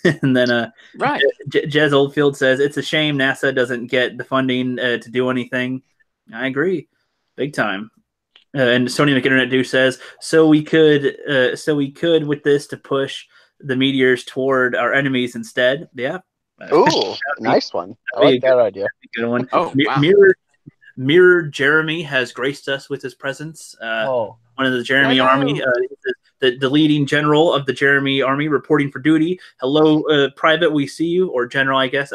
And then right, Jez Oldfield says it's a shame NASA doesn't get the funding to do anything. I agree, big time. And Sony McInternet Do says so we could with this to push the meteors toward our enemies instead. Yeah. Ooh, nice one. I like that idea. Good one. Oh, wow. Mirror Jeremy has graced us with his presence. One of the Jeremy Army, the leading general of the Jeremy Army, reporting for duty. Hello, Private, we see you, or General, I guess.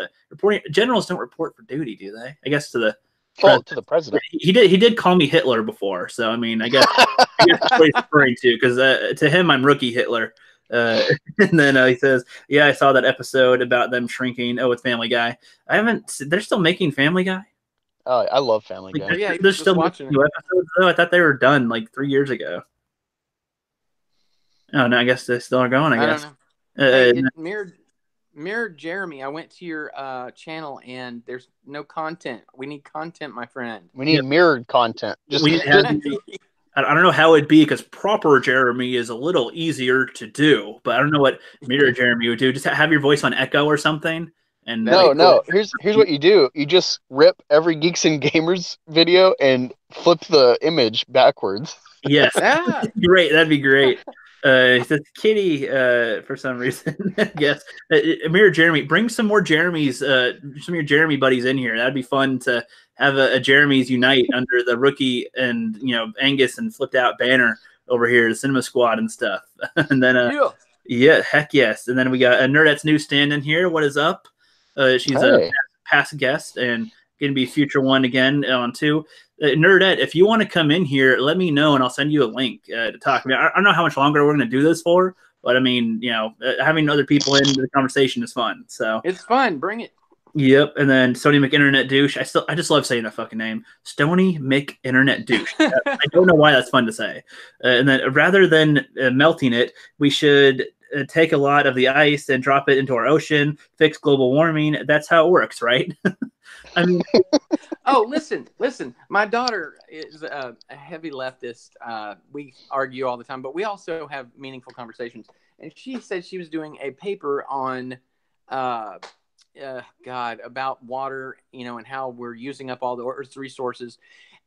Generals don't report for duty, do they? I guess to the president. He did call me Hitler before, so I mean, I guess that's what he's referring to, because to him, I'm Rookie Hitler. And then he says, "Yeah, I saw that episode about them shrinking. Oh, with Family Guy. I haven't. They're still making Family Guy. Oh, I love Family Guy. Yeah, they're still watching new episodes though. I thought they were done like 3 years ago. Oh no, I guess they still are going. I guess. Don't know. Mirror Jeremy, I went to your channel and there's no content. We need content, my friend. We need mirrored content. I don't know how it'd be, because proper Jeremy is a little easier to do, but I don't know what Mirror Jeremy would do. Just have your voice on echo or something. And no. Here's what you do. You just rip every Geeks and Gamers video and flip the image backwards. Yes, great. That'd be great. He says Kitty for some reason. Yes, Mirror Jeremy. Bring some more Jeremys, some of your Jeremy buddies in here. That'd be fun to have a Jeremy's unite under the Rookie and Angus and Flipped Out banner over here, the Cinema Squad and stuff. And then yeah, heck yes. And then we got a Nerdette's newsstand in here. What is up? She's a past guest and going to be a future one again on too. Nerdette, if you want to come in here, let me know and I'll send you a link to talk. I mean, I don't know how much longer we're going to do this for, but I mean, having other people into the conversation is fun. So it's fun. Bring it. Yep. And then Stony McInternet Douche. I just love saying that fucking name, Stony McInternet Douche. I don't know why that's fun to say. And then rather than melting it, we should take a lot of the ice and drop it into our ocean, fix global warming. That's how it works, right? I mean, oh, listen. My daughter is a heavy leftist. We argue all the time, but we also have meaningful conversations. And she said she was doing a paper on God, about water, and how we're using up all the Earth's resources.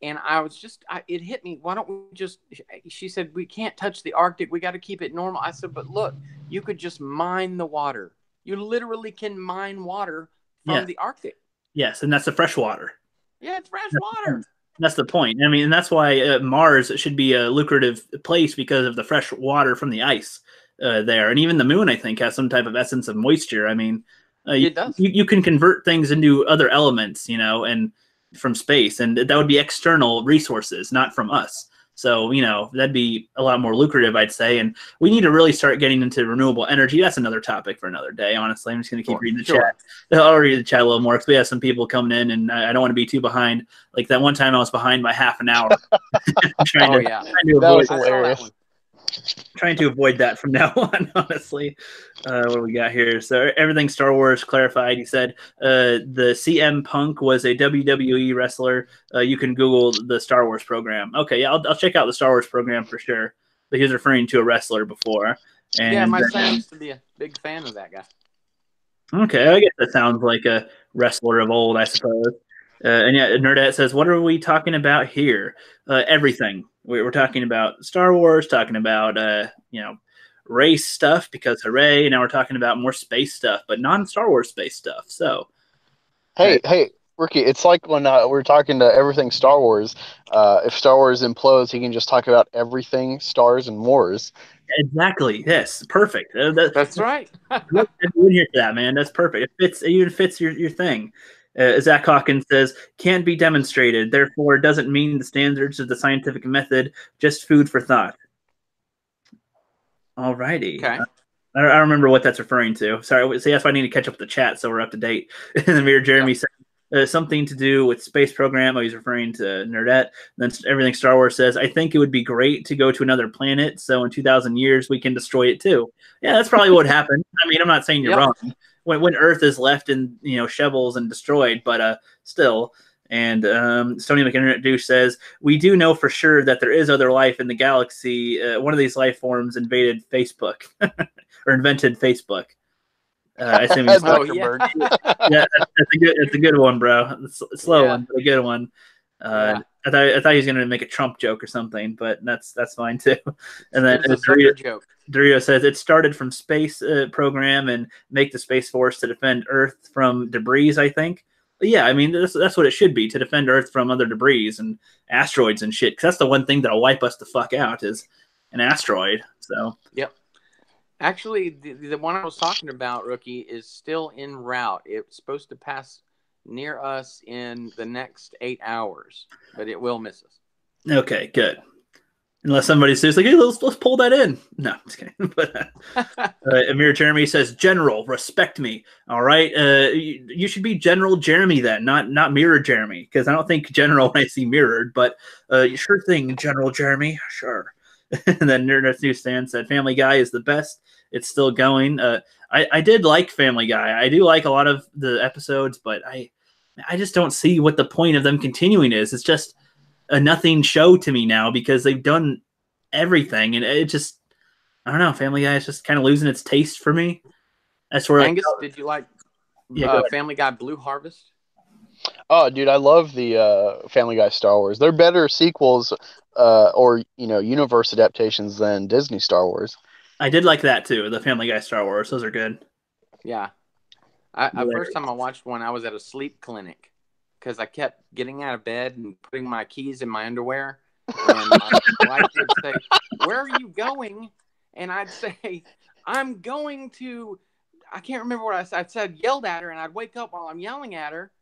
And I was just, it hit me. Why don't we just, she said, we can't touch the Arctic. We got to keep it normal. I said, but look, you could just mine the water. You literally can mine water from the Arctic. Yes, and that's the fresh water. Yeah, it's fresh water. That's the point. I mean, and that's why Mars should be a lucrative place because of the fresh water from the ice there. And even the moon, I think, has some type of essence of moisture. I mean, it does. You can convert things into other elements, and from space, and that would be external resources, not from us. So, that'd be a lot more lucrative, I'd say. And we need to really start getting into renewable energy. That's another topic for another day, honestly. I'm just going to keep reading the chat. I'll read the chat a little more because we have some people coming in, and I don't want to be too behind. Like that one time I was behind by half an hour. trying to avoid that from now on, honestly. What do we got here? So everything Star Wars clarified. He said the CM Punk was a WWE wrestler. You can Google the Star Wars program. Okay, yeah, I'll check out the Star Wars program for sure. But he was referring to a wrestler before. And yeah, my son used to be a big fan of that guy. Okay, I guess that sounds like a wrestler of old, I suppose. And yeah, Nerdette says, what are we talking about here? Everything. We're talking about Star Wars, talking about, race stuff because hooray. Now we're talking about more space stuff, but non-Star Wars space stuff. So, hey, Rookie, it's like when we're talking to everything Star Wars. If Star Wars implodes, he can just talk about everything stars and wars. Exactly. Yes. Perfect. That's right. Look, I'm here for that, man. That's perfect. It even fits your thing. Zach Hawkins says, can't be demonstrated. Therefore, it doesn't mean the standards of the scientific method, just food for thought. All righty. Okay. I don't remember what that's referring to. Sorry. So that's why I need to catch up with the chat so we're up to date. And then Mirror Jeremy said, something to do with space program. He's referring to Nerdette. Then everything Star Wars says, I think it would be great to go to another planet. So in 2,000 years, we can destroy it too. Yeah, that's probably what would happen. I mean, I'm not saying you're wrong. When Earth is left in shovels and destroyed, but still. And Stony McInternet Douche says, we do know for sure that there is other life in the galaxy. One of these life forms invaded Facebook or invented Facebook. I assume he's Zuckerberg. Yeah, it's a good one, bro. It's a slow one, but a good one. I thought he was gonna make a Trump joke or something, but that's fine too. And then Dario says it started from space program and make the Space Force to defend Earth from debris. I think. But yeah, I mean that's what it should be, to defend Earth from other debris and asteroids and shit. Because that's the one thing that'll wipe us the fuck out is an asteroid. So yep. Actually, the one I was talking about, Rookie, is still en route. It's supposed to pass near us in the next 8 hours, but it will miss us. Okay, good. Unless somebody says, like, hey, let's pull that in. No, I'm just kidding. But Amir Jeremy says, General, respect me. All right. You should be General Jeremy then, not Mirror Jeremy, because I don't think General when I see mirrored, but sure thing, General Jeremy. Sure. And then Nerdnuts Newsstand said, Family Guy is the best. It's still going. I did like Family Guy. I do like a lot of the episodes, but I just don't see what the point of them continuing is. It's just a nothing show to me now because they've done everything, and it just, I don't know. Family Guy is just kind of losing its taste for me. That's where Angus, did you like Family Guy Blue Harvest? Oh, dude, I love the Family Guy Star Wars. They're better sequels or universe adaptations than Disney Star Wars. I did like that too. The Family Guy Star Wars, those are good. Yeah, first time I watched one, I was at a sleep clinic because I kept getting out of bed and putting my keys in my underwear, and my wife would say, "Where are you going?" And I'd say, "I'm going to." I can't remember what I said. I said yelled at her, and I'd wake up while I'm yelling at her.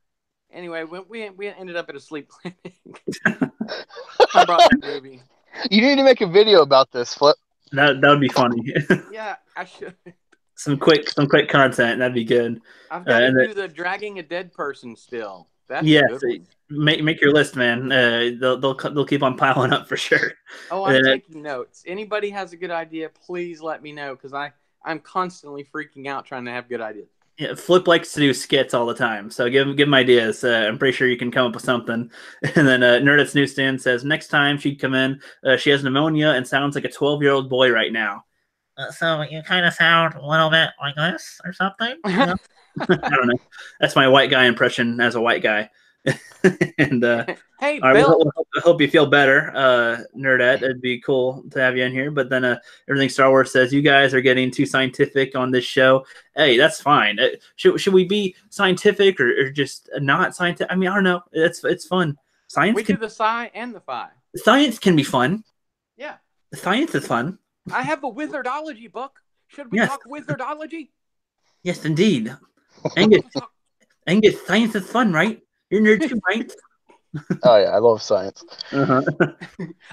Anyway, we ended up at a sleep clinic. I brought that movie. You need to make a video about this, Flipp. That would be funny. Yeah, I should. Some quick content. That'd be good. I've got to do the dragging a dead person still. That's make your list, man. They'll keep on piling up for sure. Oh, I'm taking notes. Anybody has a good idea, please let me know because I'm constantly freaking out trying to have good ideas. Yeah, Flipp likes to do skits all the time, so give him ideas. I'm pretty sure you can come up with something. And then Nerdets Newsstand says next time she'd come in, she has pneumonia and sounds like a 12-year-old boy right now. So you kind of sound a little bit like this or something. You know? I don't know. That's my white guy impression as a white guy. And hey, all right, Bill. I hope you feel better, Nerdette. It'd be cool to have you in here. But then everything Star Wars says, you guys are getting too scientific on this show. Hey, that's fine. Should we be scientific or just not scientific? I mean, I don't know. It's fun. We do the sci and the fi. Science can be fun. Yeah. Science is fun. I have a wizardology book. Should we talk wizardology? Yes, indeed. Angus, science is fun, right? You're nerd too, right? Oh yeah, I love science. Uh-huh.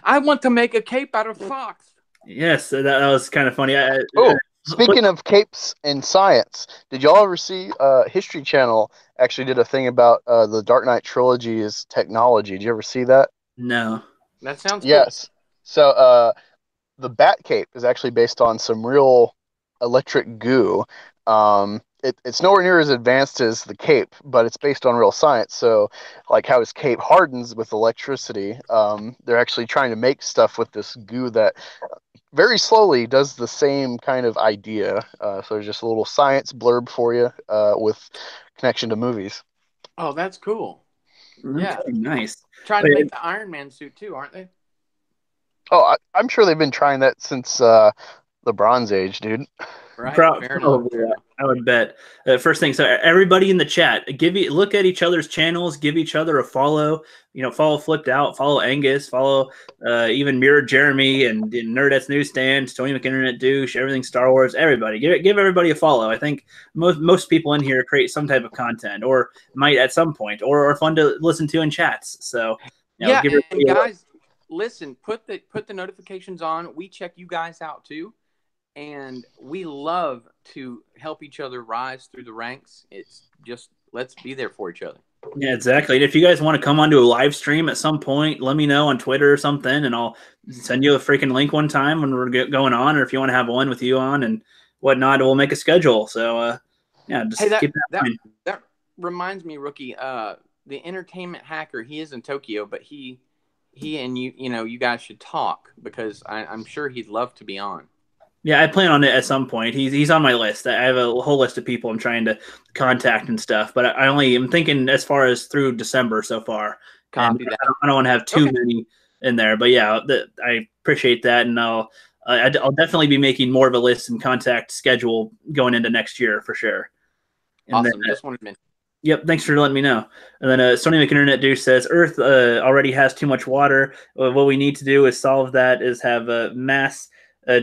I want to make a cape out of socks. Yes, that was kind of funny. Speaking of capes and science, did y'all ever see History Channel actually did a thing about the Dark Knight trilogy's technology? Did you ever see that? No. That sounds yes. Cool. So the Bat Cape is actually based on some real electric goo. It's nowhere near as advanced as the cape, but it's based on real science. So, like how his cape hardens with electricity, they're actually trying to make stuff with this goo that very slowly does the same kind of idea. So there's just a little science blurb for you with connection to movies. Oh, that's cool. Okay, yeah, nice. Trying to make the Iron Man suit too, aren't they? Oh, I'm sure they've been trying that since the Bronze Age, dude. Right. Fair enough. I would bet. First thing, so everybody in the chat, look at each other's channels, give each other a follow. Follow Flipp Doubt, follow Angus, follow even Mirror Jeremy and Nerdette's Newsstand, Tony McInternet Douche, everything Star Wars. Everybody, give everybody a follow. I think most people in here create some type of content, or might at some point, or are fun to listen to in chats. So yeah, and guys, listen, put the notifications on. We check you guys out too. And we love to help each other rise through the ranks. It's just, let's be there for each other. Yeah, exactly. And if you guys want to come onto a live stream at some point, let me know on Twitter or something, and I'll send you a freaking link one time when we're going on, or if you want to have one with you on and whatnot, we'll make a schedule. So, yeah, just keep that reminds me, Rookie, the entertainment hacker, he is in Tokyo, but he and you guys should talk, because I'm sure he'd love to be on. Yeah, I plan on it at some point. He's on my list. I have a whole list of people I'm trying to contact and stuff, but I only am thinking as far as through December so far. Copy that. I don't want to have too many in there, but yeah, I appreciate that, and I'll definitely be making more of a list and contact schedule going into next year for sure. And awesome. Just wanted to mention. Yep, thanks for letting me know. And then Sony McInternet Douche says Earth already has too much water. What we need to do is solve that. Is have a mass oh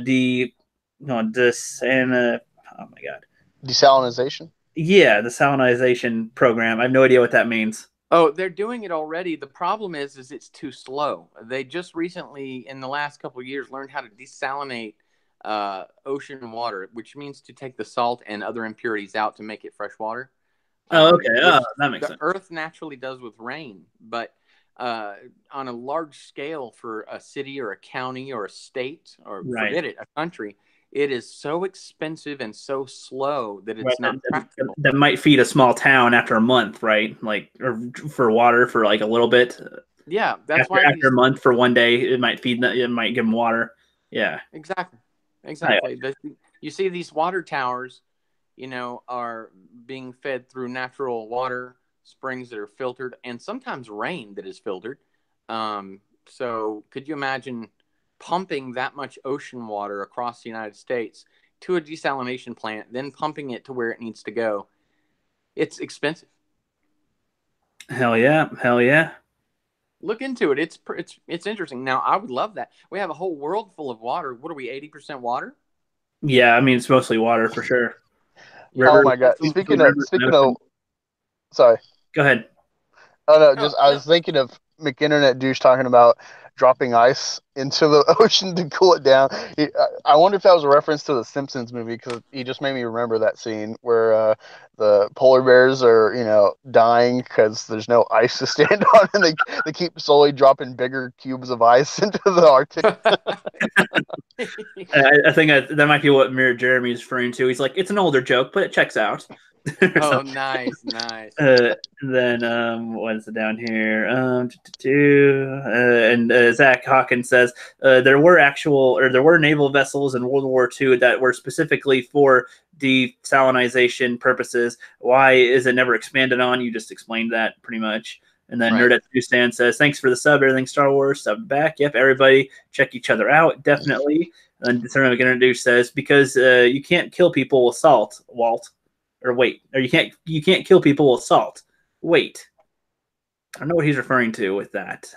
my god. Desalinization? Yeah, the salinization program. I have no idea what that means. Oh, they're doing it already. The problem is it's too slow. They just recently, in the last couple of years, learned how to desalinate ocean water, which means to take the salt and other impurities out to make it fresh water. Oh, okay. That makes sense. The Earth naturally does with rain, but on a large scale for a city or a county or a state, or forget it, a country, it is so expensive and so slow that it's not practical. That might feed a small town after a month, right? Like, or for water for like a little bit. Yeah, that's why after a month for one day, it might give them water. Yeah, exactly. You see these water towers, are being fed through natural water springs that are filtered, and sometimes rain that is filtered. So could you imagine pumping that much ocean water across the United States to a desalination plant, then pumping it to where it needs to go? It's expensive. Hell yeah. Look into it. It's interesting. Now, I would love that. We have a whole world full of water. What are we, 80% water? Yeah, I mean, it's mostly water for sure. Oh my god. Speaking of sorry. Go ahead. Oh no, I was thinking of McInternet Douche talking about dropping ice into the ocean to cool it down. I wonder if that was a reference to the Simpsons movie, because he just made me remember that scene where the polar bears are dying because there's no ice to stand on, and they keep slowly dropping bigger cubes of ice into the Arctic. I think that might be what Mirror Jeremy is referring to. He's like, it's an older joke, but it checks out. Oh, nice, nice. Then what is it down here? And Zach Hawkins says there were naval vessels in World War II that were specifically for desalinization purposes. Why is it never expanded on? You just explained that pretty much. And then Right. Nerd at Newsstand says, thanks for the sub, everything Star Wars, sub back. Yep, everybody check each other out, definitely. And then Discernment Introduced says, because you can't kill people with salt, Walt. Or wait, or you can't kill people with salt. Wait. I don't know what he's referring to with that.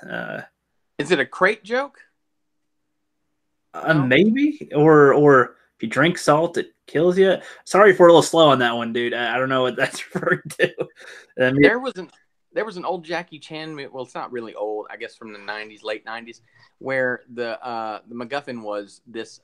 Is it a crate joke? No? Maybe? Or if you drink salt, it kills you. Sorry if we're a little slow on that one, dude. I don't know what that's referring to. There was an old Jackie Chan movie. Well, it's not really old. I guess from the '90s, late '90s, where the MacGuffin was this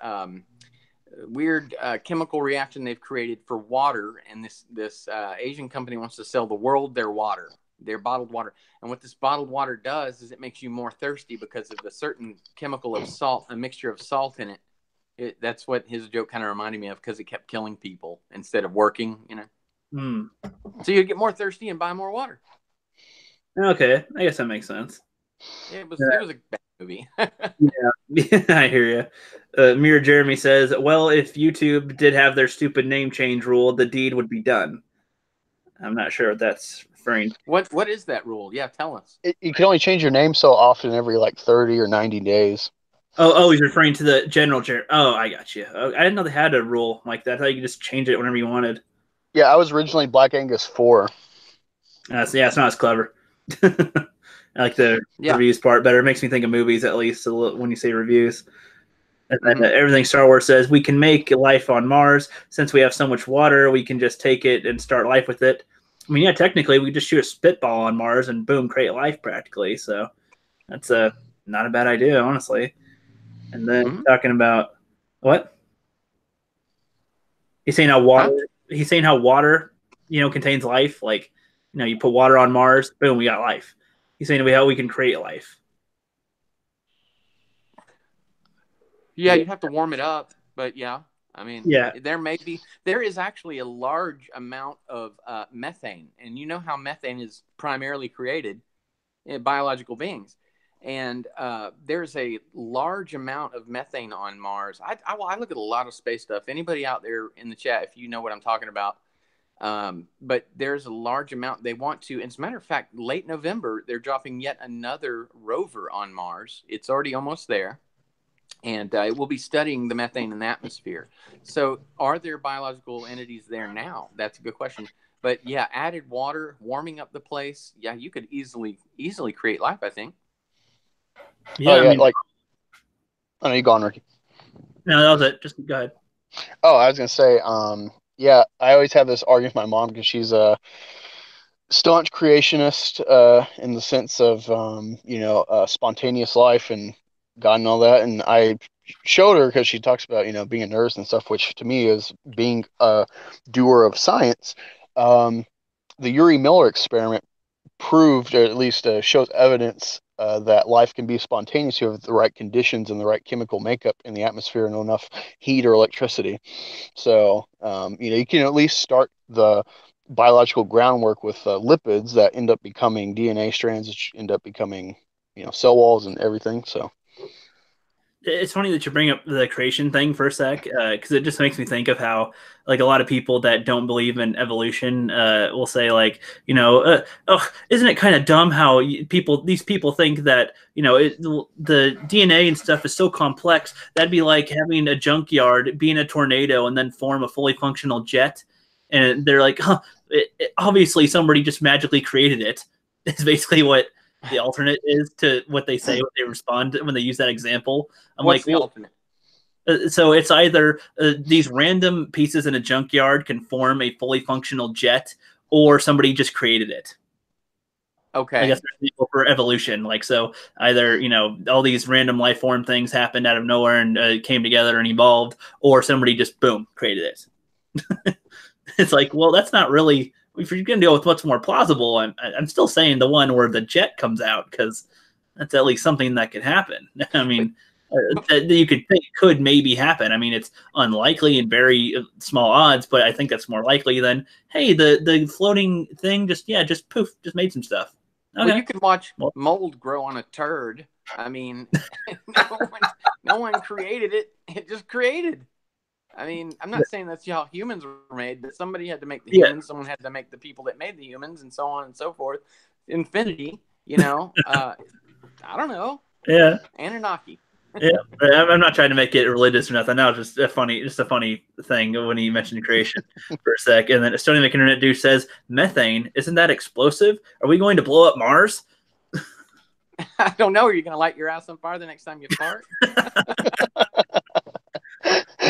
weird chemical reaction they've created for water, and this Asian company wants to sell the world their water, their bottled water. And what this bottled water does is it makes you more thirsty because of a certain chemical of salt, a mixture of salt in it. That's what his joke kind of reminded me of, because it kept killing people instead of working, you know. So you get more thirsty and buy more water. Okay, I guess that makes sense. It was a bad movie. Yeah, I hear you. Mirror Jeremy says, well, if YouTube did have their stupid name change rule, the deed would be done. I'm not sure what that's referring to. What is that rule? Yeah, tell us. You can only change your name so often, every like 30 or 90 days. Oh, he's referring to the general. Oh, I got you. I didn't know they had a rule like that. I thought you could just change it whenever you wanted. Yeah, I was originally Black Angus 4. So yeah, it's not as clever. I like the reviews part better. It makes me think of movies, at least when you say reviews. And then everything Star Wars says, we can make life on Mars. Since we have so much water, we can just take it and start life with it. I mean, yeah, technically, we could just shoot a spitball on Mars and boom, create life practically. So that's not a bad idea, honestly. And then talking about what? He's saying how water. He's saying how water, contains life. Like, you put water on Mars, boom, we got life. He's saying how we can create life. Yeah, you'd have to warm it up, but yeah, I mean, yeah, there is actually a large amount of methane, and you know how methane is primarily created in biological beings, and there's a large amount of methane on Mars. I look at a lot of space stuff. Anybody out there in the chat, if you know what I'm talking about, but there's a large amount they want to. And as a matter of fact, late November, they're dropping yet another rover on Mars. It's already almost there. And it will be studying the methane in the atmosphere. So are there biological entities there now? That's a good question. But yeah, added water, warming up the place. Yeah, you could easily create life, I think. Yeah, I mean, I know you go on, Ricky. No, that was it. Just go ahead. Oh, I was going to say, yeah, I always have this argument with my mom because she's a staunch creationist in the sense of, spontaneous life and God and all that. And I showed her, because she talks about, being a nurse and stuff, which to me is being a doer of science. The Uri Miller experiment proved, or at least shows evidence that life can be spontaneous if you have the right conditions and the right chemical makeup in the atmosphere and enough heat or electricity. So, you can at least start the biological groundwork with lipids that end up becoming DNA strands, which end up becoming, cell walls and everything. So it's funny that you bring up the creation thing for a sec, because it just makes me think of how, like, a lot of people that don't believe in evolution will say, like, isn't it kind of dumb how these people think that, the DNA and stuff is so complex. That'd be like having a junkyard be in a tornado and then form a fully functional jet. And they're like, obviously somebody just magically created it. It's basically what the alternate is to what they say when they respond when they use that example. What's the alternate? So it's either these random pieces in a junkyard can form a fully functional jet, or somebody just created it. Okay. I guess for evolution, like, so either, all these random life form things happened out of nowhere and came together and evolved, or somebody just boom created it. It's like, well, that's not really. If you're going to deal with what's more plausible, I'm still saying the one where the jet comes out, because that's at least something that could happen. I mean, that you could think could maybe happen. I mean, it's unlikely and very small odds, but I think that's more likely than, hey, the floating thing just poof, just made some stuff. Okay. Well, you can watch mold grow on a turd. I mean, no one created it. It just created. I mean, I'm not saying that's how humans were made, but somebody had to make the humans. Someone had to make the people that made the humans, and so on and so forth. Infinity, I don't know. Yeah. Anunnaki. Yeah, I'm not trying to make it religious or nothing. No, just a funny thing when he mentioned creation for a sec. And then Stony McInternet Dude says, methane, isn't that explosive? Are we going to blow up Mars? I don't know. Are you going to light your ass on fire the next time you fart?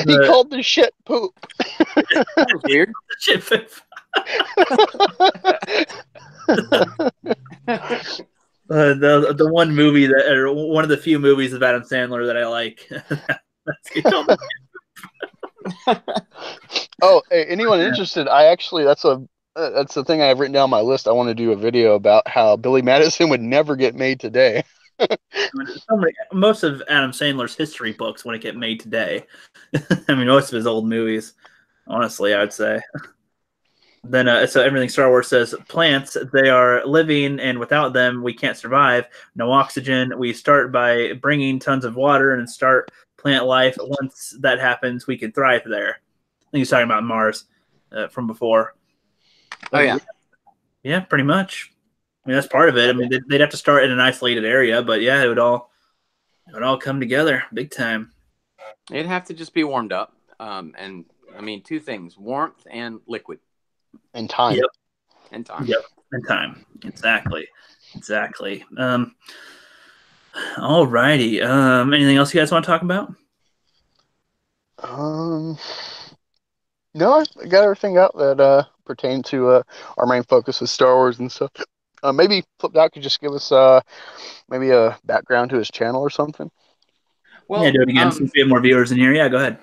He called the shit poop. That was weird. Shit poop. The one movie or one of the few movies of Adam Sandler that I like. Oh, hey, anyone interested? I actually that's the thing I have written down on my list. I want to do a video about how Billy Madison would never get made today. Most of Adam Sandler's history books wouldn't get made today. I mean, most of his old movies, honestly, I would say. Then, so everything Star Wars says, plants, they are living, and without them, we can't survive. No oxygen. We start by bringing tons of water and start plant life. Once that happens, we can thrive there. I think he's talking about Mars from before. Oh, yeah. Yeah, pretty much. I mean, that's part of it. I mean, they'd have to start in an isolated area, but yeah, it would all come together big time. It'd have to just be warmed up. And, I mean, two things, warmth and liquid. And time. Yep. And time. Yep. And time. Exactly. All righty. Anything else you guys want to talk about? No, I got everything out that pertained to our main focus with Star Wars and stuff. Maybe Flipp Doubt could just give us maybe a background to his channel or something. Well, yeah, do it again since we have more viewers in here. Yeah, go ahead.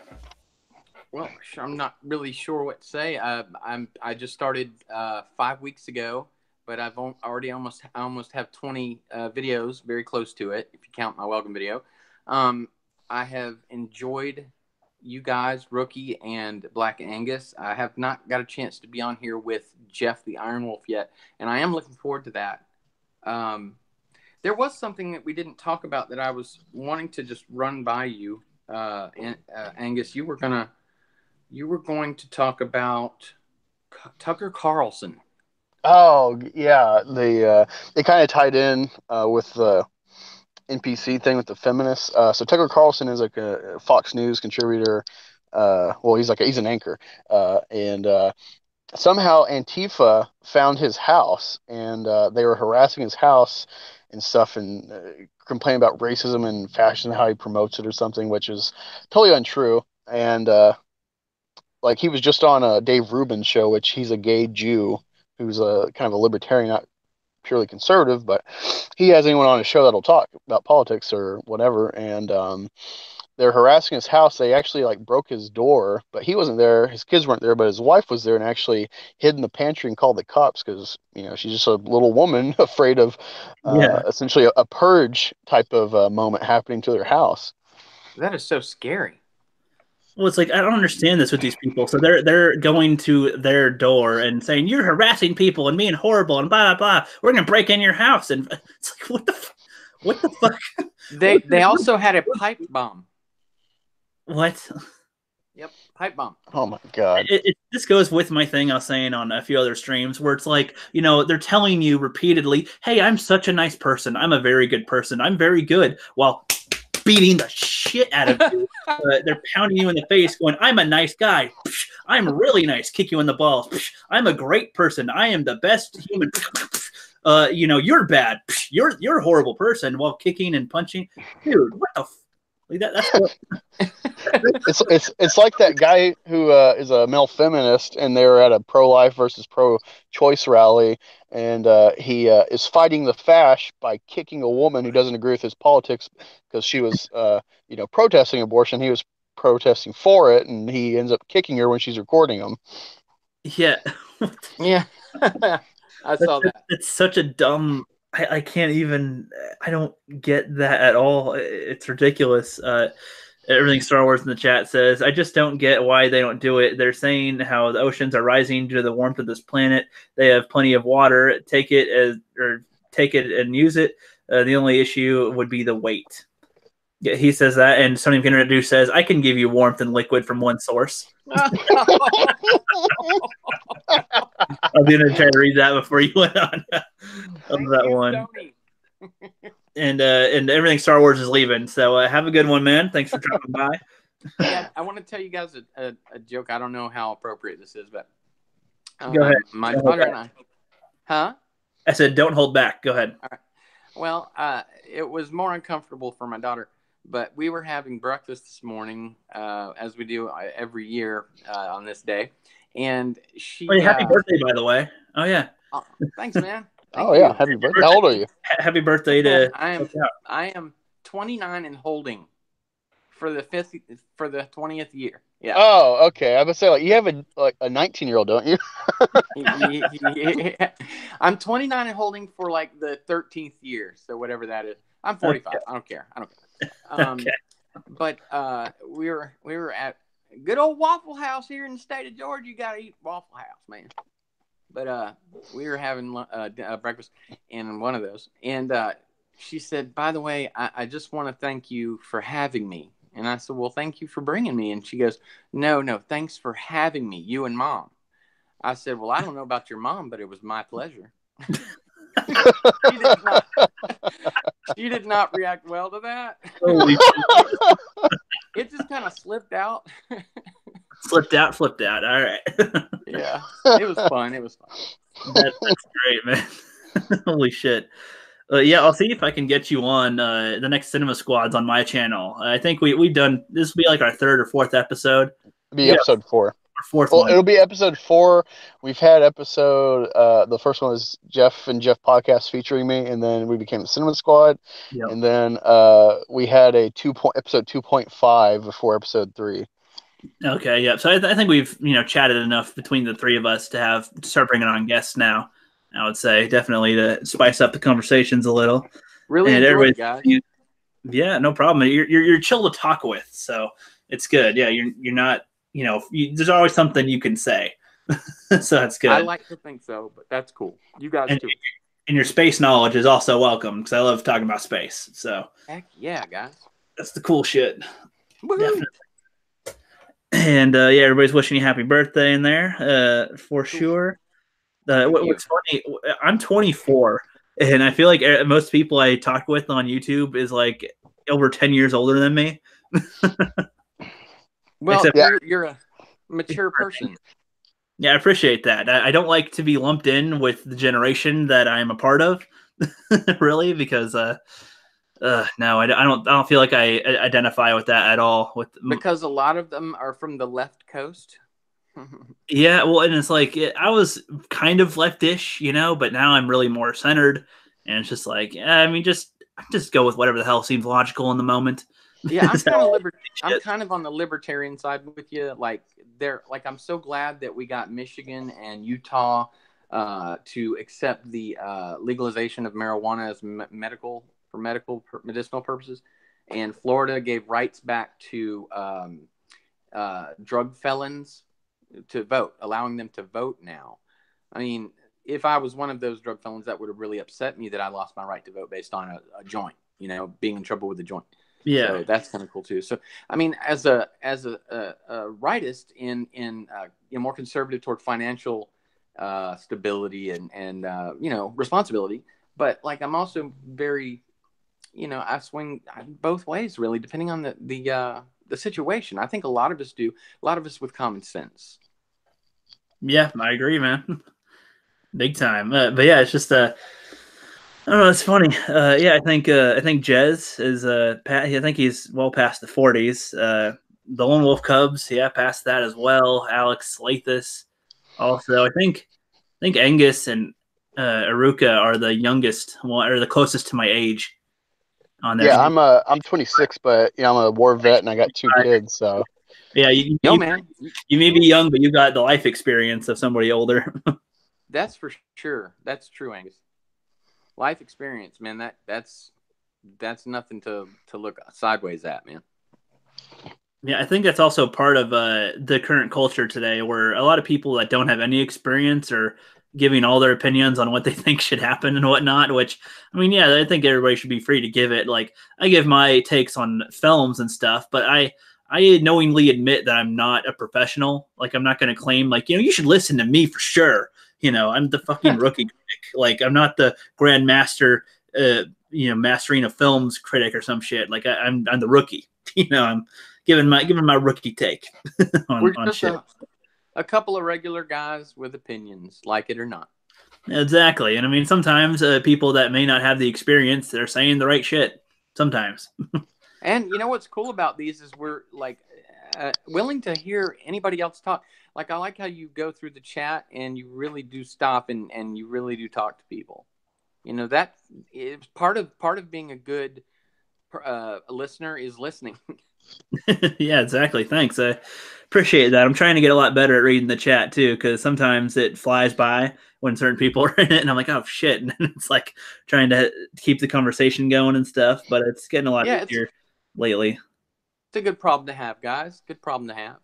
Well, I'm not really sure what to say. I just started 5 weeks ago, but I've already almost have 20 videos, very close to it, if you count my welcome video. I have enjoyed you guys, Rookie and Black Angus. I have not got a chance to be on here with Jeff the Iron Wolf yet, and I am looking forward to that. There was something that we didn't talk about that I was wanting to just run by you, Angus. You were going to talk about Tucker Carlson. Oh yeah, they kind of tied in with the NPC thing with the feminists. So Tucker Carlson is like a Fox News contributor. Well, he's an anchor, and somehow Antifa found his house, and they were harassing his house and stuff, and complaining about racism and fashion, how he promotes it or something, which is totally untrue. And like he was just on a Dave Rubin show, which he's a gay Jew who's a kind of a libertarian, not purely conservative, but he has anyone on his show that'll talk about politics or whatever. And they're harassing his house. They actually like broke his door, but he wasn't there. His kids weren't there, but his wife was there and actually hid in the pantry and called the cops because, you know, she's just a little woman afraid of essentially a purge type of moment happening to their house. That is so scary. Well, it's like I don't understand this with these people. So they're going to their door and saying you're harassing people and being horrible and blah blah blah. We're gonna break in your house, and it's like what the fuck? They also had a pipe bomb. What? Yep, pipe bomb. Oh my god! This goes with my thing I was saying on a few other streams where it's like, you know, they're telling you repeatedly, "Hey, I'm such a nice person. I'm a very good person. I'm very good." While beating the shit out of you. They're pounding you in the face going, I'm a nice guy. I'm really nice. Kick you in the balls. I'm a great person. I am the best human. You know, you're bad. You're a horrible person while kicking and punching. Dude, what the that's what... it's like that guy who is a male feminist, and they were at a pro-life versus pro-choice rally, and he is fighting the fash by kicking a woman who doesn't agree with his politics because she was you know, protesting abortion. He was protesting for it, and he ends up kicking her when she's recording him. Yeah. Yeah. I saw that. It's such a dumb I can't even. I don't get that at all. It's ridiculous. Everything Star Wars in the chat says. I just don't get why they don't do it. They're saying how the oceans are rising due to the warmth of this planet. They have plenty of water. Take it and use it. The only issue would be the weight. Yeah, he says that, and Sony Internet Dude says, "I can give you warmth and liquid from one source." I'll be gonna try to read that before you went on that one. And everything Star Wars is leaving. So have a good one, man. Thanks for dropping by. Yeah, I want to tell you guys a joke. I don't know how appropriate this is, but go ahead. My daughter and I. Huh? I said, don't hold back. Go ahead. All right. Well, it was more uncomfortable for my daughter, but we were having breakfast this morning, as we do every year on this day, and she. Hey, happy birthday, by the way. Oh yeah. Thanks, man. Thank you. Happy birthday. How old are you? Happy birthday to. I am 29 and holding for the 20th year. Yeah. Oh, okay. I was say you have a 19-year-old, don't you? I'm 29 and holding for the 13th year, so whatever that is. I'm 45. Okay. I don't care. Okay. But we were at good old Waffle House here in the state of Georgia. You got to eat Waffle House, man. But we were having breakfast in one of those, and she said, "By the way, I just want to thank you for having me." And I said, "Well, thank you for bringing me." And she goes, No, thanks for having me, you and Mom. I said, "Well, I don't know about your mom, but it was my pleasure." She did not react well to that. It just kind of slipped out. Flipped out. All right. Yeah, it was fun. That's great, man. Holy shit. Yeah, I'll see if I can get you on the next Cinema Squads on my channel. I think we've done this will be like our third or fourth episode. It'll be episode 4. Or fourth well, one. It'll be episode 4. We've had episode the first one was Jeff and Jeff podcast featuring me, and then we became the Cinema Squad. Yep. And then we had a episode 2.5 before episode 3. Okay, yeah. So I think we've chatted enough between the three of us to start bringing on guests now. I would say definitely to spice up the conversations a little. Really enjoy it, guys. Yeah, no problem. You're chill to talk with, so it's good. Yeah, you're not. There's always something you can say, so that's good. I like to think so, but that's cool. You guys too. And your space knowledge is also welcome because I love talking about space. So heck yeah, guys. That's the cool shit. Woo-hoo. Definitely. And yeah, everybody's wishing you happy birthday in there for sure. What's funny, I'm 24, and I feel like most people I talk with on YouTube is like over 10 years older than me. Well, you're a mature person. Yeah, I appreciate that. I don't like to be lumped in with the generation that I'm a part of, really, because no, I don't feel like I identify with that at all. Because a lot of them are from the left coast. Yeah, well, and it's like I was kind of leftish, but now I'm really more centered, and it's just like, I mean, just go with whatever the hell seems logical in the moment. Yeah, I'm kind of on the libertarian side with you. I'm so glad that we got Michigan and Utah to accept the legalization of marijuana as medicinal purposes, and Florida gave rights back to drug felons to vote, allowing them to vote now. I mean, if I was one of those drug felons, that would have really upset me that I lost my right to vote based on a joint, being in trouble with a joint. Yeah, so that's kind of cool too. So, I mean, as a rightist in more conservative toward financial stability and responsibility, but I'm also very, I swing both ways really, depending on the situation. I think a lot of us do. A lot of us with common sense. Yeah, I agree, man. Big time. But yeah, it's just I don't know. It's funny. Yeah, I think Jez is I think he's well past the 40s. The Lone Wolf Cubs, yeah, past that as well. Alex Lathis, also. I think Angus and Aruka are the youngest or the closest to my age. On there. Yeah, I'm 26, but I'm a war vet and I got 2 kids. So yeah, you may be young, but you got the life experience of somebody older. That's for sure. That's true, Angus. life experience, man. That's nothing to look sideways at, man. Yeah, I think that's also part of the current culture today, where a lot of people that don't have any experience are giving all their opinions on what they think should happen and whatnot. Which, I mean, yeah, I think everybody should be free to give it. Like, I give my takes on films and stuff, but I knowingly admit that I'm not a professional. Like, I'm not going to claim like, you should listen to me for sure. I'm the fucking rookie critic. Like, I'm not the grandmaster, mastering a films critic or some shit. Like, I'm the rookie. I'm giving my rookie take on shit. A couple of regular guys with opinions, like it or not. Exactly. And I mean, sometimes people that may not have the experience, they're saying the right shit. Sometimes. And what's cool about these is we're like willing to hear anybody else talk. Like, I like how you go through the chat and you really do stop and you really do talk to people. That is part of being a good listener is listening. Yeah, exactly. Thanks. I appreciate that. I'm trying to get a lot better at reading the chat too, because sometimes it flies by when certain people are in it, and I'm like, oh shit, and it's like trying to keep the conversation going and stuff. But it's getting a lot easier lately. It's a good problem to have, guys. Good problem to have.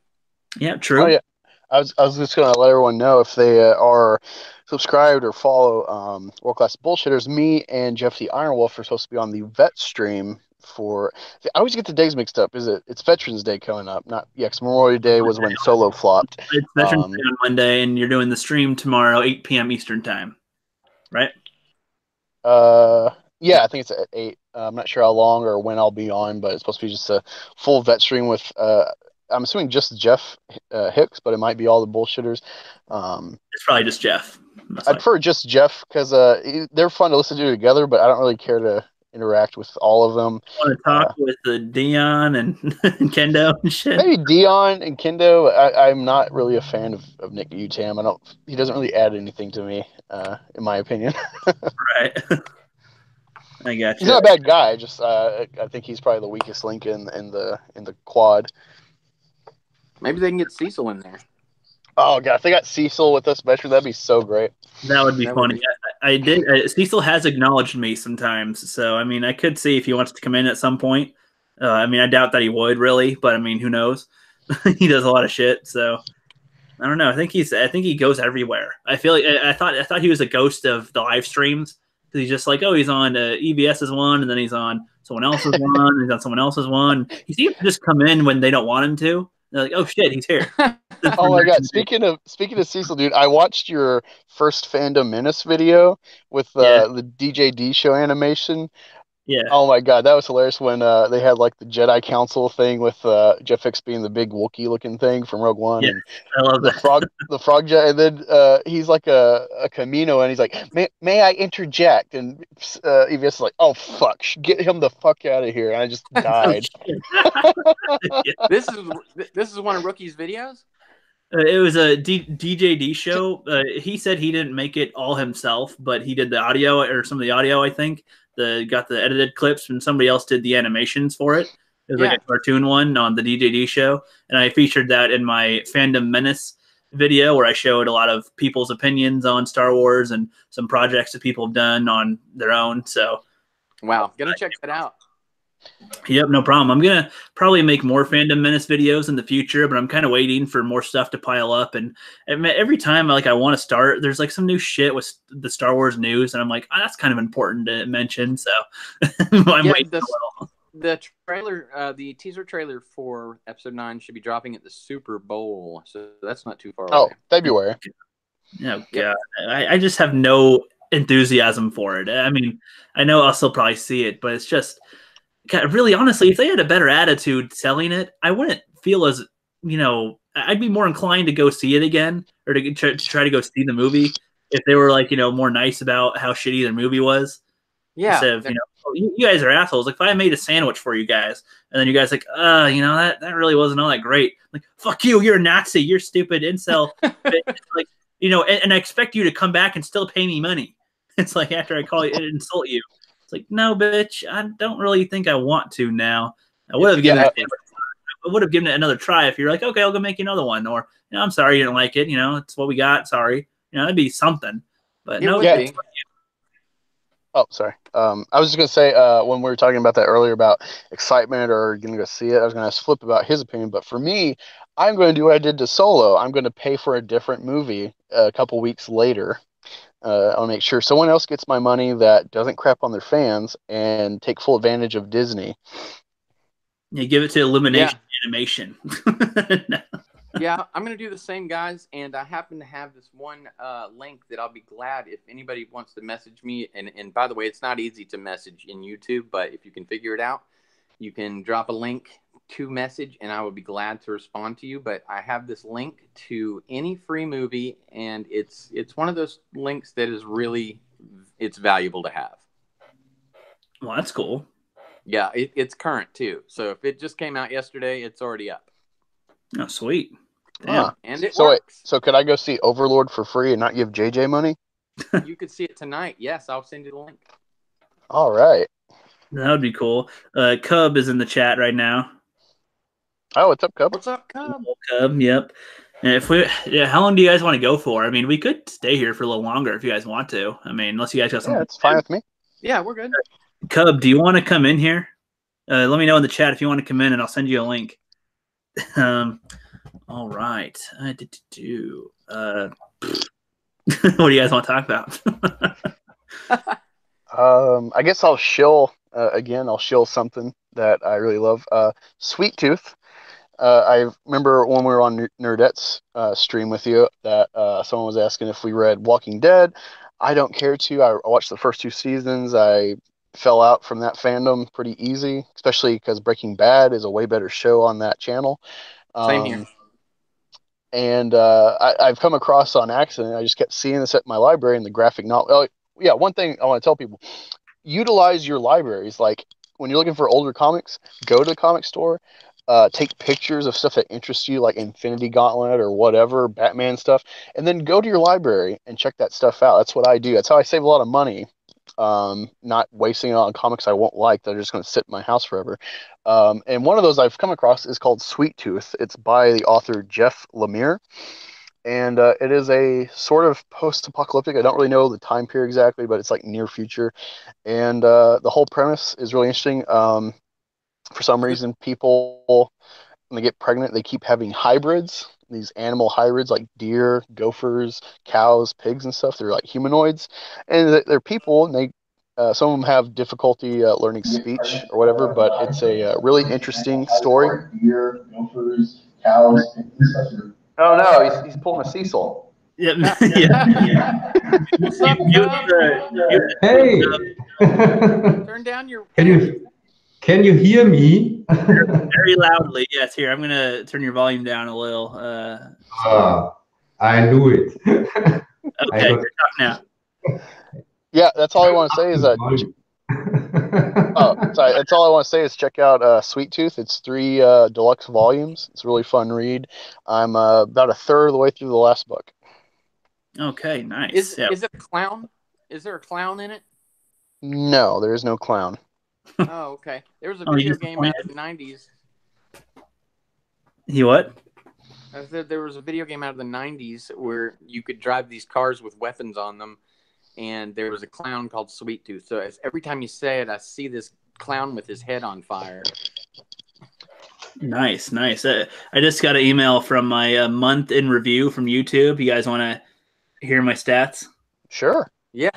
Yeah, true. Oh yeah, I was just gonna let everyone know if they are subscribed or follow World Class Bullshitters. Me and Jeff the Iron Wolf are supposed to be on the vet stream for. I always get the days mixed up. It's Veterans Day coming up? Not because Memorial Day was when Solo flopped. It's Veterans Day on Monday, and you're doing the stream tomorrow, 8 p.m. Eastern time, right? Yeah, I think it's at 8. I'm not sure how long or when I'll be on, but it's supposed to be just a full vet stream with. I'm assuming just Jeff Hicks, but it might be all the bullshitters. It's probably just Jeff. I prefer just Jeff because they're fun to listen to together, but I don't really care to interact with all of them. I want to talk with Dion and Kendo and shit. Maybe Dion and Kendo. I'm not really a fan of Nick Utam. He doesn't really add anything to me, in my opinion. Right. I got you. He's not a bad guy. Just I think he's probably the weakest link in the quad. Maybe they can get Cecil in there. Oh god, if they got Cecil with us, that'd be so great. That would be funny. I did. Cecil has acknowledged me sometimes, so I mean, I could see if he wants to come in at some point. I mean, I doubt that he would really, but I mean, who knows? He does a lot of shit, so I don't know. I think he goes everywhere. I feel like I thought he was a ghost of the live streams because he's just like, oh, he's on EBS's one, and then he's on someone else's one, and he's on someone else's one. He seems to just come in when they don't want him to. They're like, oh shit, he's here. Oh my god! Speaking of Cecil, dude, I watched your first Fandom Menace video with the DJD show animation. Yeah. Oh my god, that was hilarious when they had like the Jedi Council thing with Jeff Hicks being the big Wookiee looking thing from Rogue One. Yeah, and I love the that. the frog jet, and then he's like a Camino, and he's like, may I interject? And EVS is like, oh fuck, get him the fuck out of here! And I just died. This is one of Rookie's videos. It was a DJD show. He said he didn't make it all himself, but he did the audio or some of the audio, I think. Got the edited clips, and somebody else did the animations for it. It was like a cartoon one on the DJD show, and I featured that in my Fandom Menace video where I showed a lot of people's opinions on Star Wars and some projects that people have done on their own. So, wow, gonna check that out. Yep, no problem. I'm gonna probably make more Fandom Menace videos in the future, but I'm kind of waiting for more stuff to pile up. And every time I want to start, there's like some new shit with the Star Wars news, and I'm like, oh, that's kind of important to mention. So I'm waiting. The trailer, the teaser trailer for Episode 9 should be dropping at the Super Bowl, so that's not too far away. Oh, February. Oh god, I just have no enthusiasm for it. I mean, I know I'll still probably see it, but it's just. God, really, honestly, if they had a better attitude selling it, I wouldn't feel as, I'd be more inclined to go see it again or to try to go see the movie if they were like, more nice about how shitty their movie was. Yeah. Instead of, you guys are assholes. Like, if I made a sandwich for you guys and then you guys like, that really wasn't all that great. Like, fuck you, you're a Nazi, you're stupid incel. Like, and I expect you to come back and still pay me money. It's like after I call you and insult you. It's like, no, bitch, I don't really think I want to now. I would have given it another try if you're like, okay, I'll go make you another one. Or, I'm sorry you didn't like it. It's what we got. Sorry. That'd be something. But no. Yeah. Oh, sorry. I was just gonna say when we were talking about that earlier about excitement or gonna go see it, I was gonna ask Flip about his opinion. But for me, I'm going to do what I did to Solo. I'm going to pay for a different movie a couple weeks later. I'll make sure someone else gets my money that doesn't crap on their fans and take full advantage of Disney. You give it to Illumination Animation. No. Yeah, I'm going to do the same, guys. And I happen to have this one link that I'll be glad if anybody wants to message me. And by the way, it's not easy to message in YouTube, but if you can figure it out, you can drop a link to message and I will be glad to respond to you. But I have this link to any free movie, and it's one of those links that is really, it's valuable to have. Well, that's cool. Yeah, it's current too. So if it just came out yesterday, it's already up. Oh, sweet. Damn. And it so works. So could I go see Overlord for free and not give JJ money? You could see it tonight. Yes, I'll send you the link. All right. That would be cool. Cub is in the chat right now. Oh, what's up, Cub? What's up, Cub? Cub, yep. And how long do you guys want to go for? I mean, we could stay here for a little longer if you guys want to. I mean, unless you guys got something. Yeah, it's fine with me. Yeah, we're good. Cub, do you want to come in here? Let me know in the chat if you want to come in, and I'll send you a link. All right. What do you guys want to talk about? I guess I'll shill again. I'll shill something that I really love. Sweet Tooth. I remember when we were on Nerdette's stream with you that someone was asking if we read Walking Dead. I don't care to. I watched the first 2 seasons. I fell out from that fandom pretty easy, especially because Breaking Bad is a way better show on that channel. Same here. And I've come across on accident. I just kept seeing this at my library in the graphic novel. Oh, yeah, one thing I want to tell people: utilize your libraries. Like when you're looking for older comics, go to the comic store. Take pictures of stuff that interests you, like Infinity Gauntlet or whatever, Batman stuff, and then go to your library and check that stuff out. That's what I do. That's how I save a lot of money. Not wasting it on comics I won't like that are just going to sit in my house forever. And one of those I've come across is called Sweet Tooth. It's by the author Jeff Lemire. And it is a sort of post-apocalyptic. I don't really know the time period exactly, but it's like near future. And the whole premise is really interesting. For some reason, people, when they get pregnant, they keep having hybrids, these animal hybrids like deer, gophers, cows, pigs, and stuff. They're like humanoids, and they're people, and they some of them have difficulty learning speech or whatever. But it's a really interesting story. Deer, gophers, cows, pigs, and stuff. Oh no, he's pulling a Cecil. Yep. Yeah. What's up, Hey. Turn down your. Can you hear me? Very loudly, yes. Here, I'm gonna turn your volume down a little. I knew it. Okay, you're talking now. Yeah, that's all I want to say is that. Sorry. That's all I want to say is check out Sweet Tooth. It's 3 deluxe volumes. It's a really fun read. I'm about a third of the way through the last book. Okay, nice. Is it a clown? Is there a clown in it? No, there is no clown. Oh, okay. There was a video game out of the 90s. You what? I said there was a video game out of the 90s where you could drive these cars with weapons on them, and there was a clown called Sweet Tooth. So every time you say it, I see this clown with his head on fire. Nice, nice. I just got an email from my month in review from YouTube. You guys want to hear my stats? Sure. Yeah.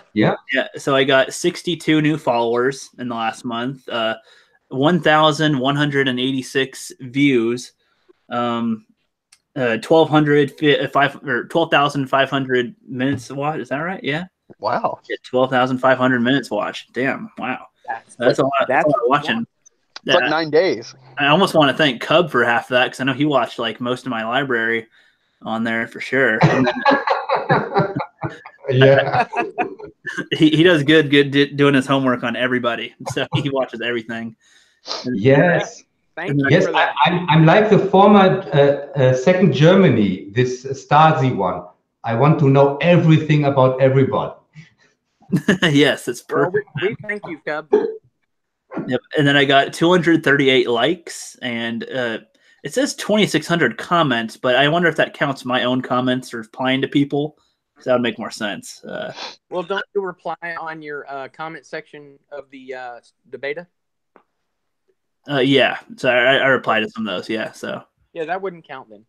So I got 62 new followers in the last month, 1,186 views, 12,500 minutes watched. Is that right? Yeah. Wow. 12,500 minutes watched. Damn. Wow. That's a lot. That's a lot of watching. It's like 9 days. I almost want to thank Cub for half of that because I know he watched like most of my library on there for sure. Yeah. He does good doing his homework on everybody. So he watches everything. Yes. Thank you yes, for that. I'm like the former second Germany, this Stasi one. I want to know everything about everybody. Yes, it's perfect. Well, we thank you, Cub. Yep. And then I got 238 likes, and it says 2,600 comments, but I wonder if that counts my own comments or replying to people. So that would make more sense. Well, don't you reply on your comment section of the beta? Yeah. So I replied to some of those. Yeah. So yeah, that wouldn't count then.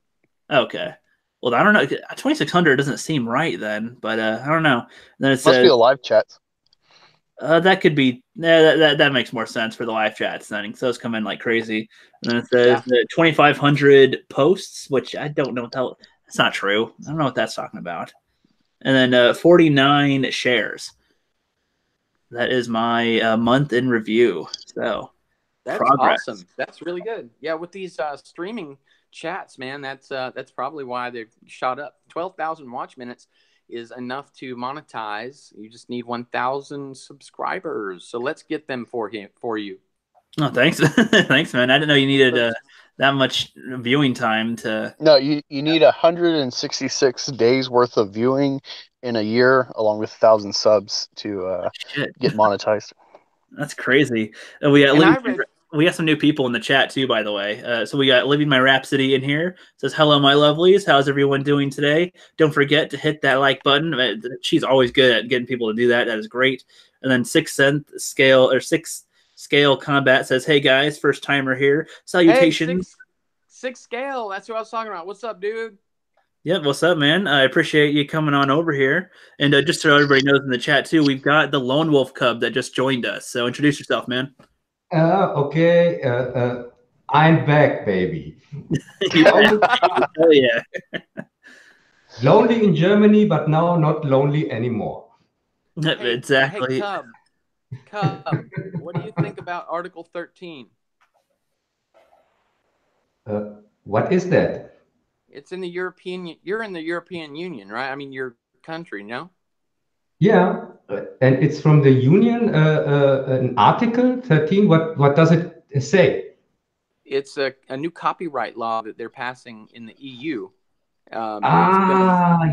Okay. Well, I don't know. 2600 doesn't seem right then, but I don't know. And then it Must says be the live chats. that could be. That makes more sense for the live chat settings. Those come in like crazy. And then it says 2500 posts, which I don't know what that's not true. I don't know what that's talking about. And then 49 shares. That is my month in review. So that's progress. awesome. That's really good. Yeah, with these streaming chats, man, that's probably why they've shot up. 12,000 watch minutes is enough to monetize. You just need 1,000 subscribers. So let's get them for you. Oh, thanks, thanks, man. I didn't know you needed that much viewing time to. No, you need 166 days worth of viewing in a year, along with 1,000 subs to get monetized. That's crazy. We got some new people in the chat too, by the way. So we got Living My Rhapsody in here. It says, hello, my lovelies. How's everyone doing today? Don't forget to hit that like button. She's always good at getting people to do that. That is great. And then Sixth Scale Combat says, hey guys, first timer here. Salutations. Hey, Six Scale. That's what I was talking about. What's up, dude? Yep, what's up, man? I appreciate you coming on over here. And just so everybody knows in the chat, too, we've got the Lone Wolf Cub that just joined us. So introduce yourself, man. Okay. I'm back, baby. Oh, yeah. Lonely in Germany, but now not lonely anymore. Hey, exactly. Hey, Cub, what do you think about Article 13? What is that? It's in the European. You're in the European Union, right? I mean, your country, no? Yeah, and it's from the Union. An Article 13. What does it say? It's a new copyright law that they're passing in the EU. Yeah.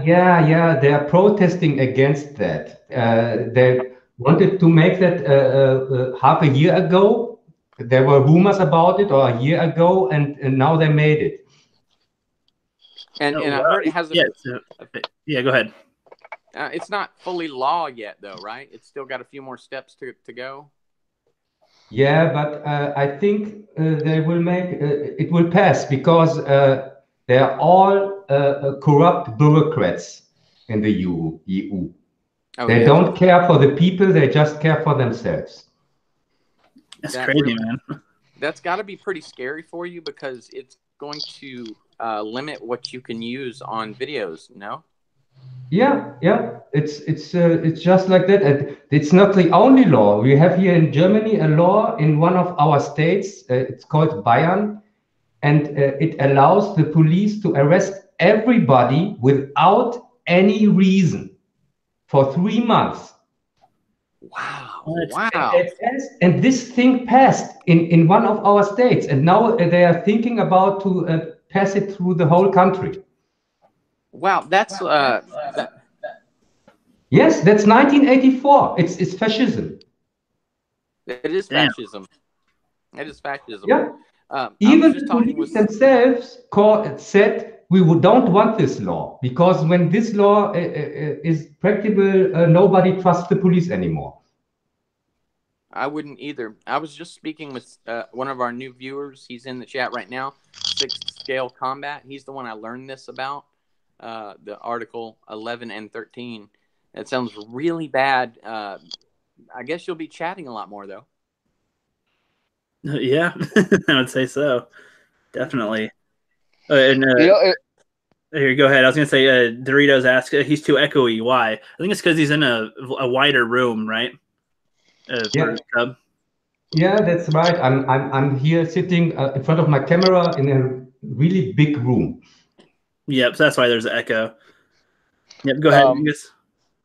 They are protesting against that. They wanted to make that half a year ago. There were rumors about it, or a year ago, and now they made it. And I heard it has yeah, go ahead. It's not fully law yet, though, right? It's still got a few more steps to go. Yeah, but I think they will make it will pass because they are all corrupt bureaucrats in the EU. Oh, they don't care for the people; they just care for themselves. That's crazy, man. That's got to be pretty scary for you because it's going to limit what you can use on videos. No. Yeah. It's just like that. And it's not the only law. We have here in Germany a law in one of our states. It's called Bayern, and it allows the police to arrest everybody without any reason for 3 months. Wow. And this thing passed in one of our states, and now they are thinking about to pass it through the whole country. Wow, that's Yes, that's 1984. It's fascism. It is fascism. It is fascism. Yeah. Even the police themselves said we don't want this law because when this law is practicable, nobody trusts the police anymore. I wouldn't either. I was just speaking with one of our new viewers. He's in the chat right now. Sixth Scale Combat. He's the one I learned this about. The Article 11 and 13. It sounds really bad. I guess you'll be chatting a lot more, though. Yeah, I would say so. Definitely. And here, go ahead. I was going to say, Doritos asked, he's too echoey. Why? I think it's because he's in a wider room, right? Yeah, that's right. I'm here sitting in front of my camera in a really big room. Yep, so that's why there's an echo. Yep, go ahead, Angus.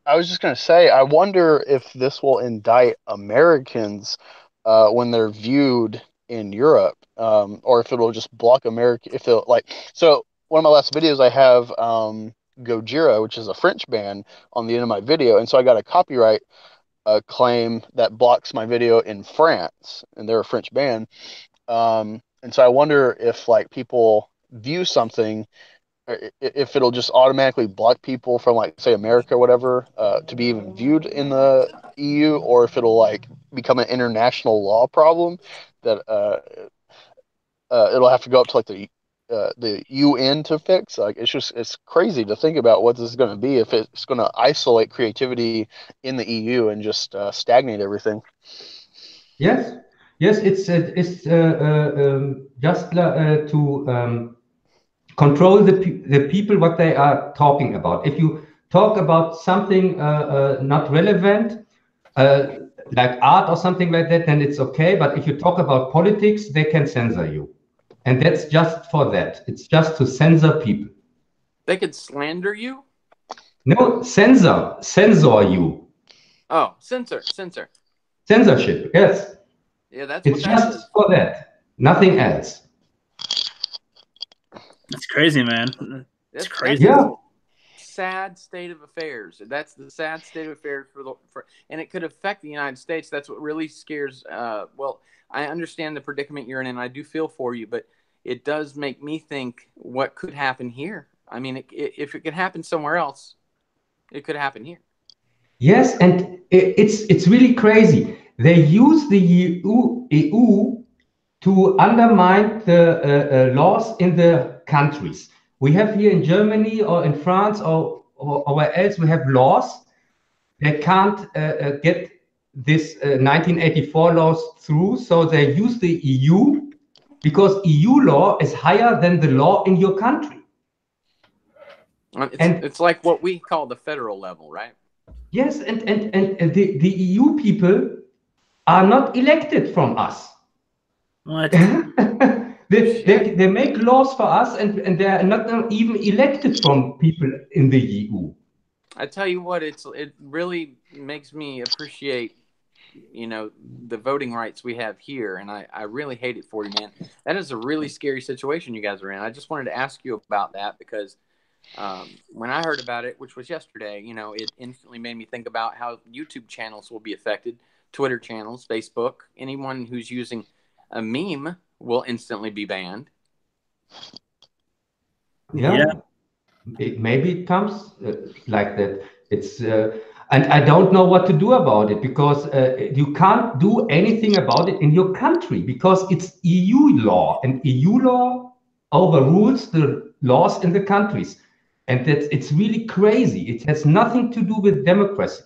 I was just going to say, I wonder if this will indict Americans when they're viewed in Europe, or if it'll just block America. If it'll so one of my last videos, I have Gojira, which is a French band, on the end of my video, and so I got a copyright claim that blocks my video in France, and they're a French band. And so I wonder if people view something if it'll just automatically block people from, like, say, America or whatever, to be even viewed in the EU, or if it'll like become an international law problem that it'll have to go up to like the UN to fix. Like, it's crazy to think about what this is going to be if it's going to isolate creativity in the EU and just stagnate everything. Yes, yes, it's just to control the people what they are talking about. If you talk about something not relevant, like art or something like that, then it's okay. But if you talk about politics, they can censor you, and that's just for that. It's just to censor people. They could slander you? No, censor you. Oh, censor. Censorship, yes. Yeah, that's It's what that just is. for that, nothing else. That's crazy, man. It's crazy. Yeah. Sad state of affairs. That's the sad state of affairs and it could affect the United States. That's what really scares. Well, I understand the predicament you're in, and I do feel for you, but it does make me think what could happen here. I mean, if it could happen somewhere else, it could happen here. Yes, and it's really crazy. They use the EU to undermine the laws in the countries. We have here in Germany or in France or where else we have laws. They can't get this 1984 laws through, so they use the EU because EU law is higher than the law in your country. It's like what we call the federal level, right? Yes, and the EU people are not elected from us. What? they make laws for us, and they are not even elected from people in the EU. I tell you what, it really makes me appreciate, the voting rights we have here, and I really hate it for you, man. That is a really scary situation you guys are in. I just wanted to ask you about that because when I heard about it, which was yesterday, it instantly made me think about how YouTube channels will be affected, Twitter channels, Facebook. Anyone who's using a meme will instantly be banned. Yeah. Maybe it comes like that. It's and I don't know what to do about it because you can't do anything about it in your country because it's EU law, and EU law overrules the laws in the countries, and it's really crazy. It has nothing to do with democracy.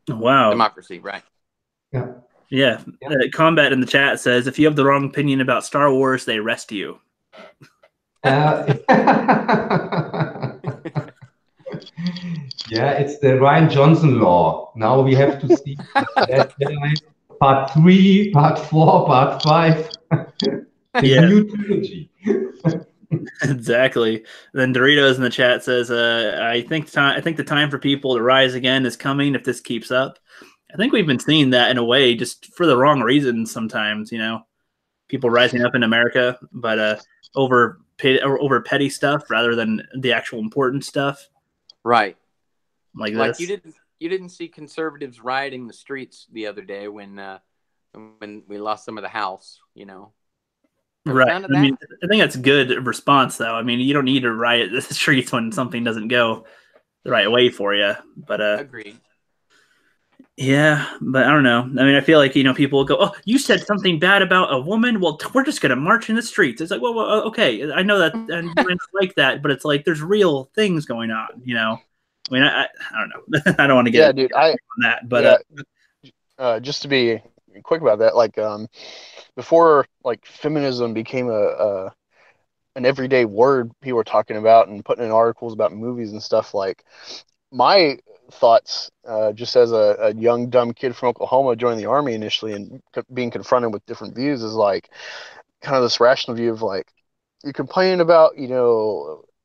Wow. Democracy, right? Yeah. Yeah. Combat in the chat says, if you have the wrong opinion about Star Wars, they arrest you. Yeah, it's the Ryan Johnson law. Now we have to see part 3, part 4, part 5. His new trilogy. Exactly. Then Doritos in the chat says, I think the time for people to rise again is coming if this keeps up. I think we've been seeing that in a way, just for the wrong reasons sometimes, people rising up in America, but over petty stuff rather than the actual important stuff. Right. Like this. You didn't see conservatives rioting the streets the other day when we lost some of the House, Right. I mean, I think that's good response, though. I mean, you don't need to riot the streets when something doesn't go the right way for you. But agreed. Yeah, but I don't know. I mean, I feel like people will go, "Oh, you said something bad about a woman. Well, we're just gonna march in the streets." It's like, well, okay, I know that, and you might not like that, but it's like there's real things going on. I mean, I don't know. I don't want to get on that, but just to be quick about that, like before, like feminism became an everyday word people were talking about and putting in articles about movies and stuff. Like my thoughts, just as a young dumb kid from Oklahoma joining the army initially and being confronted with different views, is like kind of this rational view of like, you complain about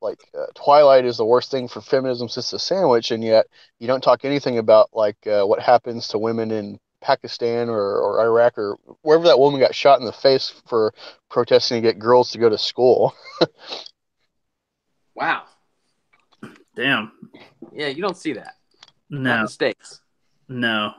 like Twilight is the worst thing for feminism since the sandwich, and yet you don't talk anything about like what happens to women in Pakistan or Iraq or wherever that woman got shot in the face for protesting to get girls to go to school. Wow. Damn. Yeah, you don't see that. No. Not in the States. No.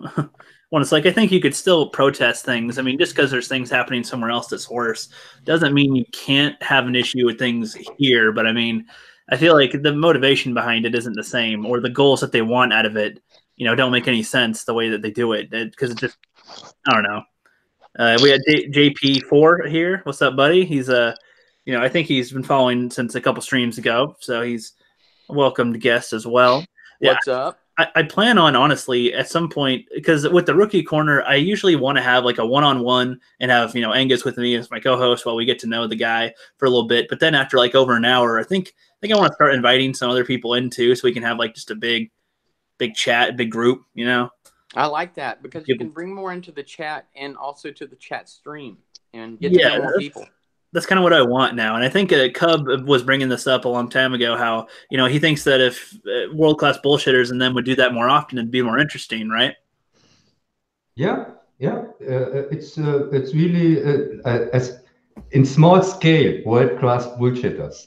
Well, it's like I think you could still protest things. I mean, just because there's things happening somewhere else that's worse doesn't mean you can't have an issue with things here. But I mean, I feel like the motivation behind it isn't the same, or the goals that they want out of it, don't make any sense the way that they do it. Because it just, I don't know. We had JP4 here. What's up, buddy? He's I think he's been following since a couple streams ago, so he's a welcomed guest as well. Yeah, What's up? I plan on, honestly, at some point, because with the rookie corner, I usually want to have like a one-on-one and have, Angus with me as my co-host while we get to know the guy for a little bit. But then after like over an hour, I think I want to start inviting some other people in too, so we can have like just a big chat, big group, I like that because you can bring more into the chat and also to the chat stream and get to know more people. That's kind of what I want now. And I think Cub was bringing this up a long time ago, how, he thinks that if world-class bullshitters and them would do that more often, it'd be more interesting, right? Yeah. It's really as in small scale, world-class bullshitters.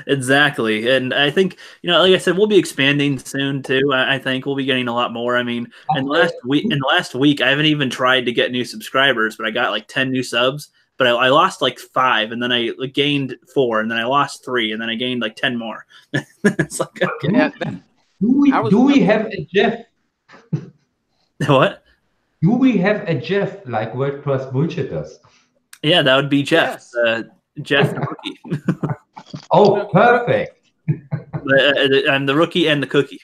Exactly. And I think, like I said, we'll be expanding soon too. I think we'll be getting a lot more. I mean, in the last week, I haven't even tried to get new subscribers, but I got like 10 new subs. But I lost like 5, and then I gained 4, and then I lost 3, and then I gained like 10 more. It's like, okay. Yeah, do we have a Jeff? What? Do we have a Jeff like World Class Bullshitters? Yeah, that would be Jeff. Yes. Jeff the Rookie. Oh, perfect. I'm the Rookie and the Cookie.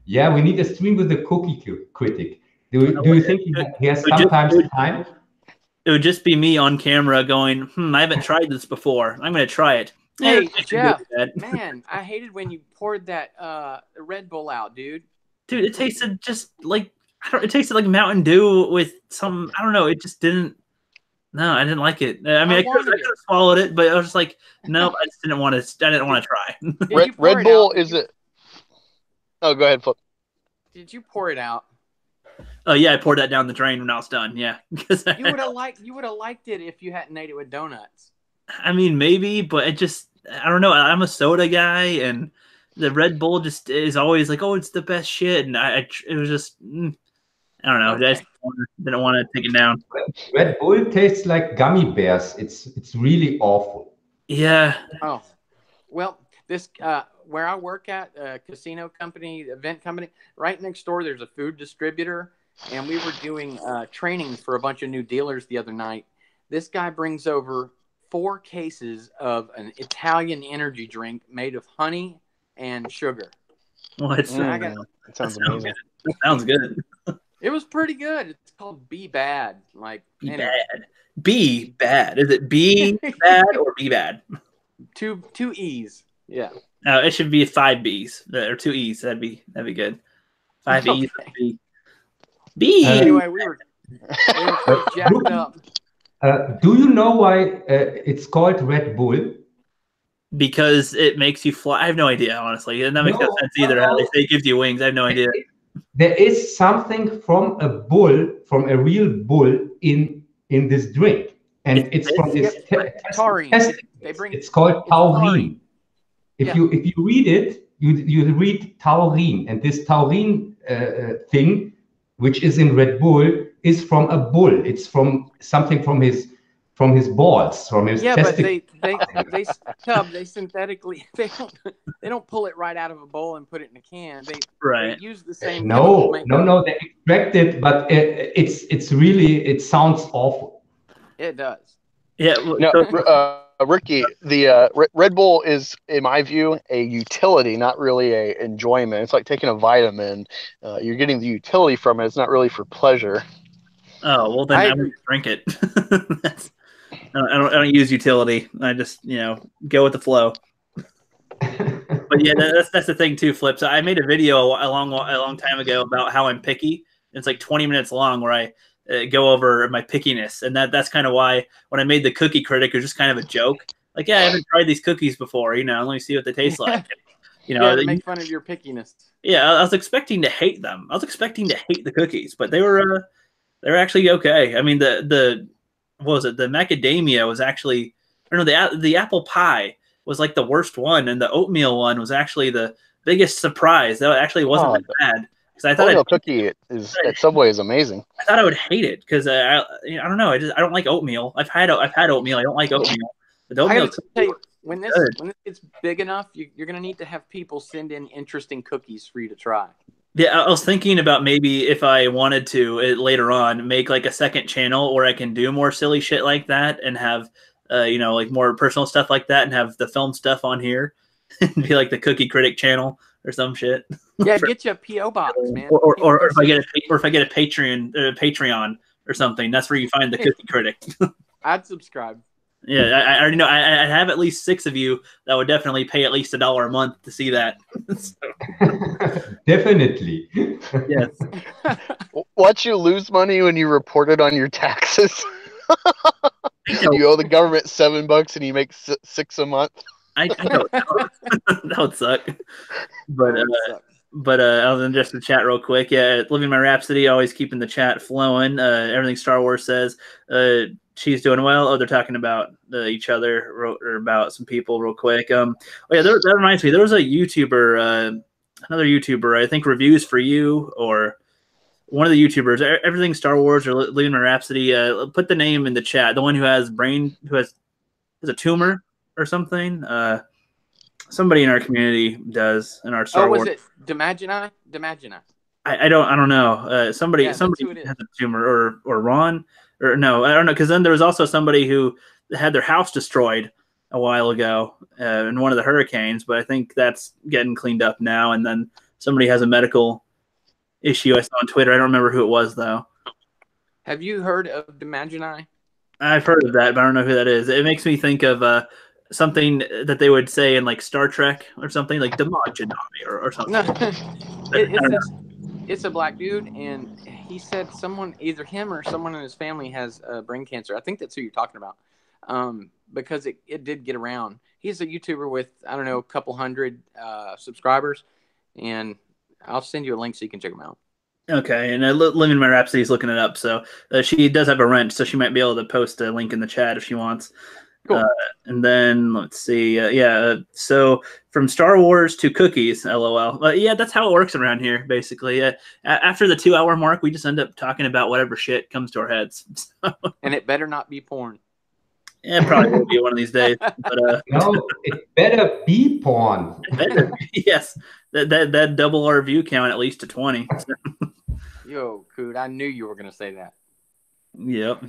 Yeah, we need a stream with the Cookie Critic. Do you think he has sometimes time? It would just be me on camera going, I haven't tried this before. I'm going to try it. Hey, Jeff, man, I hated when you poured that Red Bull out, dude. Dude, it tasted just like, it tasted like Mountain Dew with some, I don't know, it just didn't, no, I didn't like it. I mean, I could have swallowed it, but I was just like, nope, I didn't want to try. Red Bull, is it? Oh, go ahead, Flip. Did you pour it out? Oh yeah, I poured that down the drain when I was done. Yeah, you would have liked it if you hadn't ate it with donuts. I mean, maybe, but I don't know. I'm a soda guy, and the Red Bull just is always like, oh, it's the best shit, and it was just, I don't know. Okay. I just didn't want to take it down. Red Bull tastes like gummy bears. It's really awful. Yeah. Oh, well, this where I work at, a casino company, event company, right next door, there's a food distributor. And we were doing training for a bunch of new dealers the other night. This guy brings over 4 cases of an Italian energy drink made of honey and sugar. What? That sounds amazing. That sounds good. It was pretty good. It's called Be Bad. Like Bad. Be Bad. Is it Be Bad or Be Bad? 2 E's. Yeah. It should be 5 B's or 2 E's. That'd be good. 5 E's. Okay. Anyway, we were jacked up. Do you know why it's called Red Bull? Because it makes you fly. I have no idea, honestly. And that makes no sense either. How they say it gives you wings. I have no idea. There is something from a bull, from a real bull in this drink. And it's from this taurine. It's called taurine. If you read it, you read taurine. And this taurine thing, which is in Red Bull, is from a bull. It's from something from his balls, from his testicles. But they synthetically they don't pull it right out of a bowl and put it in a can. They use the same. No, they extract it, but it's really, it sounds awful. It does. Yeah. Ricky, the Red Bull is, in my view, a utility, not really a enjoyment. It's like taking a vitamin. You're getting the utility from it. It's not really for pleasure. Oh, well, then I won't drink it. I don't use utility. I just, go with the flow. But yeah, that's the thing too, Flip. So I made a video a long time ago about how I'm picky. It's like 20 minutes long where I go over my pickiness, and that's kind of why when I made the cookie critic, it was just kind of a joke. Like, yeah, I haven't tried these cookies before. Let me see what they taste like. To make fun of your pickiness. Yeah, I was expecting to hate them. I was expecting to hate the cookies, but they're actually okay. I mean, what was it? The macadamia was actually, or no, the apple pie was like the worst one, and the oatmeal one was actually the biggest surprise. That actually wasn't that bad. Because I thought oatmeal cookie is at Subway is amazing. I thought I would hate it because I don't know. I don't like oatmeal. I've had oatmeal. I don't like oatmeal. But the oatmeal tell you, when this gets big enough, you're gonna need to have people send in interesting cookies for you to try. Yeah, I was thinking about maybe if I wanted to later on make like a second channel where I can do more silly shit like that and have like more personal stuff like that and have the film stuff on here and be like the Cookie Critic channel or some shit. Yeah, get you a PO box, man. Or if I get a Patreon or something, that's where you find the Cookie Critic. I'd subscribe. Yeah, I already know. I have at least 6 of you that would definitely pay at least $1 a month to see that. Definitely. Yes. Watch you lose money when you report it on your taxes. You owe the government $7 and you make 6 a month. I know. That would suck. But other than just the chat real quick, yeah, Living My Rhapsody, always keeping the chat flowing. Everything Star Wars says. She's doing well. Oh, they're talking about each other or about some people real quick. Oh yeah, that reminds me. There was a YouTuber, another YouTuber. I think Reviews for You or one of the YouTubers. Everything Star Wars or Living My Rhapsody. Put the name in the chat. The one who has a tumor or something. Somebody in our community does in our Star Wars. Was it Demagini? I don't know. Somebody has a tumor or Ron. Or no, I don't know, because then there was also somebody who had their house destroyed a while ago in one of the hurricanes, but I think that's getting cleaned up now. And then somebody has a medical issue I saw on Twitter. I don't remember who it was, though. Have you heard of Demagini? I've heard of that, but I don't know who that is. It makes me think of something that they would say in like Star Trek or something, like Demagini or something. No, it's a black dude, and he said either him or someone in his family has brain cancer. I think that's who you're talking about, because it did get around. He's a YouTuber with, I don't know, a couple hundred subscribers, and I'll send you a link so you can check him out. Okay, and Living My Rhapsody is looking it up, so she does have a wrench, so she might be able to post a link in the chat if she wants. Cool. And then let's see. So from Star Wars to cookies, LOL. Yeah, that's how it works around here, basically. After the 2-hour mark, we just end up talking about whatever shit comes to our heads. And it better not be porn. Yeah, it probably will be one of these days. But no, it better be porn. Yes, that double our view count at least to 20. Yo, Coot, I knew you were gonna say that. Yep.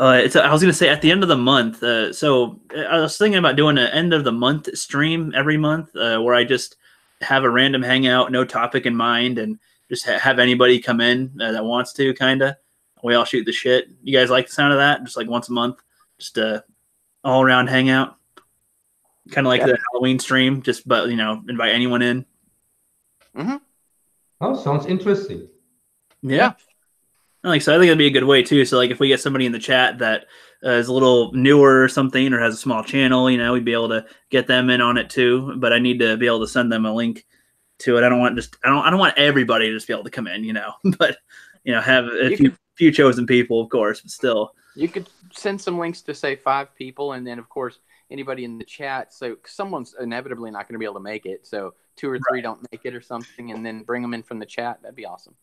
I was going to say at the end of the month. So I was thinking about doing an end of the month stream every month where I just have a random hangout, no topic in mind, and just have anybody come in that wants to, kind of. We all shoot the shit. You guys like the sound of that? Just like once a month, just all around hangout, kind of like the Halloween stream. But invite anyone in. Mm-hmm. Oh, sounds interesting. Yeah. Like, so I think it'd be a good way too. So like if we get somebody in the chat that is a little newer or something, or has a small channel, we'd be able to get them in on it too. But I need to be able to send them a link to it. I don't want everybody to just be able to come in, but have a few chosen people, of course, but still. You could send some links to say 5 people, and then of course anybody in the chat. So someone's inevitably not going to be able to make it. So 2 or 3 don't make it or something, and then bring them in from the chat. That'd be awesome.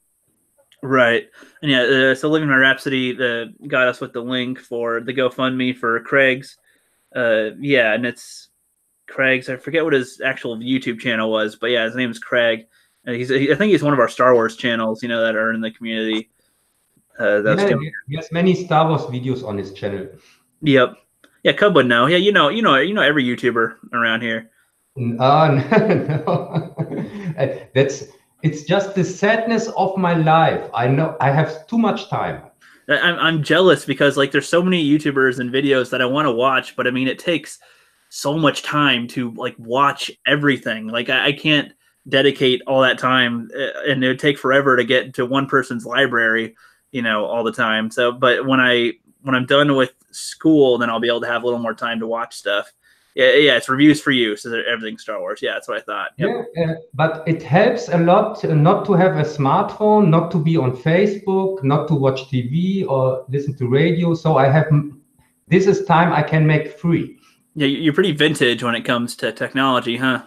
Right. And so Living My Rhapsody got us with the link for the GoFundMe for Craig's. And it's Craig's. I forget what his actual YouTube channel was, but yeah, his name is Craig. I think he's one of our Star Wars channels, that are in the community. He has many Star Wars videos on his channel. Yep. Yeah, Cub would know. Yeah, you know every YouTuber around here. No. It's just the sadness of my life. I know I have too much time. I'm jealous because like there's so many YouTubers and videos that I want to watch, but I mean it takes so much time to like watch everything. Like I can't dedicate all that time, and it would take forever to get to one person's library, all the time. So, but when I'm done with school, then I'll be able to have a little more time to watch stuff. Yeah, it's Reviews for You, so everything Star Wars. Yeah, that's what I thought. Yep. Yeah, but it helps a lot not to have a smartphone, not to be on Facebook, not to watch TV or listen to radio. So this is time I can make free. Yeah, you're pretty vintage when it comes to technology, huh?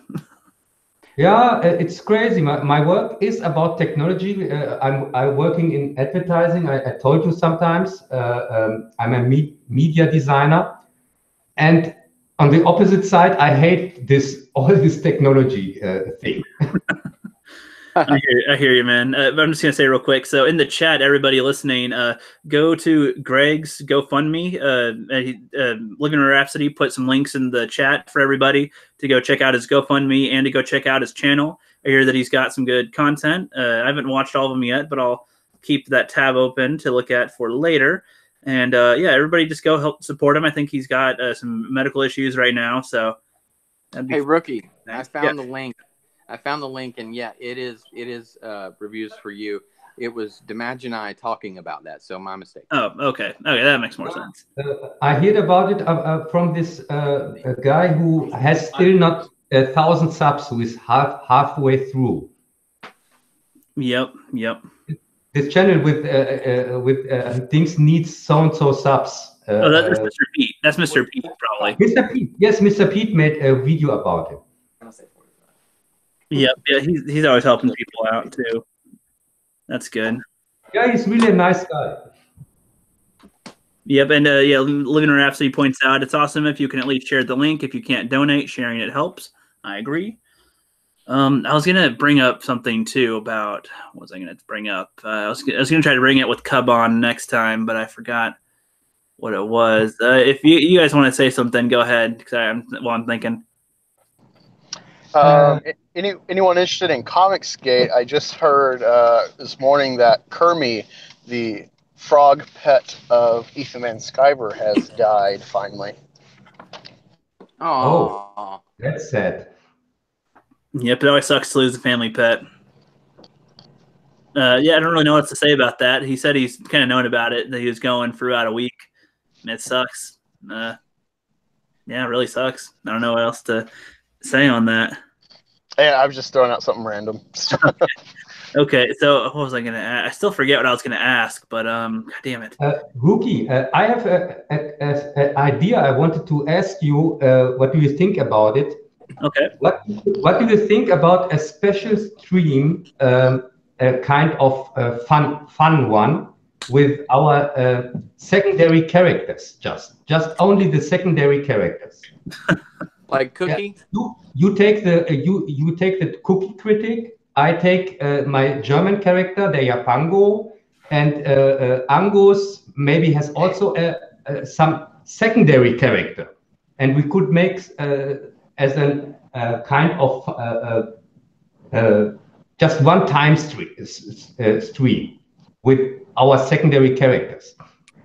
Yeah, it's crazy. My work is about technology. I'm working in advertising. I told you sometimes. I'm a media designer, and on the opposite side, I hate all this technology thing. I hear you, man. But I'm just gonna say real quick. So in the chat, everybody listening, go to Greg's GoFundMe. Living Rhapsody put some links in the chat for everybody to go check out his GoFundMe and to go check out his channel. I hear that he's got some good content. I haven't watched all of them yet, but I'll keep that tab open to look at for later. And yeah, everybody just go help support him. I think he's got some medical issues right now. So, hey, Rookie, Thanks. I found the link. I found the link, and yeah, it is reviews for you. It was Dimage and I talking about that, so my mistake. Oh, okay, that makes more sense. I heard about it from this guy who has still not 1,000 subs, who is halfway through. Yep. This channel with things needs so and so subs. That's Mr. Pete. That's Mr. Pete, probably. Mr. Pete. Yes, Mr. Pete made a video about it. Yep. Yeah, he's always helping people out too. That's good. Yeah, he's really a nice guy. Yep, and yeah, Living Rhapsody points out it's awesome if you can at least share the link. If you can't donate, sharing it helps. I agree. I was gonna bring up something too about what was I gonna bring up? I was gonna try to bring it with Cub on next time, but I forgot what it was. If you guys want to say something, go ahead. Because I'm thinking. Anyone interested in Comicsgate? I just heard this morning that Kermie, the frog pet of Ethan Van Sciver, has died finally. Oh, that's sad. Yep, it always sucks to lose a family pet. Yeah, I don't really know what to say about that. He said he's kind of known about it, that he was going for about a week. And it sucks. Yeah, it really sucks. I don't know what else to say on that. Yeah, I was just throwing out something random. Okay, so what was I going to ask? I still forget what I was going to ask, but God damn it. Rookie, I have an idea I wanted to ask you. What do you think about it? Okay. What do you think about a special stream, a kind of fun one with our secondary characters? Just only the secondary characters. Like Cookie. Yeah. You take the Cookie Critic. I take my German character, the Japango, and Angus maybe has also some secondary character, and we could make as a kind of just one time stream with our secondary characters.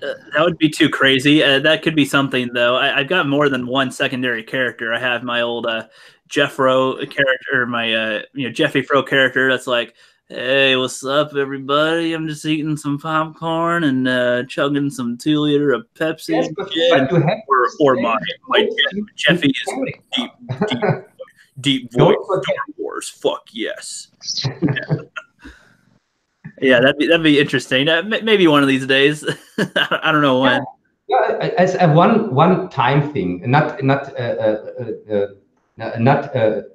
That would be too crazy. That could be something, though. I've got more than one secondary character. I have my old Jeff Rowe character, my Jeffy Fro character. That's like, hey, what's up, everybody? I'm just eating some popcorn and chugging some 2-liter of Pepsi. Yes, but you have or my Jeffy is deep voice Star Wars. Fuck yes. Yeah, that'd be interesting. Maybe one of these days. I don't know when. Yeah, as a one time thing, not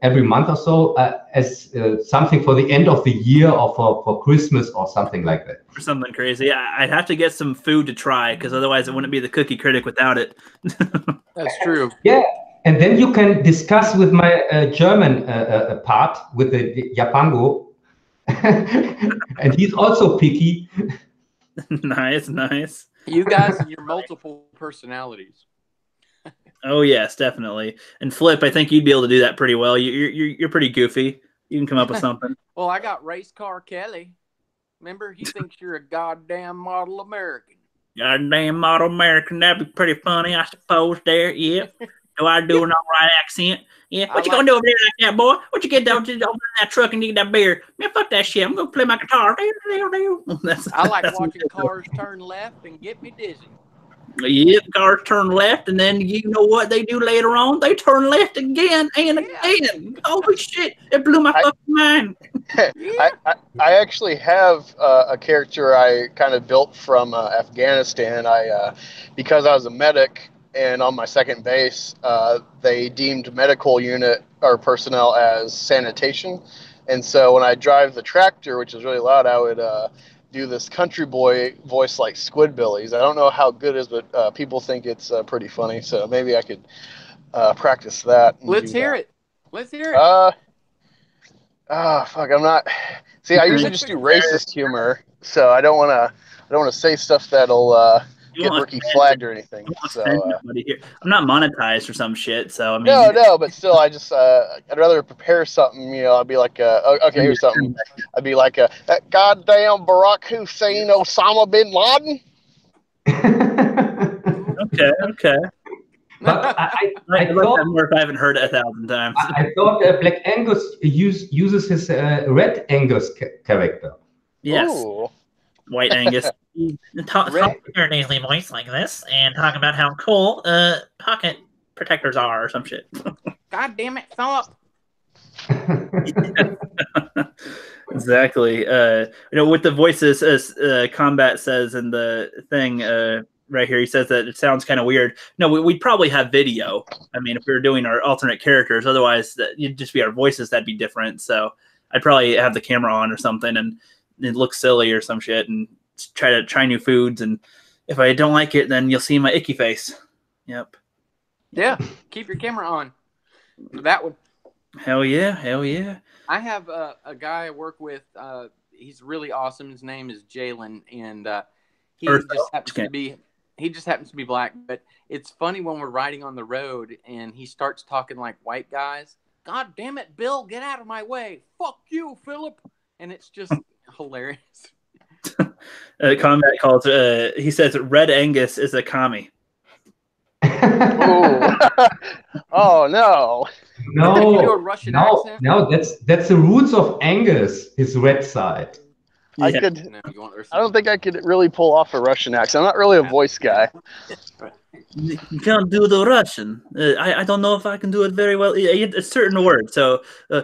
every month or so, as something for the end of the year or for Christmas or something like that. Or something crazy. I'd have to get some food to try because otherwise it wouldn't be the Cookie Critic without it. That's true. Yeah, and then you can discuss with my German part with the Japango. And he's also picky. Nice. You guys and your multiple personalities. Oh yes, definitely. And Flipp, I think you'd be able to do that pretty well. You're pretty goofy. You can come up with something. Well, I got Race Car Kelly. Remember, he thinks you're a goddamn model American. Goddamn model American. That'd be pretty funny, I suppose. There, yeah. Do I do an all right accent? Yeah. What you gonna do over there like that, boy? What you get over in that truck and get that beer? Man, fuck that shit. I'm gonna play my guitar. I like watching cars turn left and get me dizzy. Yep, cars turn left, and then you know what they do later on? They turn left again and again. Holy shit! It blew my fucking mind. I actually have a character I kind of built from Afghanistan. Because I was a medic, and on my second base, they deemed medical unit or personnel as sanitation. And so when I drive the tractor, which is really loud, I would do this country boy voice like Squidbillies. I don't know how good it is, but people think it's pretty funny. So maybe I could practice that. Let's hear it. Let's hear it. Fuck, I'm not. See, I usually just do racist humor, so I don't want to say stuff that'll get Ricky flagged or anything. So I'm not monetized or some shit. So I mean, no, but still, I just I'd rather prepare something. You know, I'd be like, okay, here's something. I'd be like, that goddamn Barack Hussein Osama bin Laden. Okay. But I like thought that more if I haven't heard it 1,000 times. I thought Black Angus uses his Red Angus character. Yes, Ooh. White Angus. Talk your nasally voice like this and talk about how cool pocket protectors are or some shit. God damn it, Philip. Exactly. With the voices, as Combat says in the thing right here, he says that it sounds kind of weird. No, we'd probably have video. I mean, if we were doing our alternate characters, otherwise it'd just be our voices that'd be different. So I'd probably have the camera on or something and it look silly or some shit and try new foods. And if I don't like it, then you'll see my icky face. Yep. Yeah, keep your camera on. That would. Hell yeah. I have a guy I work with. He's really awesome. His name is Jalen, and he just happens to be black. But it's funny when we're riding on the road, and he starts talking like white guys. God damn it, Bill, get out of my way! Fuck you, Philip. And it's just hilarious. Combat calls. He says Red Angus is a commie. Oh no. Can you do a Russian accent? No, that's the roots of Angus, his red side. I Yeah. could. I don't think I could really pull off a Russian accent. I'm not really a voice guy. You can't do the Russian. I don't know if I can do it very well. It's certain words. So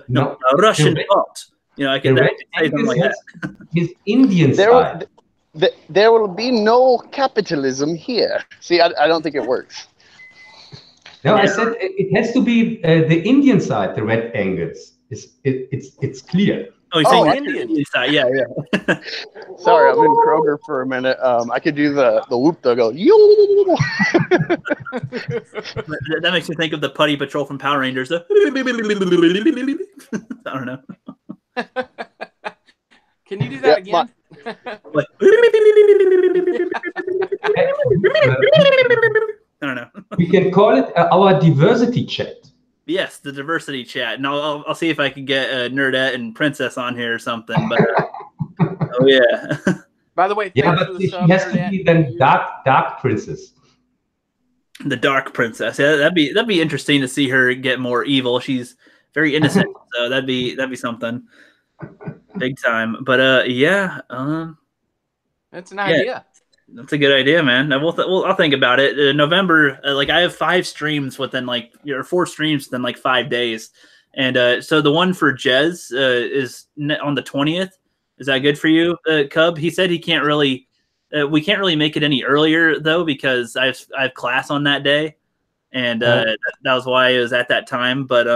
no, Russian pot. I can say something like that. His Indian side. There will be no capitalism here. See, I don't think it works. No, I said it has to be the Indian side, the Red Angus. It's clear. Oh, you're saying Indian side? Yeah. Sorry, I'm in Kroger for a minute. I could do the whoop though. Go. That makes me think of the Putty Patrol from Power Rangers. I don't know. Can you do that again? I don't know. We can call it our diversity chat. Yes, the diversity chat, and I'll see if I can get Nerdette and Princess on here or something. But oh yeah. By the way, but she has to be then dark princess. The Dark Princess. Yeah, that'd be interesting to see her get more evil. She's very innocent, so that'd be something. Big time. But yeah. That's an idea. That's a good idea, man. I'll think about it. November, I have 5 streams within 4 streams within 5 days, and so the one for Jez is on the 20th. Is that good for you, Cub? He said he can't really. We can't really make it any earlier though because I have class on that day, and that was why it was at that time. But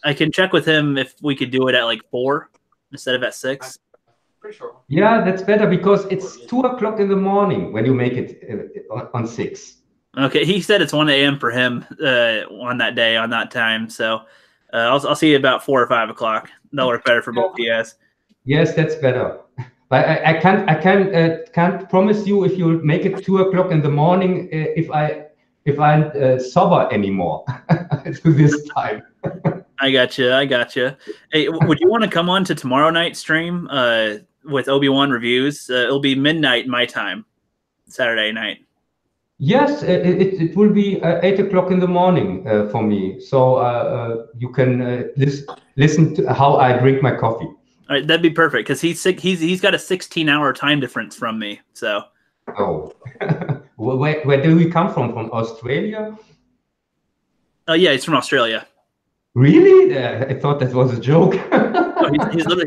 I can check with him if we could do it at 4 instead of at 6. Pretty sure. Yeah, that's better because it's 2 o'clock in the morning when you make it on 6. Okay, he said it's 1 a.m. for him on that day, on that time. So I'll see you about 4 or 5 o'clock. That'll work better for both of you guys. Yes, that's better. But I can't promise you if you make it 2 o'clock in the morning if I'm sober anymore to this time. I gotcha. Hey, would you want to come on to tomorrow night's stream with Obi-Wan reviews? It'll be midnight my time, Saturday night. Yes, it will be 8 o'clock in the morning for me. So you can listen to how I drink my coffee. All right, that'd be perfect because he's got a 16-hour time difference from me. So. Oh, where do we come from? From Australia? Oh yeah, he's from Australia. Really? I thought that was a joke.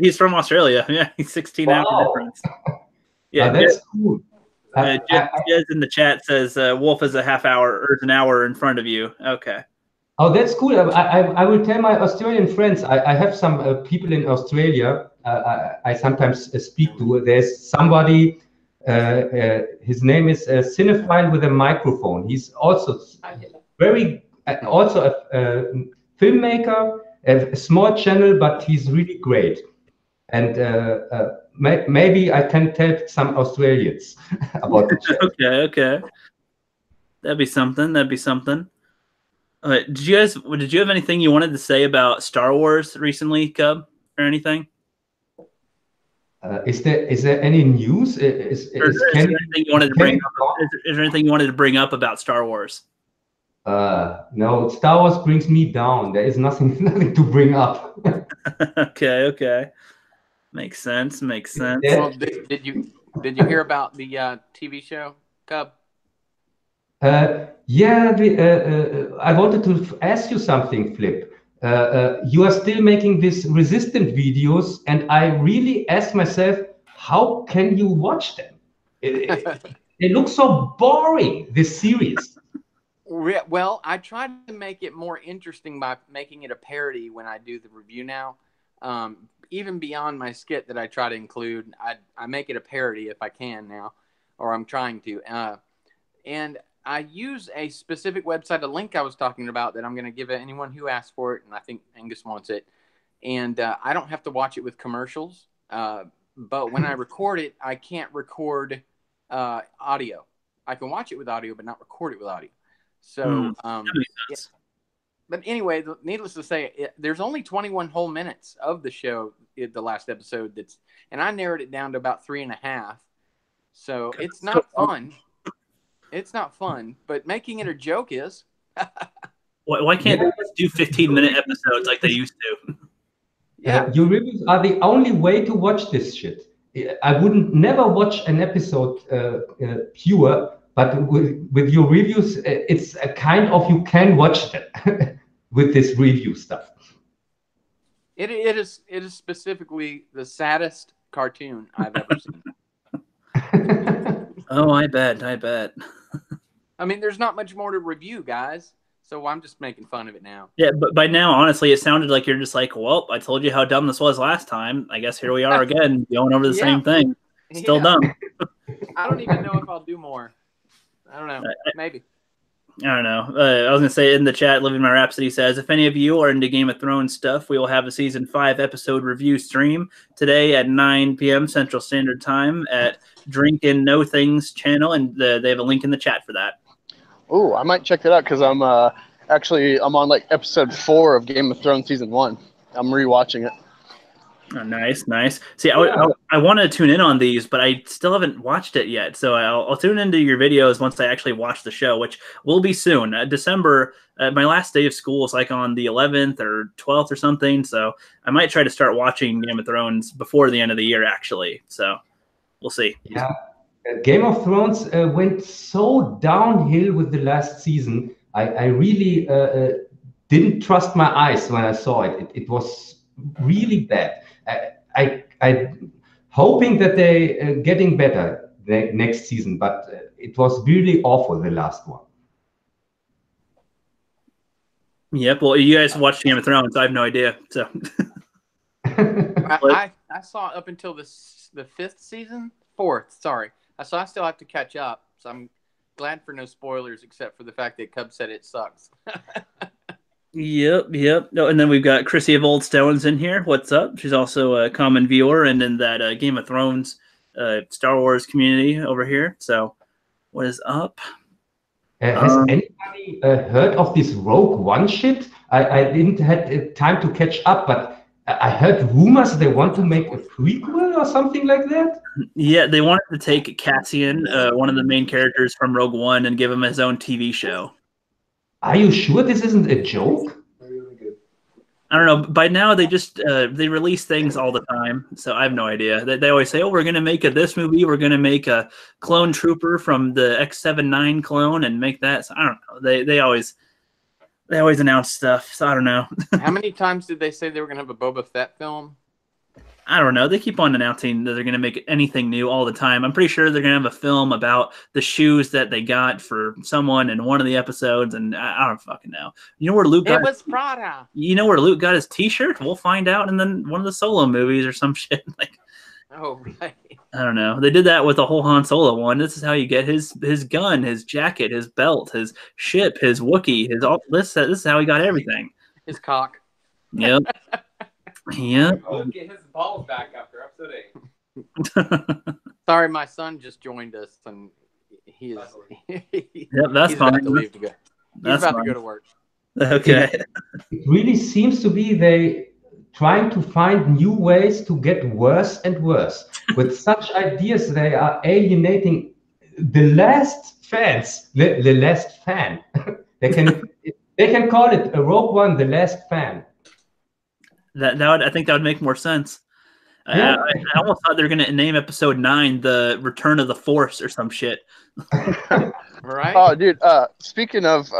He's from Australia. Yeah, he's 16 hour difference. Yeah, that's cool. Jez in the chat says Wolf is a half hour or an hour in front of you. Okay. Oh, that's cool. I will tell my Australian friends. I have some people in Australia. I sometimes speak to. There's somebody. His name is Cinephile with a microphone. He's also very also a filmmaker, a small channel, but he's really great. And maybe I can tell some Australians about the chat. Okay. That'd be something. Did you have anything you wanted to say about Star Wars recently, Cub, or anything? Is there any news? Is there anything you wanted to bring up? Is there anything you wanted to bring up about Star Wars? No, Star Wars brings me down. There is nothing to bring up. Okay. Makes sense. Well, did you hear about the TV show, Cub? Yeah, I wanted to ask you something, Flipp. You are still making these resistant videos, and I really ask myself, how can you watch them? They look so boring, this series. Well, I try to make it more interesting by making it a parody when I do the review now. Even beyond my skit that I try to include, I make it a parody if I can now, or I'm trying to. And I use a specific website, a link I was talking about that I'm going to give anyone who asks for it, and I think Angus wants it. And I don't have to watch it with commercials. But when I record it, I can't record audio. I can watch it with audio, but not record it with audio. So, yeah. But anyway, needless to say, there's only 21 whole minutes of the show in the last episode. And I narrowed it down to about 3.5. So it's not fun. It's not fun, but making it a joke is. Why can't they just do 15-minute episodes like they used to? Yeah, your reviews are the only way to watch this shit. I wouldn't never watch an episode pure, but with your reviews, it's a kind of you can watch them with this review stuff. It is specifically the saddest cartoon I've ever seen. Oh, I bet. I mean, there's not much more to review, guys. So I'm just making fun of it now. Yeah, but by now, honestly, it sounded like you're just like, well, I told you how dumb this was last time. I guess here we are again, going over the same thing. Still dumb. I don't even know if I'll do more. I don't know. Maybe. I don't know. I was going to say in the chat, Living My Rhapsody says, if any of you are into Game of Thrones stuff, we will have a season 5 episode review stream today at 9 p.m. Central Standard Time at Drink and Know Things channel, and they have a link in the chat for that. Oh, I might check that out because I'm on like episode 4 of Game of Thrones season 1. I'm rewatching it. Oh, nice. See, I want to tune in on these, but I still haven't watched it yet. So I'll tune into your videos once I actually watch the show, which will be soon. December, my last day of school is like on the 11th or 12th or something. So I might try to start watching Game of Thrones before the end of the year, actually. So we'll see. Yeah, Game of Thrones went so downhill with the last season. I really didn't trust my eyes when I saw it. It was really bad. I hoping that they getting better the next season, but it was really awful, the last one. Yep. Well, you guys watched Game of Thrones. I have no idea. So I saw up until the 5th season, 4th. Sorry, I still have to catch up. So I'm glad for no spoilers, except for the fact that Cub said it sucks. Yep. No, and then we've got Chrissy of Old Stones in here. What's up? She's also a common viewer and in that Game of Thrones, Star Wars community over here. So, what is up? Has anybody heard of this Rogue One shit? I didn't have time to catch up, but I heard rumors they want to make a prequel or something like that. Yeah, they wanted to take Cassian, one of the main characters from Rogue One, and give him his own TV show. Are you sure this isn't a joke? I don't know. By now, they just they release things all the time, so I have no idea. They always say, "Oh, we're going to make this movie. We're going to make a clone trooper from the X-79 clone and make that." So I don't know. They always announce stuff. So I don't know. How many times did they say they were going to have a Boba Fett film? I don't know. They keep on announcing that they're going to make anything new all the time. I'm pretty sure they're going to have a film about the shoes that they got for someone in one of the episodes, and I don't fucking know. You know where Luke got? It was Prada. You know where Luke got his T-shirt? We'll find out in then one of the Solo movies or some shit. Like, Oh, right. I don't know. They did that with the whole Han Solo one. This is how you get his gun, his jacket, his belt, his ship, his Wookiee, his all this. This is how he got everything. His cock. Yep. Yep. Oh, get his balls back after episode 8. Sorry, my son just joined us, and he is. Yep, that's he's fine. about to leave to go. He's That's about fine. to go to work. Okay. It really seems to be they trying to find new ways to get worse and worse. With such ideas, they are alienating the last fans, the last fan. they can call it a Rogue One, the last fan. I think that would make more sense. Yeah. I almost thought they were going to name episode 9 the Return of the Force or some shit. Right? Oh, dude. Speaking of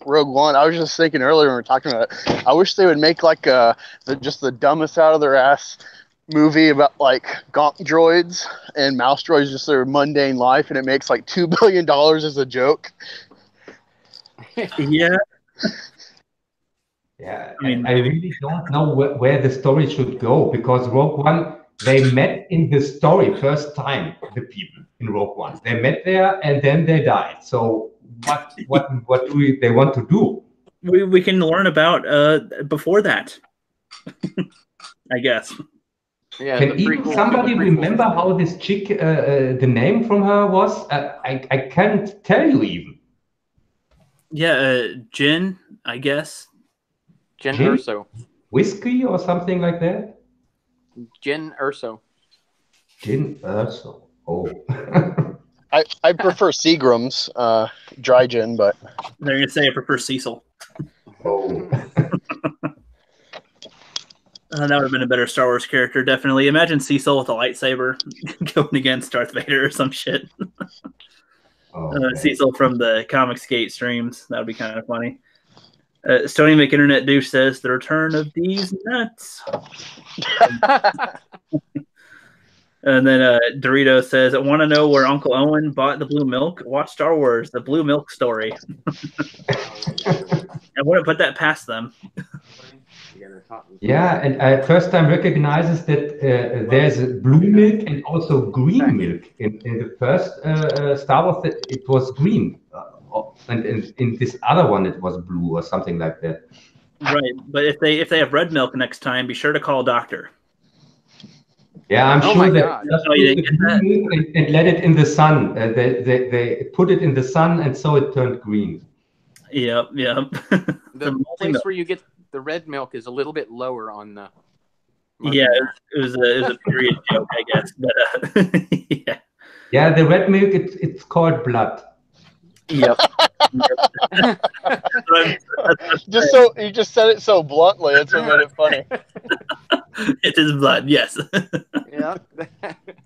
Rogue One, I was just thinking earlier when we were talking about it. I wish they would make like just the dumbest out of their ass movie about like gonk droids and mouse droids, just their mundane life, and it makes like $2 billion as a joke. Yeah. Yeah, I mean, I really don't know where the story should go, because Rogue One, they met in the story first time, the people in Rogue One. They met there and then they died. So what do they want to do? We can learn about before that, I guess. Yeah. Can the even prequel- somebody the prequel. remember how this chick, the name from her was? I can't tell you even. Yeah, Jin, I guess. Jen Jin? Erso. Whiskey or something like that? Jen Erso. Gin Urso. Oh. I prefer Seagram's dry gin, but They're going to say I prefer Cecil. Oh. That would have been a better Star Wars character, definitely. Imagine Cecil with a lightsaber going against Darth Vader or some shit. Oh, Cecil from the Comicsgate streams. That would be kind of funny. Stony McInternet Douche says, the return of these nuts. And then Dorito says, I want to know where Uncle Owen bought the blue milk. Watch Star Wars, the blue milk story. I wouldn't put that past them. yeah, and I first time recognizes that there's a blue milk and also green milk. In the first Star Wars, it was green. And in this other one, it was blue or something like that. Right, but if they have red milk next time, be sure to call a doctor. Yeah, I'm Oh sure my that God. just Oh, you put didn't the get blue milk and let it in the sun. They put it in the sun, and so it turned green. Yep. The place where you get the red milk is a little bit lower on the. Yeah, it was a period joke, I guess. But yeah. Yeah, the red milk, it's called blood. Yep. just so you just said it so bluntly, it's what made it funny. It is blood, yes. Yeah.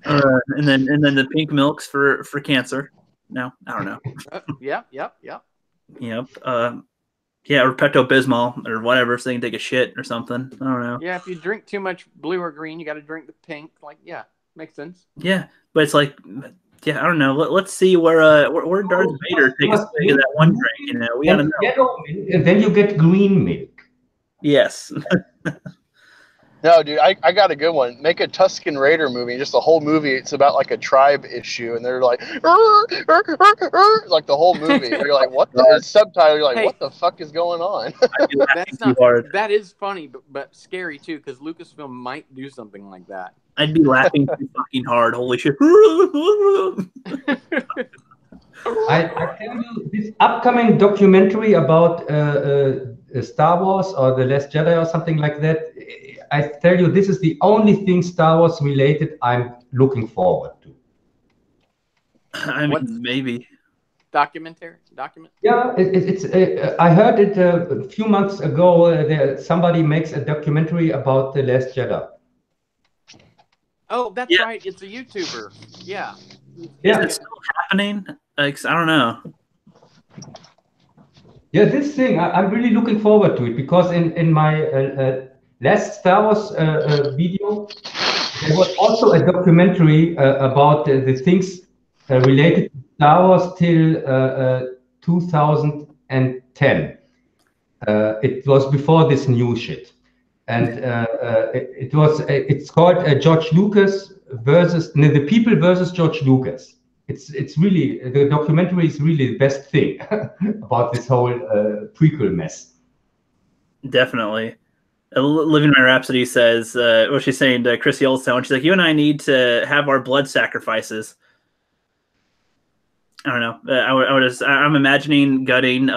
And then the pink milks for cancer. No, I don't know. Yep. Yep. Yeah, or Pepto Bismol or whatever, so they can take a shit or something. I don't know. Yeah, if you drink too much blue or green, you got to drink the pink. Like, yeah, makes sense. Yeah, but it's like, yeah, I don't know. Let's see where Darth Vader takes a swig of that one drink. You know, we gotta know. Yellow milk, and then you get green milk. Yes. No, dude, I got a good one. Make a Tusken Raider movie, just the whole movie. It's about like a tribe issue, and they're like, like the whole movie. You're like, what? It's subtitle. You're like, Hey. What the fuck is going on? That's not. That is funny, but scary too, because Lucasfilm might do something like that. I'd be laughing too fucking hard. Holy shit. I tell you, this upcoming documentary about Star Wars or The Last Jedi or something like that, I tell you, this is the only thing Star Wars related I'm looking forward to. I mean, maybe. Document. Yeah, it's. I heard it a few months ago. Somebody makes a documentary about The Last Jedi. Oh, that's Yeah. right. It's a YouTuber. Yeah. Yeah. Is it still happening? Like, I don't know. Yeah, this thing, I'm really looking forward to it, because in my last Star Wars video, there was also a documentary about the things related to Star Wars till 2010. It was before this new shit, and it's called George Lucas versus the people versus George Lucas. It's really, the documentary is really the best thing about this whole prequel mess. Definitely. Living My Rhapsody says, what she's saying to Chrissy Oldstone, she's like, you and I need to have our blood sacrifices. I don't know. I'm imagining gutting,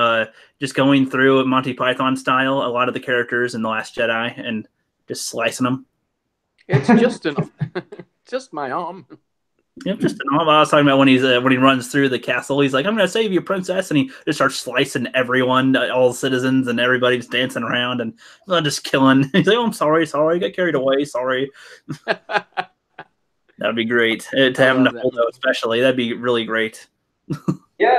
just going through Monty Python style, a lot of the characters in The Last Jedi and just slicing them. It's just my arm. Yep, just an arm. I was talking about when he runs through the castle. He's like, "I'm going to save you, princess," and he just starts slicing everyone, all the citizens, and everybody just dancing around and just killing. He's like, "Oh, I'm sorry, I got carried away, sorry." That'd be great to have him to hold out, especially. That'd be really great. Yeah,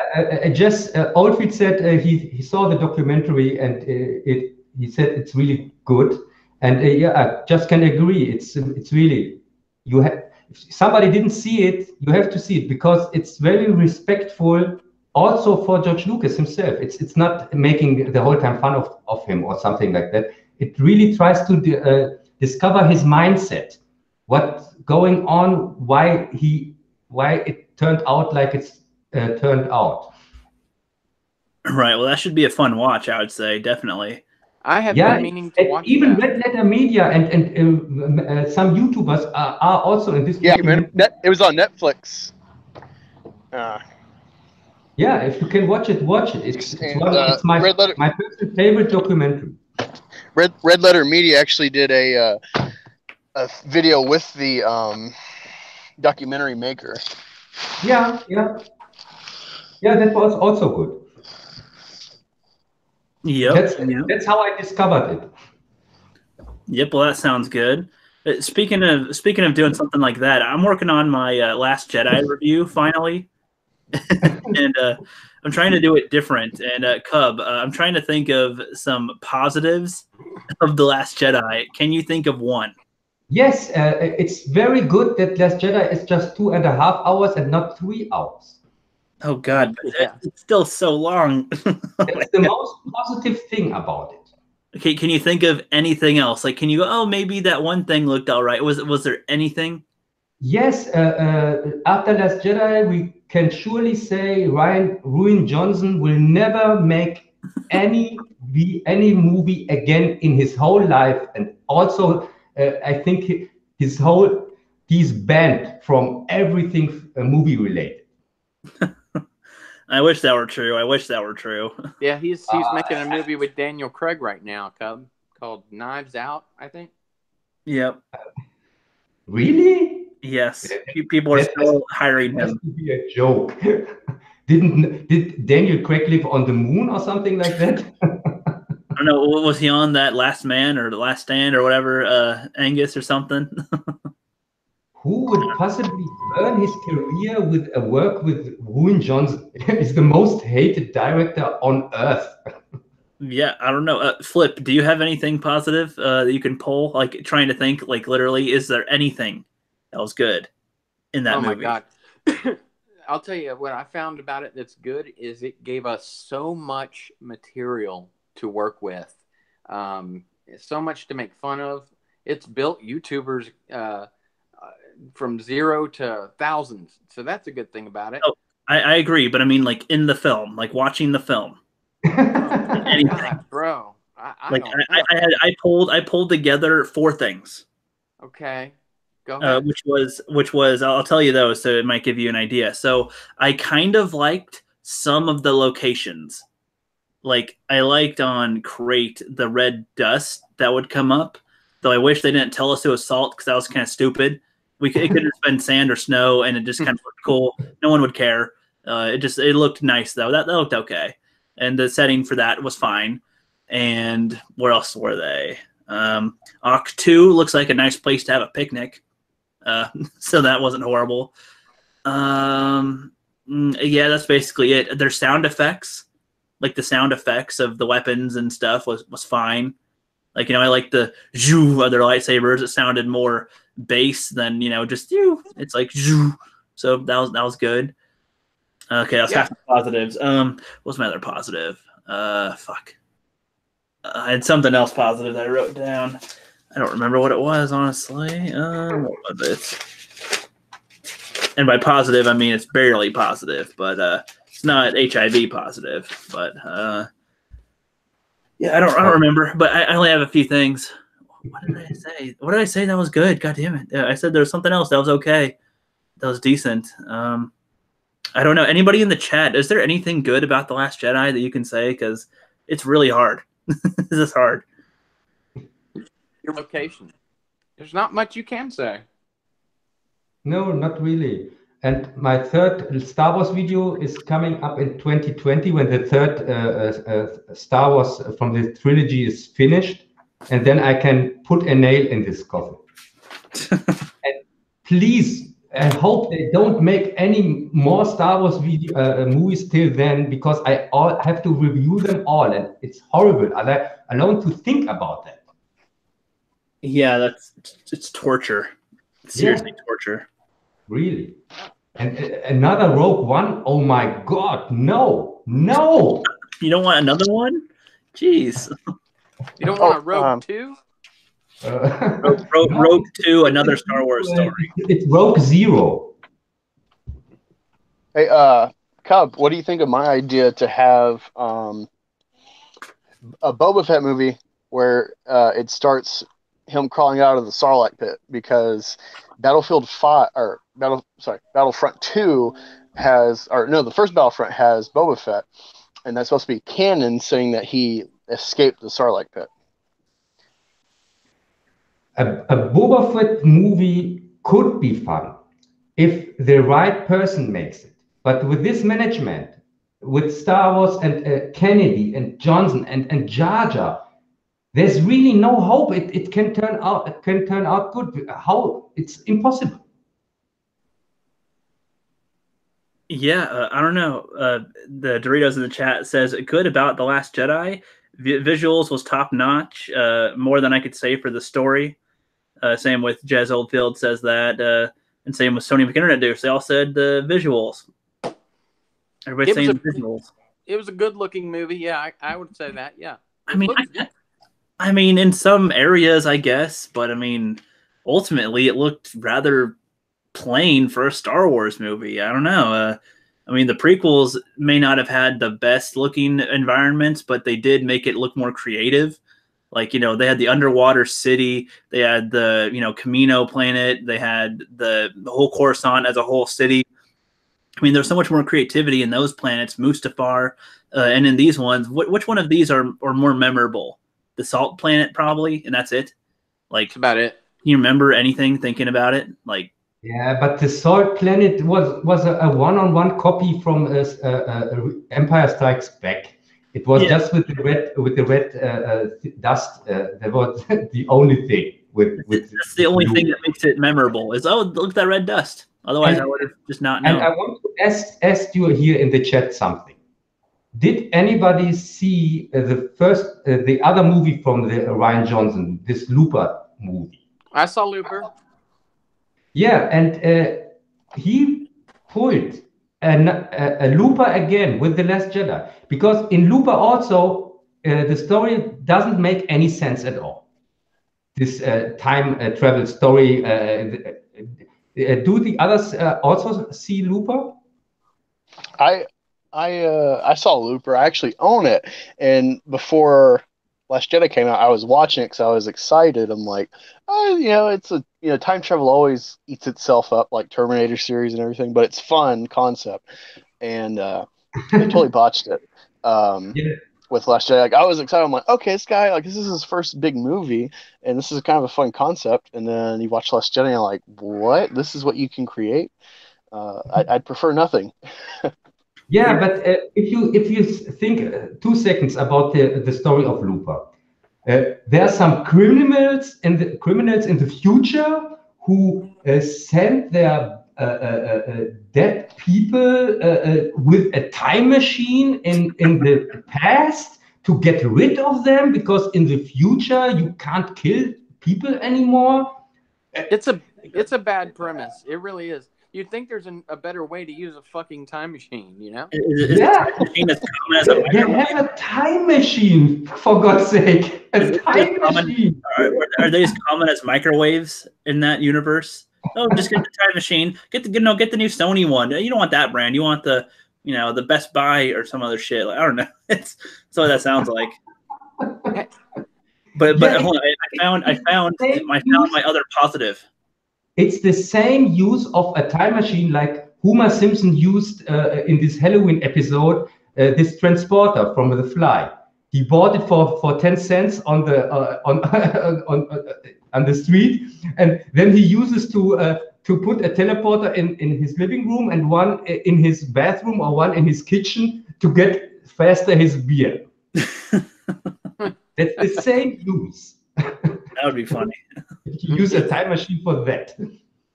Oldfield said he saw the documentary and he said it's really good, and yeah, I just can agree. It's really, you have. If somebody didn't see it, you have to see it because it's very respectful also for George Lucas himself. It's not making the whole time fun of him or something like that. It really tries to discover his mindset, what's going on, why it turned out like it's turned out. Right. Well, that should be a fun watch, I would say, definitely. I have been meaning to watch even that. Red Letter Media and some YouTubers are also in this. Yeah, man, it was on Netflix. Yeah, if you can watch it, watch it. It's my personal favorite documentary. Red Letter Media actually did a video with the documentary maker. Yeah, that was also good. Yep. That's how I discovered it. Yep. Well, that sounds good. Speaking of doing something like that, I'm working on my Last Jedi review finally, and I'm trying to do it different. And Cub, I'm trying to think of some positives of The Last Jedi. Can you think of one? Yes, it's very good that Last Jedi is just 2.5 hours and not 3 hours. Oh God, but it's still so long. That's the most positive thing about it. Okay, can you think of anything else? Like, can you go, oh, maybe that one thing looked all right. Was there anything? Yes, after Last Jedi, we can surely say Rian Johnson will never make any movie again in his whole life, and also I think he's banned from everything movie related. I wish that were true. Yeah, he's making a movie with Daniel Craig right now, Cub, called Knives Out, I think. Yep. Really? Yes. People are still hiring him. That has to be a joke. Did Daniel Craig live on the moon or something like that? I don't know. Was he on that Last Man or the Last Stand or whatever, Angus or something? Who would possibly burn his career with a work with Rian Johnson? He's the most hated director on earth. Yeah, I don't know. Flipp, do you have anything positive that you can pull? Like trying to think, like literally, is there anything that was good in that movie? Oh my God. I'll tell you what I found about it that's good is it gave us so much material to work with. So much to make fun of. It's built YouTubers from 0 to thousands. So that's a good thing about it. Oh, I agree, but I mean like in the film, like watching the film. Anything. God, bro. I pulled together 4 things. Okay. Go ahead. Which was I'll tell you those so it might give you an idea. So I kind of liked some of the locations. Like I liked on Crate the red dust that would come up. Though I wish they didn't tell us it was salt because that was kind of stupid. It could have been sand or snow and it just kind of looked cool. No one would care. It looked nice though. That looked okay. And the setting for that was fine. And where else were they? Oct 2 looks like a nice place to have a picnic. So that wasn't horrible. Yeah, that's basically it. Their sound effects, like the sound effects of the weapons and stuff was fine. Like, I like the zhoo of their lightsabers. It sounded more bass than, just you. It's like zhoo. So that was good. Okay, that's half the positives. What's my other positive? Fuck. I had something else positive that I wrote down. I don't remember what it was, honestly. What was it? And by positive, I mean it's barely positive, but it's not HIV positive. But yeah, I don't remember. But I only have a few things. What did I say? What did I say that was good? God damn it! I said there was something else that was okay. That was decent. I don't know. Anybody in the chat? Is there anything good about The Last Jedi that you can say? Because it's really hard. This is hard. Your location. There's not much you can say. No, not really. And my third Star Wars video is coming up in 2020 when the third Star Wars from the trilogy is finished. And then I can put a nail in this coffin. And please, I hope they don't make any more Star Wars movies till then, because I have to review them all. And it's horrible. Alone to think about that. Yeah, it's torture. It's seriously torture. Really. And another Rogue One? Oh my God, no. You don't want another one? Jeez. You don't want a Rogue 2? Rogue 2, another Star Wars story. It's Rogue Zero. Hey, Cub, what do you think of my idea to have a Boba Fett movie where it starts him crawling out of the Sarlacc pit, because Battlefront 2 the first Battlefront has Boba Fett, and that's supposed to be canon, saying that he escaped the Sarlacc pit. A Boba Fett movie could be fun if the right person makes it. But with this management, with Star Wars and Kennedy and Johnson and Jar Jar, there's really no hope. It can turn out good. How? It's impossible. Yeah, I don't know. The Doritos in the chat says good about The Last Jedi. Visuals was top notch. More than I could say for the story. Same with Jez Oldfield says that, and same with Sony McInternet Deuce. They all said the visuals. Everybody's saying the visuals. It was a good looking movie. Yeah, I would say that. Yeah. I mean, in some areas, I guess, but I mean, ultimately, it looked rather plain for a Star Wars movie. I don't know. I mean, the prequels may not have had the best looking environments, but they did make it look more creative. Like, they had the underwater city, they had the, Camino planet, they had the whole Coruscant as a whole city. I mean, there's so much more creativity in those planets, Mustafar, and in these ones. Which one of these are more memorable? The Salt Planet, probably, and that's it. Like, that's about it. Can you remember anything thinking about it? Like, yeah, but the Salt Planet was a one-on-one copy from Empire Strikes Back. It was just with the red dust. That was the only thing. That's the only thing that makes it memorable. Is look at that red dust. Otherwise, I would have just not known. And I want to ask you here in the chat something. Did anybody see the other movie from the Rian Johnson, this Looper movie? I saw Looper. Yeah, and he pulled a Looper again with The Last Jedi, because in Looper also the story doesn't make any sense at all. This time travel story. Do the others also see Looper? I saw Looper. I actually own it, and before Last Jedi came out, I was watching it because I was excited. I'm like, it's time travel always eats itself up, like Terminator series and everything, but it's fun concept, and they totally botched it. With Last Jedi, I was excited. I'm like, okay, this guy, this is his first big movie, and this is kind of a fun concept. And then you watch Last Jedi, and you're like, what? This is what you can create? I'd prefer nothing. Yeah, but if you think 2 seconds about the story of Looper, there are some criminals in the future who send their dead people with a time machine in the past to get rid of them because in the future you can't kill people anymore. It's a bad premise. It really is. You'd think there's a better way to use a fucking time machine, you know? Is a time machine as common as a They have a time machine, for God's sake. A time machine. Are they as common as microwaves in that universe? Oh, just get the time machine. Get the get the new Sony one. You don't want that brand. You want the the Best Buy or some other shit. Like, I don't know. That's what that sounds like. But hold on. I found my other positive. It's the same use of a time machine like Homer Simpson used in this Halloween episode, this transporter from The Fly. He bought it for 10 cents on the on the street, and then he uses to put a teleporter in his living room and one in his bathroom or one in his kitchen to get faster his beer. That's the same use. That would be funny. Use a time machine for that.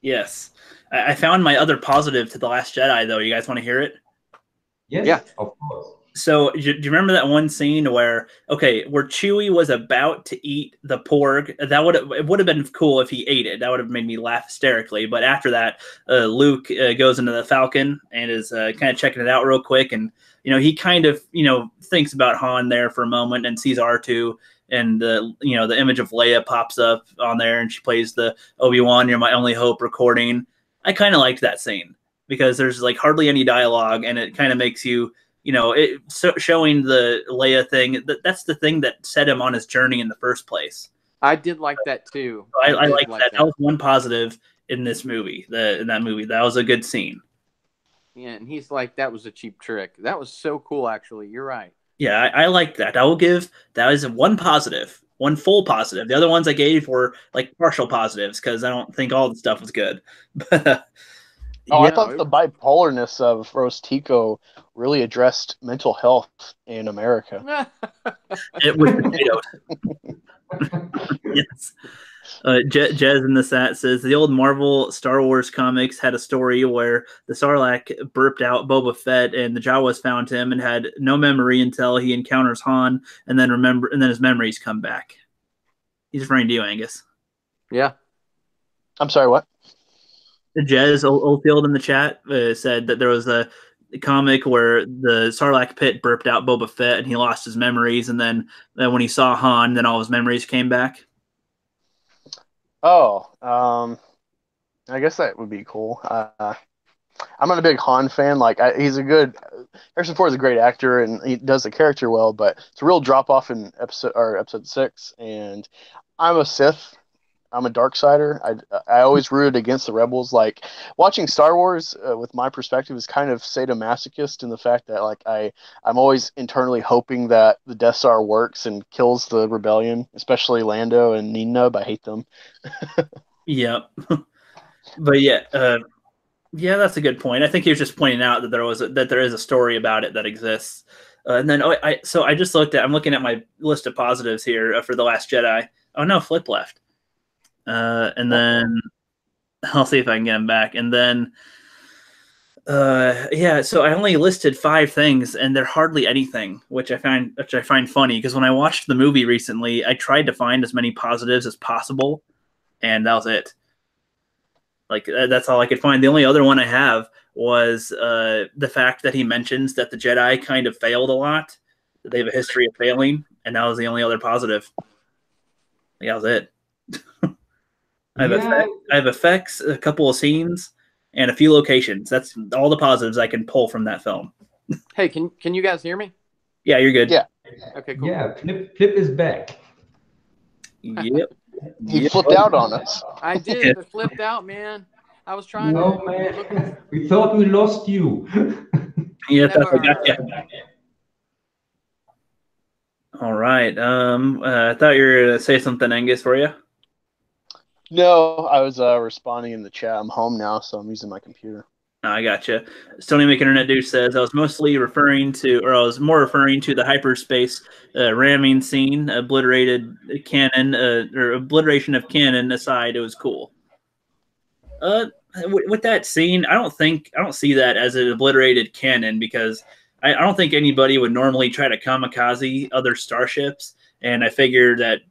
Yes. I found my other positive to The Last Jedi, though. You guys want to hear it? Yes, yeah, of course. So, do you remember that one scene where Chewie was about to eat the porg? It would have been cool if he ate it. That would have made me laugh hysterically. But after that, Luke goes into the Falcon and is kind of checking it out real quick, and he kind of thinks about Han there for a moment and sees R2, and the image of Leia pops up on there, and she plays the Obi-Wan, "You're my only hope" recording. I kind of liked that scene because there's like hardly any dialogue, and it kind of makes you. Showing the Leia thing, that's the thing that set him on his journey in the first place. I did like that too. I like that. That was one positive in this movie. In that movie, that was a good scene. Yeah, and he's like, that was a cheap trick. That was so cool, actually. You're right. Yeah, I like that. I will give that is one positive, one full positive. The other ones I gave were like partial positives because I don't think all the stuff was good. I thought the bipolarness of Rose Tico really addressed mental health in America. It was potatoes. Yes. Jez in the chat says the old Marvel Star Wars comics had a story where the Sarlacc burped out Boba Fett and the Jawas found him and had no memory until he encounters Han and then his memories come back. He's referring to you, Angus. Yeah. I'm sorry, what? Jez Oldfield in the chat said that there was a comic where the Sarlacc pit burped out Boba Fett and he lost his memories, and then when he saw Han, then all his memories came back. Oh, I guess that would be cool. I'm not a big Han fan. Like, Harrison Ford is a great actor and he does the character well, but it's a real drop off in episode 6. And I'm a Sith. I'm a Darksider. I always rooted against the Rebels. Like, watching Star Wars with my perspective is kind of sadomasochist in the fact that like I'm always internally hoping that the Death Star works and kills the rebellion, especially Lando and Neenub. I hate them. Yeah, but yeah, that's a good point. I think he was just pointing out that there is a story about it that exists. And then I just I'm looking at my list of positives here for The Last Jedi. Oh no, Flipp left. And then I'll see if I can get him back. And then, so I only listed 5 things, and they're hardly anything, which I find funny because when I watched the movie recently, I tried to find as many positives as possible, and that was it. Like that's all I could find. The only other one I have was the fact that he mentions that the Jedi kind of failed a lot. That they have a history of failing, and that was the only other positive. Like, that was it. I have effects, a couple of scenes, and a few locations. That's all the positives I can pull from that film. Hey, can you guys hear me? Yeah, you're good. Yeah. Okay, cool. Yeah, Flipp is back. Yep. He flipped out on us. I did. I flipped out, man. I was trying No, man. We thought we lost you. Yeah, I got you. All right. I thought you were going to say something, Angus, for you. No, I was responding in the chat. I'm home now, so I'm using my computer. I gotcha. Stony McInternet Dude says I was more referring to the hyperspace ramming scene, obliterated canon, or obliteration of canon aside. It was cool. With that scene, I don't see that as an obliterated canon because I don't think anybody would normally try to kamikaze other starships. And I figured that,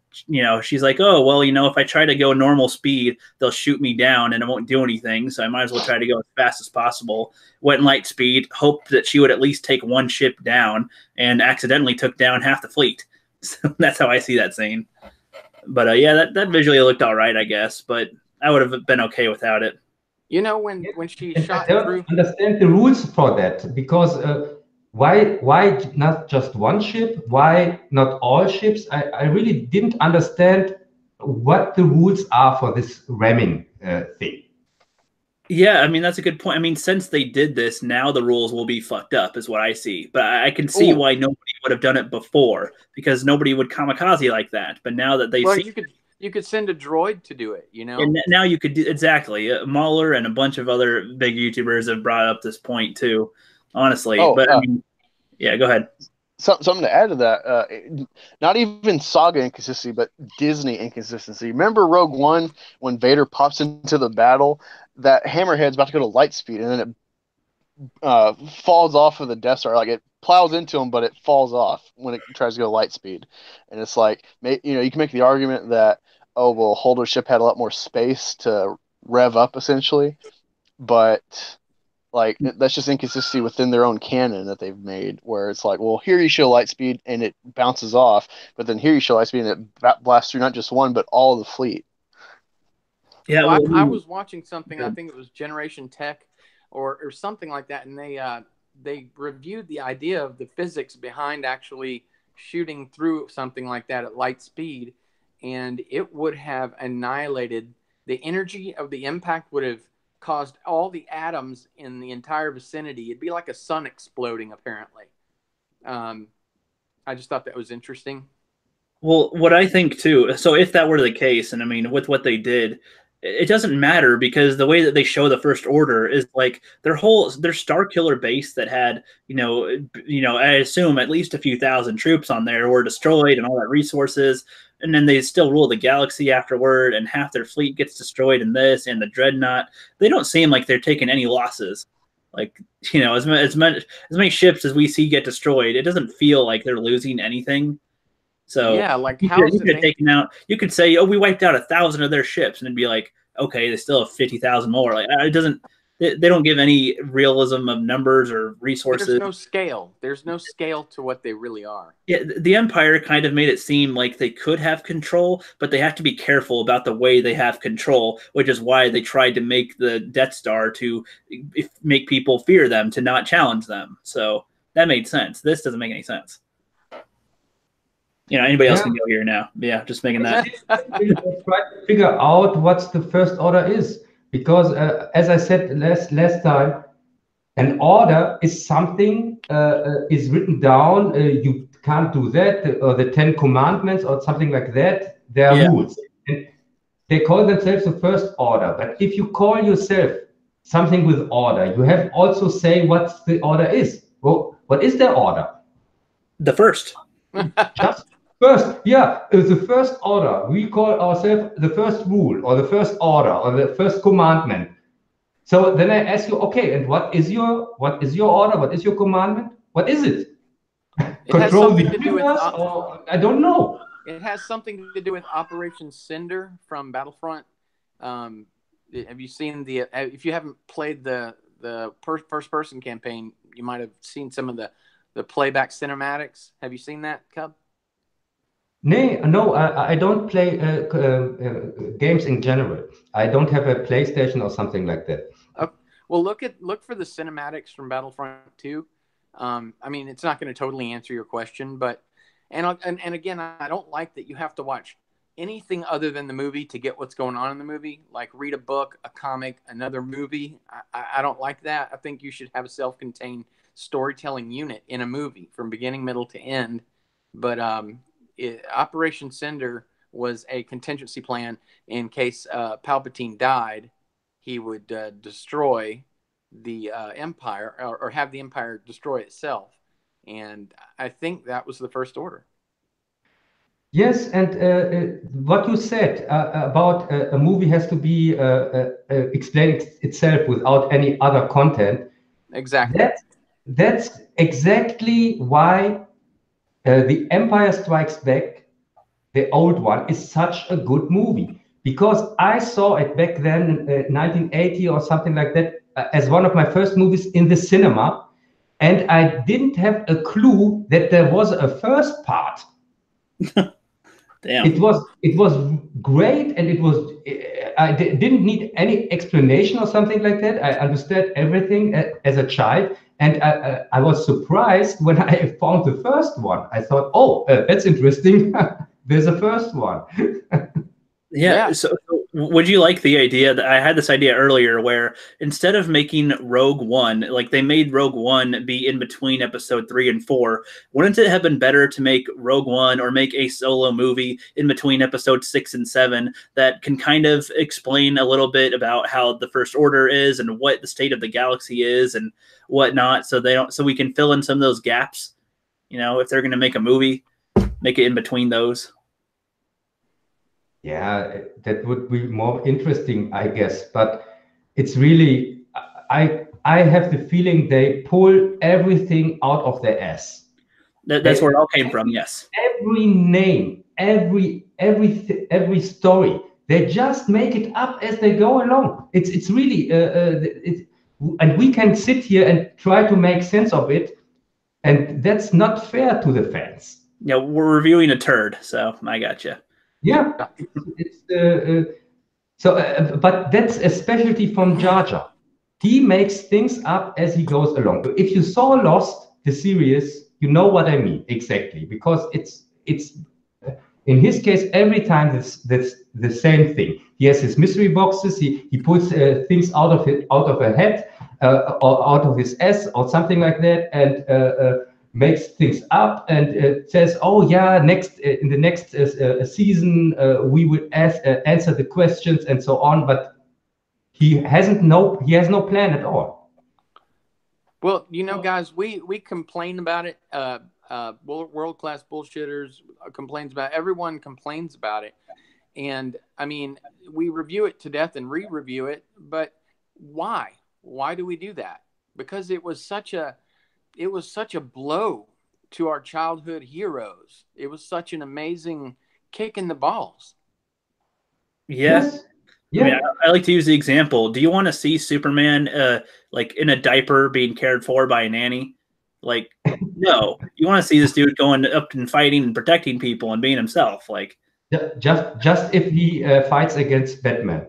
she's like, oh, well, if I try to go normal speed, they'll shoot me down and it won't do anything. So I might as well try to go as fast as possible. Went light speed, hoped that she would at least take one ship down, and accidentally took down half the fleet. So that's how I see that scene. But yeah, that visually looked all right, I guess. But I would have been okay without it. When she shot I don't through. understand the rules for that, because why not just one ship? Why not all ships? I really didn't understand what the rules are for this ramming thing. Yeah, I mean, that's a good point. I mean, since they did this, now the rules will be fucked up, is what I see. But I can see why nobody would have done it before, because nobody would kamikaze like that. But now that they see, you could send a droid to do it, And now you could do exactly. Mahler and a bunch of other big YouTubers have brought up this point too. Honestly, I mean, yeah, go ahead. Something to add to that, not even Saga inconsistency, but Disney inconsistency. Remember Rogue One, when Vader pops into the battle, that Hammerhead's about to go to light speed, and then it falls off of the Death Star. Like, it plows into him, but it falls off when it tries to go light speed. And it's like, you can make the argument that, oh, well, Holder's ship had a lot more space to rev up, essentially. But like, that's just inconsistency within their own canon that they've made, where it's like, well, here you show light speed and it bounces off, but then here you show light speed and it blasts through not just one, but all the fleet. Yeah, well, I was watching something, I think it was Generation Tech or something like that, and they reviewed the idea of the physics behind actually shooting through something like that at light speed, and it would have annihilated the energy of the impact, would have caused all the atoms in the entire vicinity. It'd be like a sun exploding, apparently. I just thought that was interesting. Well, what I think too, so if that were the case, and I mean, with what they did, it doesn't matter, because the way that they show the First Order is like their Star Killer base that had, I assume at least a few thousand troops on there were destroyed and all that resources. And then they still rule the galaxy afterward, and half their fleet gets destroyed in this, and the Dreadnought. They don't seem like they're taking any losses. Like, as many ships as we see get destroyed, it doesn't feel like they're losing anything. So yeah, like how is it taken out? You could say, oh, we wiped out 1,000 of their ships, and it'd be like, okay, they still have 50,000 more. Like, it doesn't. They don't give any realism of numbers or resources. There's no scale. There's no scale to what they really are. Yeah, the Empire kind of made it seem like they could have control, but they have to be careful about the way they have control, which is why they tried to make the Death Star to make people fear them, to not challenge them. So that made sense. This doesn't make any sense. Anybody else can go here now. Yeah, just making that. Try to figure out what the First Order is. Because, as I said last time, an order is something is written down. You can't do that, or the 10 Commandments, or something like that. There are rules, and they call themselves the First Order. But if you call yourself something with order, you have also say what the order is. Well, what is the order? The first. Just first, yeah, the First Order. We call ourselves the first rule, or the First Order, or the first commandment. So then I ask you, okay, and what is your order? What is your commandment? What is it? Control the universe? I don't know. It has something to do with Operation Cinder from Battlefront. Have you seen if you haven't played the first-person campaign, you might have seen some of the playback cinematics. Have you seen that, Cub? No, I don't play games in general. I don't have a PlayStation or something like that. Okay. Well, look for the cinematics from Battlefront 2. I mean, it's not going to totally answer your question, but and again, I don't like that you have to watch anything other than the movie to get what's going on in the movie. Like read a book, a comic, another movie. I don't like that. I think you should have a self-contained storytelling unit in a movie from beginning, middle to end. But Operation Cinder was a contingency plan in case Palpatine died. He would destroy the Empire, or have the Empire destroy itself. And I think that was the First Order. Yes, and what you said about a movie has to be explaining itself without any other content. Exactly. That's exactly why The Empire Strikes Back, the old one, is such a good movie. Because I saw it back then, 1980 or something like that, as one of my first movies in the cinema. And I didn't have a clue that there was a first part. Damn. It was great, and didn't need any explanation or something like that. I understood everything as a child, and I was surprised when I found the first one. I thought, oh, that's interesting. There's a first one. Yeah. So would you like the idea that I had this idea earlier where instead of making Rogue One, like they made Rogue One be in between episode 3 and 4, wouldn't it have been better to make Rogue One or make a solo movie in between episode 6 and 7 that can kind of explain a little bit about how the First Order is and what the state of the galaxy is and whatnot, so we can fill in some of those gaps, if they're going to make a movie, make it in between those. Yeah, that would be more interesting, I guess. But it's really, I have the feeling they pull everything out of their ass. That's where it all came from. Yes. Every name, every story, they just make it up as they go along. It's really, and we can sit here and try to make sense of it, and that's not fair to the fans. Yeah, we're reviewing a turd, so I got you. Yeah, but that's a specialty from Jar Jar. He makes things up as he goes along. If you saw Lost, the series, you know what I mean exactly, because it's in his case every time that's the same thing. He has his mystery boxes. He puts things out of a head or out of his ass or something like that, and makes things up and says, "Oh yeah, in the next season we would answer the questions and so on." But he has no plan at all. Well, guys, we complain about it. World class bullshitters complains about it. Everyone complains about it, and I mean, we review it to death and re-review it. But why? Why do we do that? Because it was such a blow to our childhood heroes. It was such an amazing kick in the balls. Yes. Yeah. I mean, I like to use the example. Do you want to see Superman like in a diaper being cared for by a nanny? Like, no. You want to see this dude going up and fighting and protecting people and being himself. Like, just if he fights against Batman.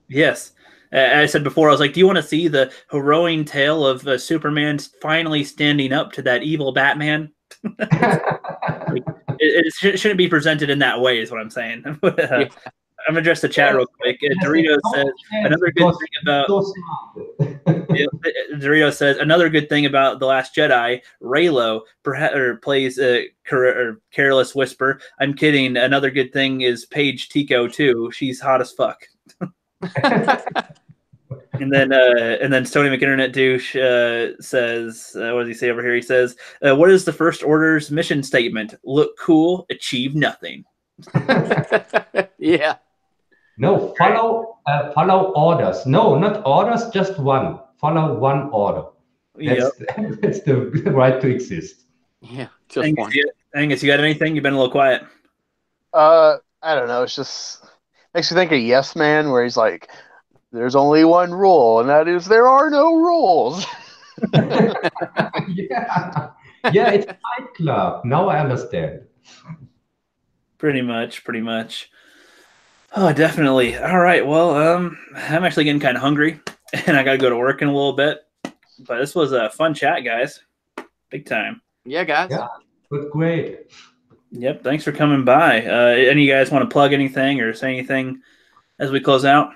Yes. I said before, I was like, do you want to see the harrowing tale of Superman finally standing up to that evil Batman? Like, it shouldn't be presented in that way, is what I'm saying. I'm going to address the chat real quick. Dorito says another good thing about Dorito says another good thing about The Last Jedi, Reylo plays a careless whisper. I'm kidding. Another good thing is Paige Tico too. She's hot as fuck. And then Stony McInternet douche says, what does he say over here? He says, "What is the First Order's mission statement? Look cool, achieve nothing." Yeah. No, follow orders. No, not orders, just one. Follow one order. That's the right to exist. Yeah, just one. Angus, you got anything? You've been a little quiet. I don't know. It's just makes me think of Yes Man, where he's like, "There's only one rule, and that is there are no rules." Yeah, it's Fight Club. Now I understand. Pretty much. Oh, definitely. All right. Well, I'm actually getting kind of hungry, and I got to go to work in a little bit. But this was a fun chat, guys. Big time. Yeah, guys. Yeah, but great. Yep. Thanks for coming by. Any of you guys want to plug anything or say anything as we close out?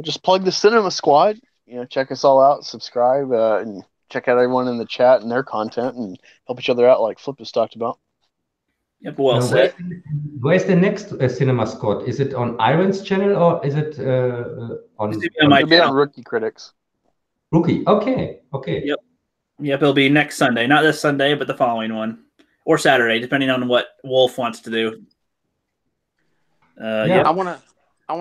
Just plug the Cinema Squad. Check us all out. Subscribe and check out everyone in the chat and their content and help each other out, like Flipp has talked about. Yep. Well said. Where's the next Cinema Squad? Is it on Iron's channel or is it on? It'll be on Rookie Critics. Rookie. Okay. Yep. It'll be next Sunday, not this Sunday, but the following one, or Saturday, depending on what Wolf wants to do. I want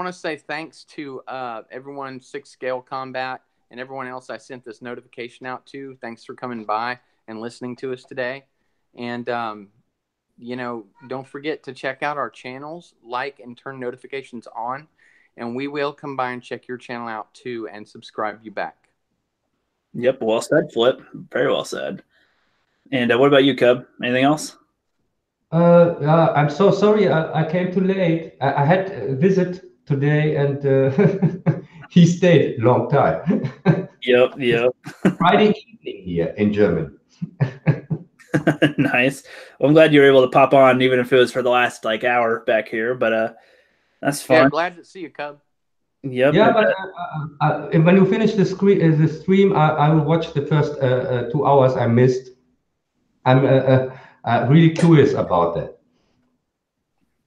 to say thanks to everyone, 6 Scale Combat and everyone else I sent this notification out to. Thanks for coming by and listening to us today. And, you know, don't forget to check out our channels, like and turn notifications on. And we will come by and check your channel out too and subscribe you back. Yep. Well said, Flipp. Very well said. And what about you, Cub? Anything else? I'm so sorry I came too late. I had a visit today, and he stayed a long time. Yep. Friday evening here in Germany. Nice. Well, I'm glad you were able to pop on, even if it was for the last like hour back here. But that's fun. Yeah, glad to see you, Cub. Yep. Yeah, but when you finish the stream, I will watch the first 2 hours I missed. I'm really curious about that.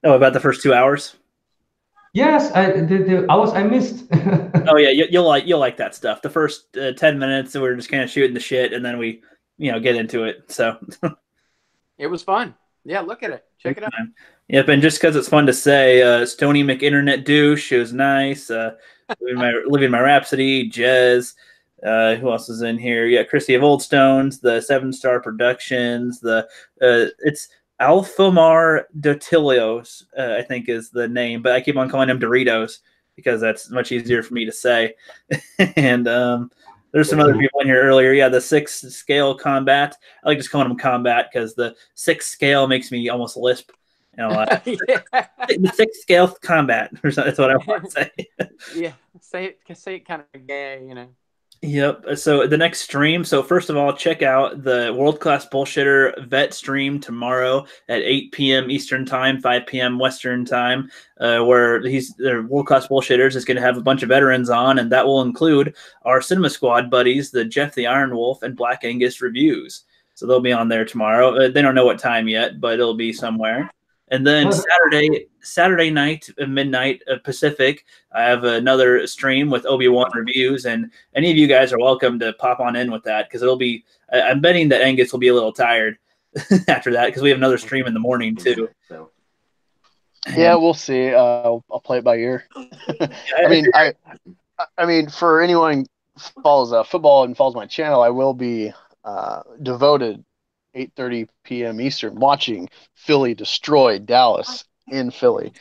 Oh, about the first 2 hours? Yes, the hours I missed. Oh yeah, you'll like that stuff. The first 10 minutes, we're just kind of shooting the shit, and then we, get into it. So it was fun. Yeah, look at it. Check it out. Yep, and just because it's fun to say, Stony McInternet douche, it was nice. Living my Rhapsody, Jez. Who else is in here? Yeah, Christy of Old Stones, the 7-Star Productions. It's Alfamar Dotilios, I think is the name, but I keep on calling him Doritos because that's much easier for me to say. And there's some other people in here earlier. Yeah, the 6 scale combat. I like just calling them combat because the 6 scale makes me almost lisp. The 6 scale combat. That's what I want to say. Yeah, say it kind of gay, Yep. So the next stream. So first of all, check out the World Class Bullshitter Vet stream tomorrow at 8 p.m. Eastern Time, 5 p.m. Western Time, where the World Class Bullshitters is going to have a bunch of veterans on, and that will include our Cinema Squad buddies, the Jeff the Iron Wolf and Black Angus reviews. So they'll be on there tomorrow. They don't know what time yet, but it'll be somewhere. And then Saturday night, midnight Pacific, I have another stream with Obi-Wan reviews, and any of you guys are welcome to pop on in with that because it'll be. I'm betting that Angus will be a little tired after that because we have another stream in the morning too. So. Yeah, we'll see. I'll play it by ear. I mean, for anyone who follows football and follows my channel, I will be devoted 8:30 p.m. Eastern watching Philly destroy Dallas in Philly.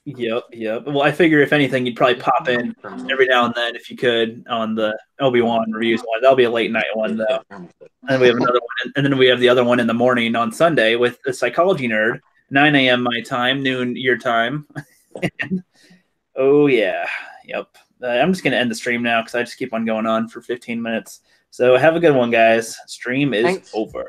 Yep. Well, I figure if anything, you'd probably pop in every now and then if you could on the Obi-Wan reviews one. That'll be a late night one though. And we have another one, and then we have the other one in the morning on Sunday with the Psychology Nerd, 9 a.m. my time, noon your time. Oh yeah, yep. I'm just gonna end the stream now because I just keep on going on for 15 minutes. So have a good one, guys. Stream is over.